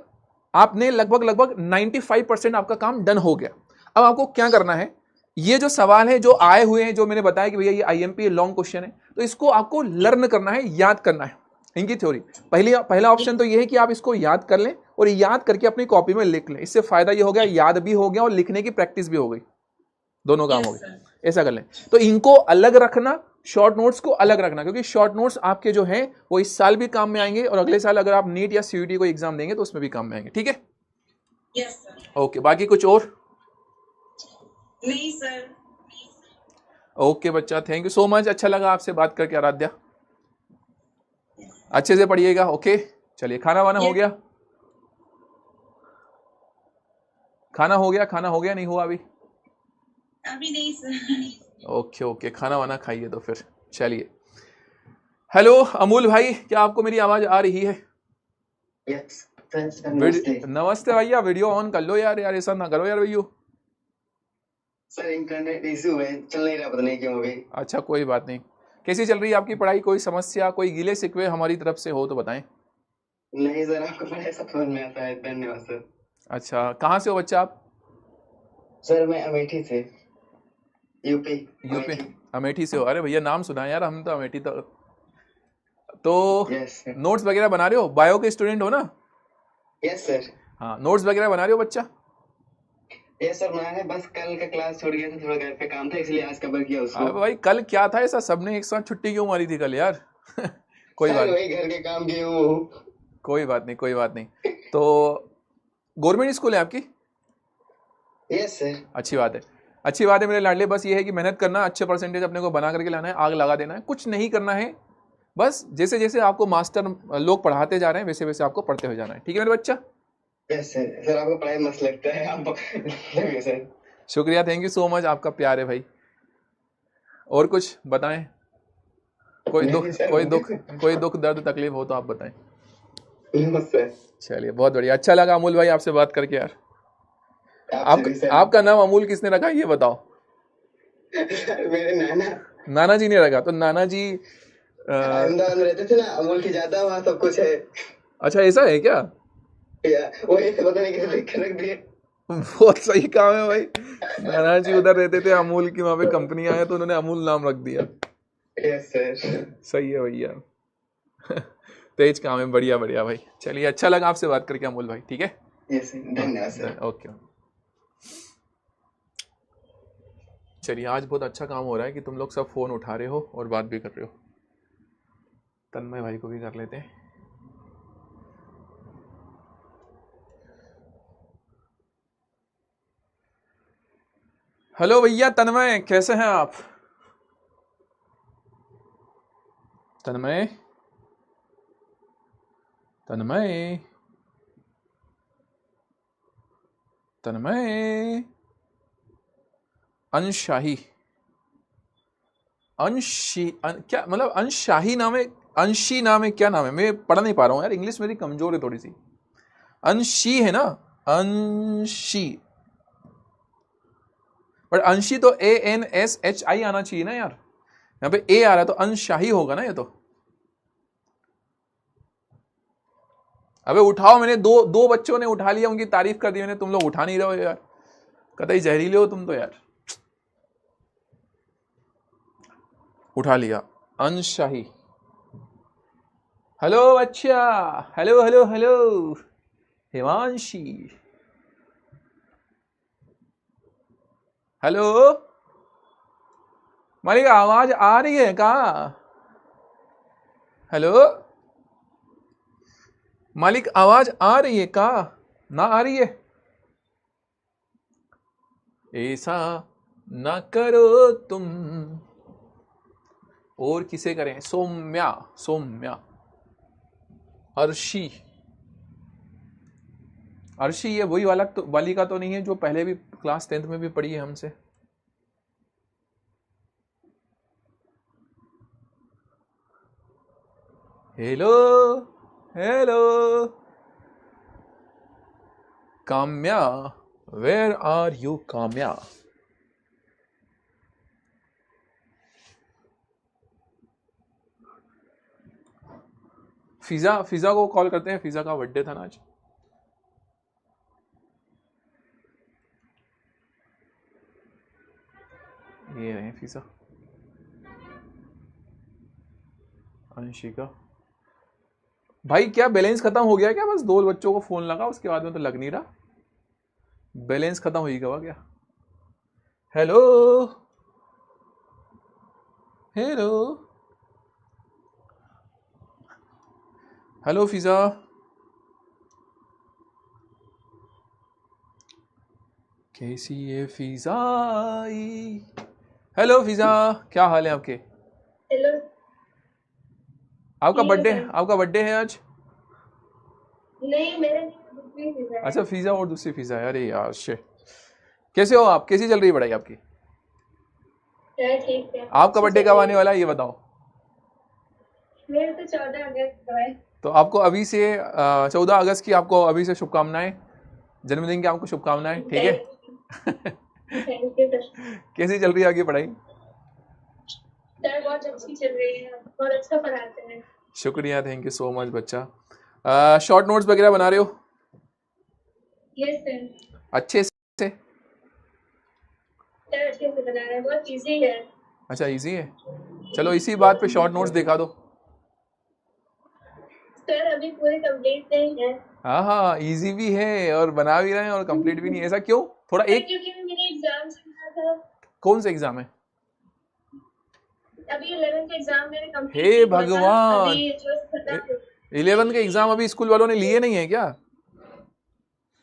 आपने लगभग 95% आपका काम डन हो गया। अब आपको क्या करना है, ये जो सवाल है जो आए हुए हैं, जो मैंने बताया कि भैया ये आईएमपी लॉन्ग क्वेश्चन है, तो इसको आपको लर्न करना है, याद करना है इनकी थ्योरी। पहला ऑप्शन तो ये है कि आप इसको याद कर लें और याद करके अपनी कॉपी में लिख लें। इससे फायदा ये हो गया, याद भी हो गया और लिखने की प्रैक्टिस भी हो गई, दोनों काम हो गए। ऐसा कर लें। तो इनको अलग रखना, शॉर्ट नोट्स को अलग रखना, क्योंकि शॉर्ट नोट्स आपके जो हैं वो इस साल भी काम में आएंगे और अगले साल अगर आप नीट या सीयूटी को एग्जाम देंगे तो उसमें भी काम में आएंगे, ठीक है?
Yes sir.
ओके, बाकी कुछ और?
नहीं सर।
ओके बच्चा, थैंक यू सो मच, अच्छा लगा आपसे बात करके आराध्या। अच्छे से पढ़िएगा, ओके? चलिए, खाना वाना हो गया? खाना हो गया नहीं हुआ अभी?
अभी नहीं सर।
ओके ओके, खाना वाना खाइए तो फिर। चलिए, हेलो अमूल भाई, क्या आपको मेरी आवाज आ रही है?
यस नमस्ते।
नमस्ते भैया, वीडियो ऑन कर लो यार ऐसा ना करो यार भैया।
सर इंटरनेट इशू है, चल नहीं रहा, पता नहीं क्यों अभी।
अच्छा, कोई बात नहीं। कैसी चल रही है आपकी पढ़ाई? कोई समस्या, कोई गिले शिकवे हमारी तरफ से हो तो बताएं।
नहीं सर, आपको पढ़ाई सब समझ में आता है, धन्यवाद सर।
अच्छा, कहाँ से हो बच्चा आप?
सर मैं अमेठी से, यूपी
अमेठी से हो? अरे भैया नाम सुना यार, हम तो अमेठी तो
यस सर।
नोट्स वगैरह बना रहे हो? बायो के स्टूडेंट हो ना?
Yes sir.
हाँ, नोट्स वगैरह बना रहे हो बच्चा?
यस सर, मैंने बस कल का क्लास छोड़ गया था, थोड़ा घर पे काम था इसलिए आज कवर किया उसको।
अरे भाई कल क्या था ऐसा, सबने एक साथ छुट्टी क्यों मारी थी कल यार? कोई बात
वही घर के काम किए हूँ।
कोई बात नहीं। तो गवर्नमेंट स्कूल है आपकी?
Yes sir.
अच्छी बात है मेरे लाडले। बस ये है कि मेहनत करना, अच्छे परसेंटेज अपने को बना करके लाना है, आग लगा देना है, कुछ नहीं करना है। बस जैसे जैसे आपको मास्टर लोग पढ़ाते जा रहे हैं वैसे वैसे आपको पढ़ते हो जाना है, ठीक है मेरे बच्चा?
Yes sir. सर आपको पढ़ाई मस्त लगता है, आप सर।
शुक्रिया, थैंक यू सो मच, आपका प्यार है भाई। और कुछ बताएं? कोई दुख दर्द तकलीफ हो तो आप बताएं।
नमस्ते।
चलिए बहुत बढ़िया, अच्छा लगा अमूल भाई आपसे बात करके यार।
आपसे भी सर।
आपका नाम अमूल किसने रखा ये बताओ?
मेरे नाना
नाना जी ने रखा, तो नाना जी
अहमदाबाद में रहते थे ना, अमूल की ज्यादा वहाँ सब कुछ है।
अच्छा ऐसा है क्या?
वही से पता नहीं कैसे लिख के रख दिए।
बहुत सही काम है भाई। नाना जी उधर रहते थे, अमूल की वहां पे कंपनियां हैं तो उन्होंने अमूल नाम रख दिया।
Yes sir.
सही है भैया। तेज काम है, बढ़िया बढ़िया भाई। चलिए अच्छा लगा आपसे बात करके अमूल भाई, ठीक है।
यस सर, धन्यवाद सर।
ओके। चलिए आज बहुत अच्छा काम हो रहा है कि तुम लोग सब फोन उठा रहे हो और बात भी कर रहे हो। तन्मय भाई को भी कर लेते हैं। हेलो भैया तन्मय, कैसे हैं आप? तन्मय तन्मय तन्मय अंशाही क्या मतलब अंशाही नाम है? अंशी नाम है, क्या नाम है? मैं पढ़ नहीं पा रहा हूँ यार, इंग्लिश मेरी कमजोर है थोड़ी सी। अंशी है ना? अंशी। बट अंशी तो ANSHI आना चाहिए ना यार, यहाँ पे ए आ रहा है तो अंशाही होगा ना ये तो। अबे उठाओ, मैंने दो दो बच्चों ने उठा लिया, उनकी तारीफ कर दी मैंने, तुम लोग उठा नहीं रहे हो यार। कतई जहरीले हो तुम तो यार। उठा लिया अंशाही। हेलो अच्छा, hello hello hello Himanshi, hello मालिक, आवाज आ रही है क्या? हेलो मालिक, आवाज आ रही है क्या? ना आ रही है? ऐसा ना करो तुम। और किसे करें? सौम्या, सौम्या, अर्शी। अर्शी ये वही वाला तो, वाली का तो नहीं है जो पहले भी क्लास 10th में भी पढ़ी है हमसे? Hello hello Kamya, where are you Kamya? Fiza, Fiza को कॉल करते हैं, फिजा का बर्थडे था ना आज। ये रहे फिजा। अंशिका भाई, क्या बैलेंस खत्म हो गया क्या? बस दो बच्चों को फोन लगा, उसके बाद में तो लग नहीं रहा। बैलेंस खत्म हो गया क्या? हेलो हेलो हेलो फिजा। कैसी ये फिजाई? हेलो फिजा, क्या हाल है आपके?
हेलो।
आपका
ठीक है
बर्थडे,
सर।
आपका बर्थडे है आज?
नहीं, मेरे नहीं, दूसरी चीज है।
अच्छा फिजा और दूसरी फिजा है, अरे यार शिट। कैसे हो आप? कैसी चल रही है पढ़ाई आपकी?
सर ठीक है,
आपका
अच्छी
बर्थडे
चल
कब
रही
आने
है।
वाला है ये बताओ?
मेरे तो 14 अगस्त को है।
तो आपको अभी से 14 अगस्त की आपको अभी से शुभकामनाएं, जन्मदिन की आपको शुभकामनाएं, ठीक है।
Thank you sir.
कैसी चल रही है आपकी पढ़ाई?
सर बहुत अच्छी चल रही है, बहुत अच्छा पढ़ाते हैं।
शुक्रिया, थैंक यू सो मच बच्चा। शॉर्ट नोट्स वगैरह बना रहे हो
यस सर।
अच्छे से?
सर अच्छे से बना रहे हैं, बहुत इजी है।
अच्छा इजी है, चलो इसी बात पे शॉर्ट नोट्स दिखा दो।
सर अभी पूरे कंप्लीट नहीं है।
हाँ हाँ, इजी भी है और बना भी रहे हैं और कंप्लीट भी नहीं है, ऐसा क्यों? थोड़ा
सर
एक,
क्योंकि मेरे एग्जाम चल रहा था।
कौन सा एग्जाम है?
अभी 11th एग्जाम मेरे कंप्लीट
हे
नहीं हुआ था।
भगवान,
अभी जो खत्म,
11th के एग्जाम अभी स्कूल वालों ने लिए नहीं है क्या?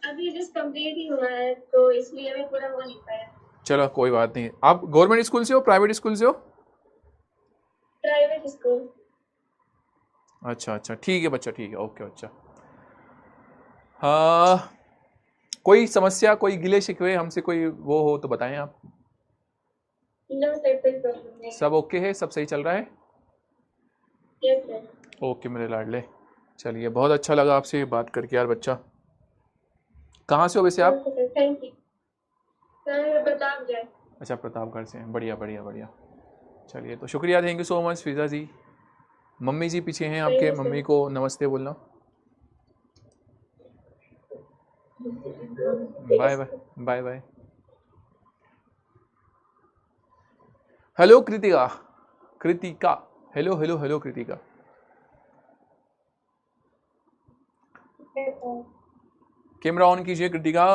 अभी जस्ट कंप्लीट ही हुआ है तो इसलिए अभी पूरा हो नहीं पाया।
चलो कोई बात नहीं। आप गवर्नमेंट स्कूल से हो, प्राइवेट स्कूल से हो?
Private school.
अच्छा अच्छा, ठीक है बच्चा, ठीक है, ओके बच्चा। हाँ, कोई समस्या, कोई गिले शिकवे हमसे कोई वो हो तो बताएं आप।
नो सर, कोई प्रॉब्लम नहीं।
सब ओके है, सब सही चल रहा है?
Yes sir.
ओके मेरे लाडले। चलिए, बहुत अच्छा लगा आपसे बात करके यार बच्चा। कहाँ से हो वैसे आप?
Thank you sir. प्रतापगढ़।
अच्छा, प्रतापगढ़ से हैं। बढ़िया बढ़िया बढ़िया। चलिए, तो शुक्रिया, thank you so much Fiza ji. Mummy ji पीछे हैं आपके, मम्मी को नमस्ते बोलना। Bye bye bye bye. Hello Kritika, Kritika, hello hello hello Kritika. Camera on कीजिए कृतिका,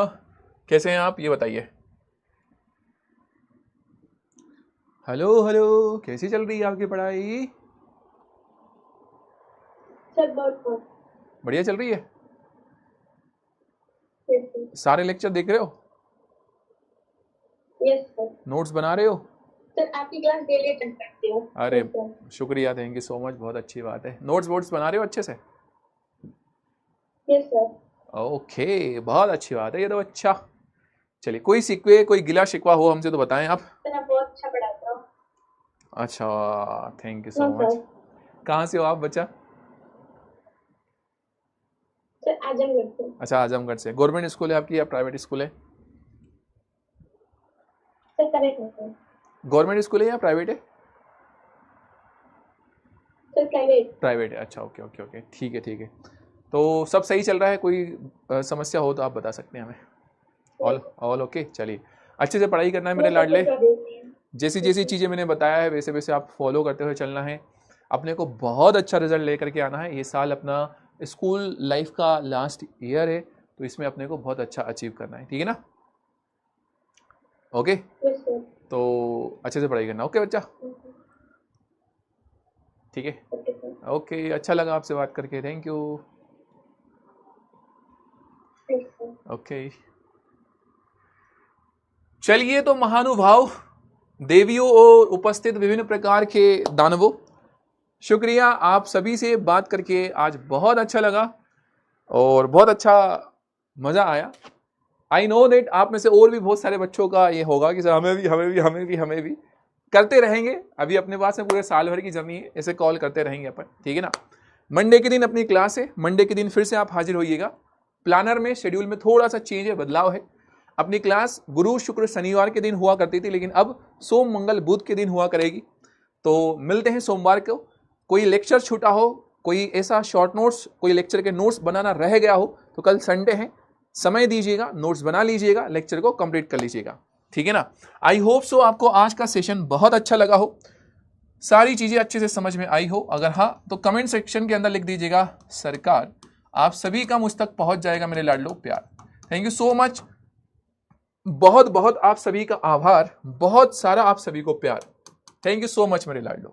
कैसे हैं आप ये बताइए। हेलो हेलो, कैसी चल रही है आपकी पढ़ाई?
सर बहुत
बढ़िया चल रही है।
सर।
सारे लेक्चर देख रहे हो?
Yes sir.
नोट्स बना रहे हो?
सर आपकी क्लास डेली अटेंड करती हूँ।
अरे शुक्रिया, थैंक यू सो मच, बहुत अच्छी बात है। नोट्स वोट्स बना रहे हो अच्छे से?
Yes sir.
ओके, बहुत अच्छी बात है ये तो। अच्छा चलिए, कोई शिकवे, कोई गिला शिकवा हो हमसे तो बताएं आप।
सर आप बहुत अच्छा पढ़ाते हो।
अच्छा, थैंक यू सो
हाँ
मच।
सर।
कहाँ से हो आप बच्चा?
सर आजमगढ़ से।
अच्छा, आजमगढ़ से। गवर्नमेंट स्कूल है आपकी या प्राइवेट स्कूल है?
सर करेक्ट है सर।
गवर्नमेंट स्कूल है या प्राइवेट है?
Sir private.
प्राइवेट है। अच्छा, ओके ओके ओके, ठीक है ठीक है। तो सब सही चल रहा है? कोई समस्या हो तो आप बता सकते हैं हमें। All all okay. चलिए, अच्छे से पढ़ाई करना है मेरे लाडले। जैसी जैसी चीज़ें मैंने बताया है वैसे वैसे आप फॉलो करते हुए चलना है। अपने को बहुत अच्छा रिजल्ट लेकर के आना है। ये साल अपना स्कूल लाइफ का लास्ट ईयर है, तो इसमें अपने को बहुत अच्छा अचीव करना है, ठीक है ना? ओके, तो अच्छे से पढ़ाई करना। ओके बच्चा, ठीक है। ओके, अच्छा लगा आपसे बात करके, थैंक यू। ओके, चलिए, तो महानुभाव, देवियों और उपस्थित विभिन्न प्रकार के दानवों, शुक्रिया आप सभी से बात करके आज बहुत अच्छा लगा और बहुत अच्छा मजा आया। आई नो दैट आप में से और भी बहुत सारे बच्चों का ये होगा कि सर हमें भी करते रहेंगे। अभी अपने पास में पूरे साल भर की जमी है, ऐसे कॉल करते रहेंगे अपन, ठीक है ना? मंडे के दिन अपनी क्लास है, मंडे के दिन फिर से आप हाजिर होइएगा। प्लानर में, शेड्यूल में थोड़ा सा चेंज है, बदलाव है। अपनी क्लास गुरु शुक्र शनिवार के दिन हुआ करती थी, लेकिन अब सोम मंगल बुध के दिन हुआ करेगी। तो मिलते हैं सोमवार को। कोई लेक्चर छूटा हो, कोई ऐसा शॉर्ट नोट्स, कोई लेक्चर के नोट्स बनाना रह गया हो, तो कल संडे है, समय दीजिएगा, नोट्स बना लीजिएगा, लेक्चर को कंप्लीट कर लीजिएगा, ठीक है ना? आई होप सो आपको आज का सेशन बहुत अच्छा लगा हो, सारी चीजें अच्छे से समझ में आई हो। अगर हाँ, तो कमेंट सेक्शन के अंदर लिख दीजिएगा सरकार, आप सभी का मुझ तक पहुंच जाएगा मेरे लाडलो प्यार। थैंक यू सो मच, बहुत बहुत आप सभी का आभार, बहुत सारा आप सभी को प्यार। थैंक यू सो मच मेरे लाडलो।